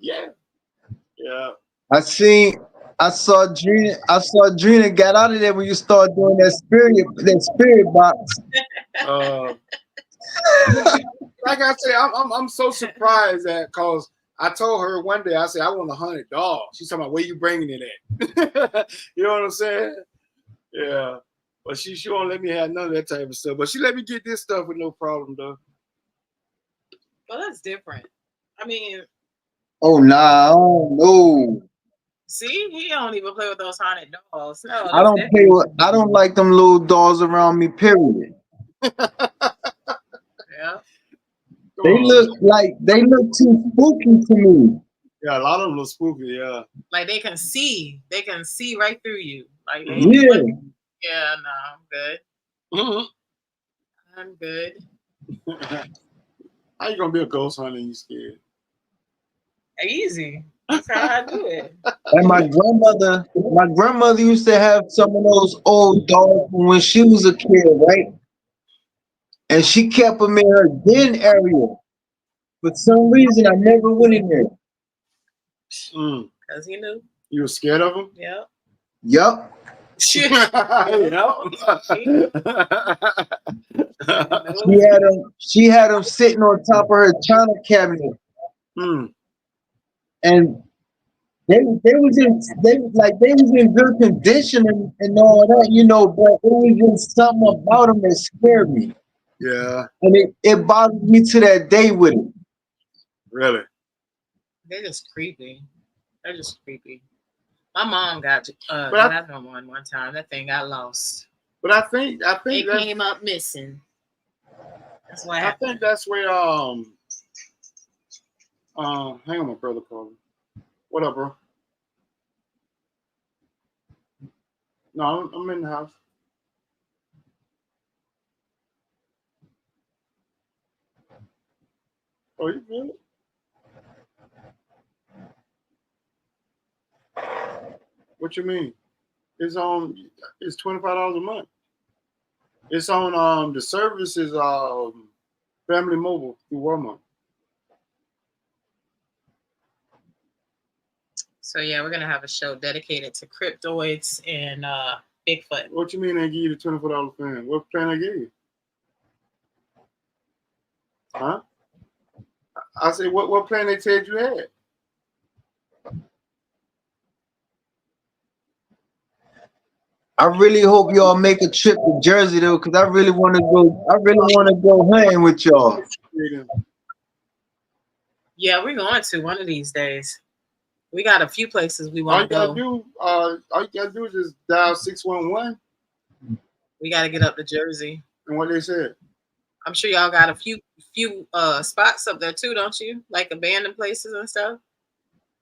Yeah. Yeah. I saw Drina got out of there when you start doing that spirit box. Uh, like I said, I'm so surprised that because I told her one day, I said, I want $100. She's talking about where you bringing it at. You know what I'm saying? Yeah. But she won't let me have none of that type of stuff. But she let me get this stuff with no problem though. Well, that's different. I mean, Oh nah, I don't know. see, he don't even play with those haunted dolls. No, I that's don't play with. I don't like them little dolls around me. Period. yeah. Come on. They look too spooky to me. Yeah, a lot of them look spooky, yeah. Like they can see right through you. Like they Mhm. Yeah. yeah, no, I'm good. Mhm. I'm good. How you gonna be a ghost hunter and you scared? Easy. That's how I do it. And my grandmother used to have some of those old dolls from when she was a kid, right? And she kept them in her den area. For some reason, I never went in there. Mm. Because he knew. You were scared of them? Yep. Yup. Shit. She had them sitting on top of her china cabinet, Mm. and they was in good condition and all that, but it was just something about them that scared me, Yeah, and it bothered me to that day with it. really. They're just creepy. They're just creepy. My mom got But I, grabbed on one time. That thing got lost. but I think It that's came up missing. That's what I happened. think that's where hang on, my brother calling. What up, bro? No, I'm in the house. Oh, you good? What you mean? It's on. It's $25 a month. It's on. The service is Family Mobile through Walmart. So yeah, we're gonna have a show dedicated to cryptoids and Bigfoot. What you mean they give you the $24 plan? What plan they give you? Huh? I said what plan they said you had? I really hope y'all make a trip to Jersey though, because I really want to go. I really want to go hunting with y'all. Yeah, we're going to one of these days. We got a few places we All want you to gotta go. do, all you gotta do is just dial 611 We got to get up to Jersey. and what they said. I'm sure y'all got a few spots up there too, don't you? Like abandoned places and stuff.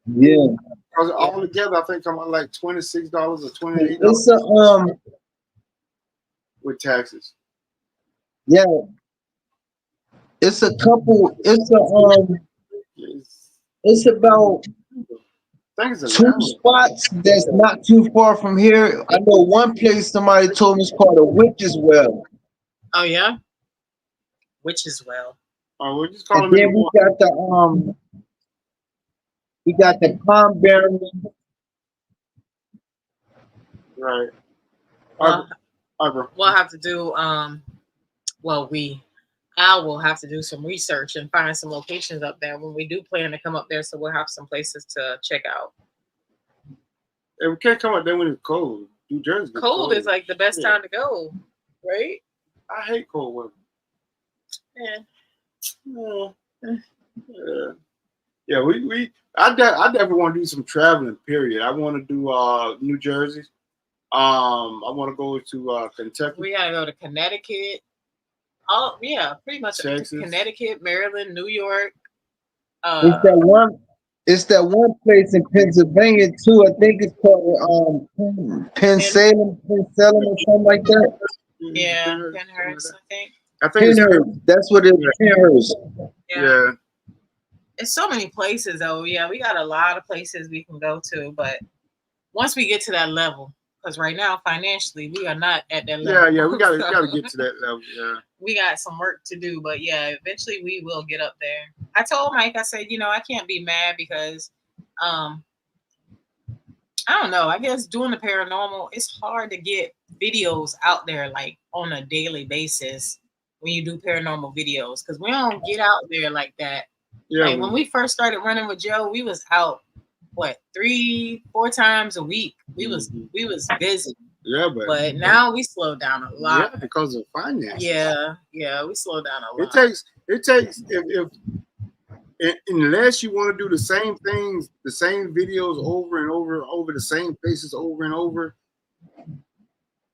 Yeah, Because Yeah. all together, I think I'm like $26 or $28 it's a with taxes. yeah, it's a couple. It's about Things are two loud. spots that's not too far from here. I know one place somebody told me it's called a Witch's Well, Oh yeah, which is well. Oh, we'll just call and them in the then morning. we got the Palm Barrel. Right. All right, bro. We'll have to do well I will have to do some research and find some locations up there when we do plan to come up there, so we'll have some places to check out. Hey, we can't come out there when it's cold. New Jersey. Cold is like the best Yeah. time to go, right? I hate cold weather. Yeah. Yeah. Yeah, I definitely want to do some traveling. Period. I want to do New Jersey. I want to go to Kentucky. We gotta go to Connecticut. All yeah, pretty much Texas. Connecticut, Maryland, New York. It's that one. It's that one place in Pennsylvania too. I think it's called Penn Salem, or something like that. Yeah, Penhurst, I think. I think it's Penhurst. That's what it is. Penhurst. yeah. It's so many places though. Yeah, we got a lot of places we can go to, but once we get to that level, because right now financially we are not at that level. Yeah, we gotta So, get to that level. Yeah. we got some work to do, but yeah, eventually we will get up there. I told Mike, I said, I can't be mad because I don't know. I guess doing the paranormal, it's hard to get videos out there like on a daily basis when you do paranormal videos because we don't get out there like that. Yeah. Like when we first started running with Joe, we was out 3-4 times a week. We was busy. Yeah, But now we slowed down a lot. Yeah, because of finance. Yeah, we slowed down a lot. It takes if unless you want to do the same things, the same videos over and over the same faces over and over,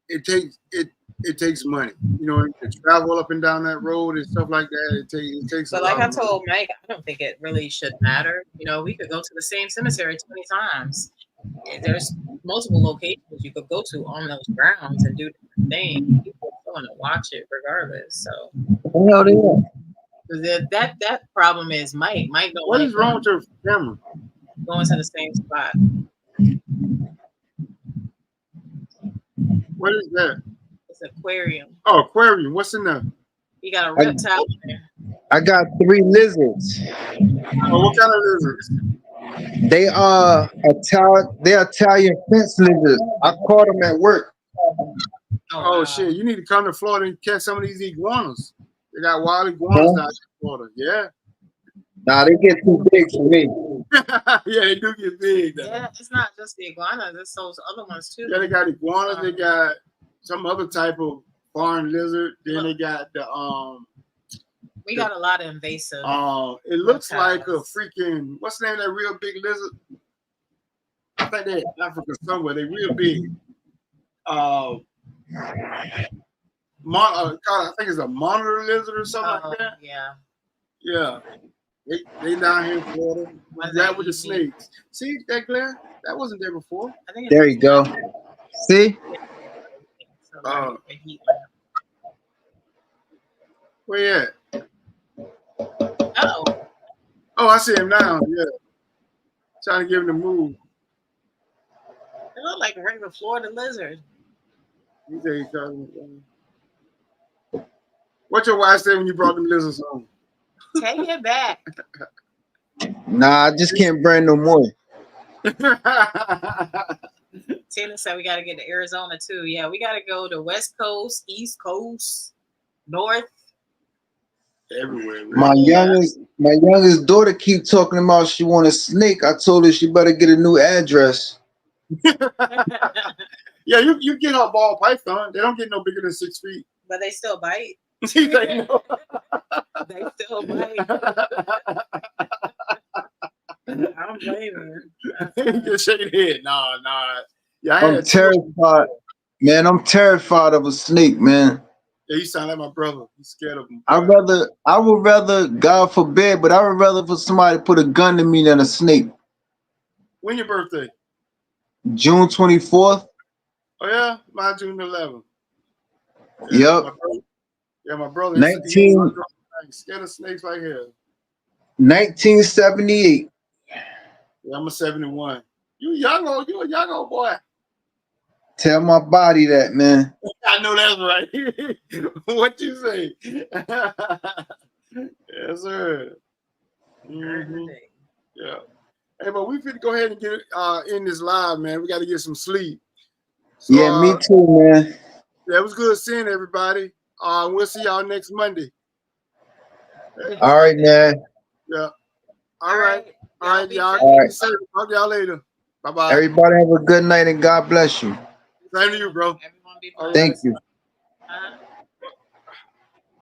it takes money. To travel up and down that road and stuff like that. It takes. But like I told Mike, I don't think it really should matter. We could go to the same cemetery 20 times. There's multiple locations you could go to on those grounds and do different things. People are going to watch it regardless. So that problem is Mike. Mike don't. What is wrong with your camera? Going to the same spot. What is that? It's an aquarium. Oh, aquarium. What's in there? You got a reptile in there. I got 3 lizards. Oh, what kind of lizards? They are Italian fence lizards. I caught them at work. Oh wow. Shit! You need to come to Florida and catch some of these iguanas. They got wild iguanas down in Florida. Yeah. Nah, they get too big for me. Yeah, they do get big. Though. Yeah, it's not just the iguanas. It's those other ones too. Yeah, they got iguanas. They got some other type of foreign lizard. Then they got the We got a lot of invasive. It looks like a reptiles. freaking what's the name of that real big lizard? I think they're in Africa somewhere. They real big. I think it's a monitor lizard or something like that. Yeah. Yeah. They down here in Florida. That with the snakes. See that glare? That wasn't there before. I think There you go. See? Where you at? Oh, I see him now. Yeah. Trying to give him the move. they look like a regular Florida lizard. He said he's trying to- What your wife said when you brought them lizards home? Take it back. Nah, I just can't bring no more. Tina said we got to get to Arizona too. Yeah, we got to go to West Coast, East Coast, North. Everywhere. Really. My youngest daughter keep talking about she want a snake. I told her she better get a new address. Yeah, you get her ball python. They don't get no bigger than 6 feet. But they still bite. She's like, no. They still bite. I don't blame her. Just shake your head. Nah. Yeah, I'm terrified. Man, I'm terrified of a snake, man. Yeah, you sound like my brother. He's scared of him. I would rather, God forbid, but I would rather for somebody to put a gun to me than a snake. When your birthday? June 24th. Oh yeah, mine June 11th. Yep. My brother. 19 Scared of snakes right here. 1978. Yeah, I'm a 71. You a young old boy. Tell my body that, man. I know that's right. What you say? Yes, sir. Mm-hmm. Yeah. Hey, but we finna go ahead and get in this live, man. We got to get some sleep. So, Yeah, me too, man. Yeah, it was good seeing everybody. We'll see y'all next Monday. All right, man. Yeah. All right, y'all. All right. Talk to y'all later. Bye-bye. Everybody have a good night and God bless you. Same to you, bro. Everyone be All blessed. Thank you. Uh-huh.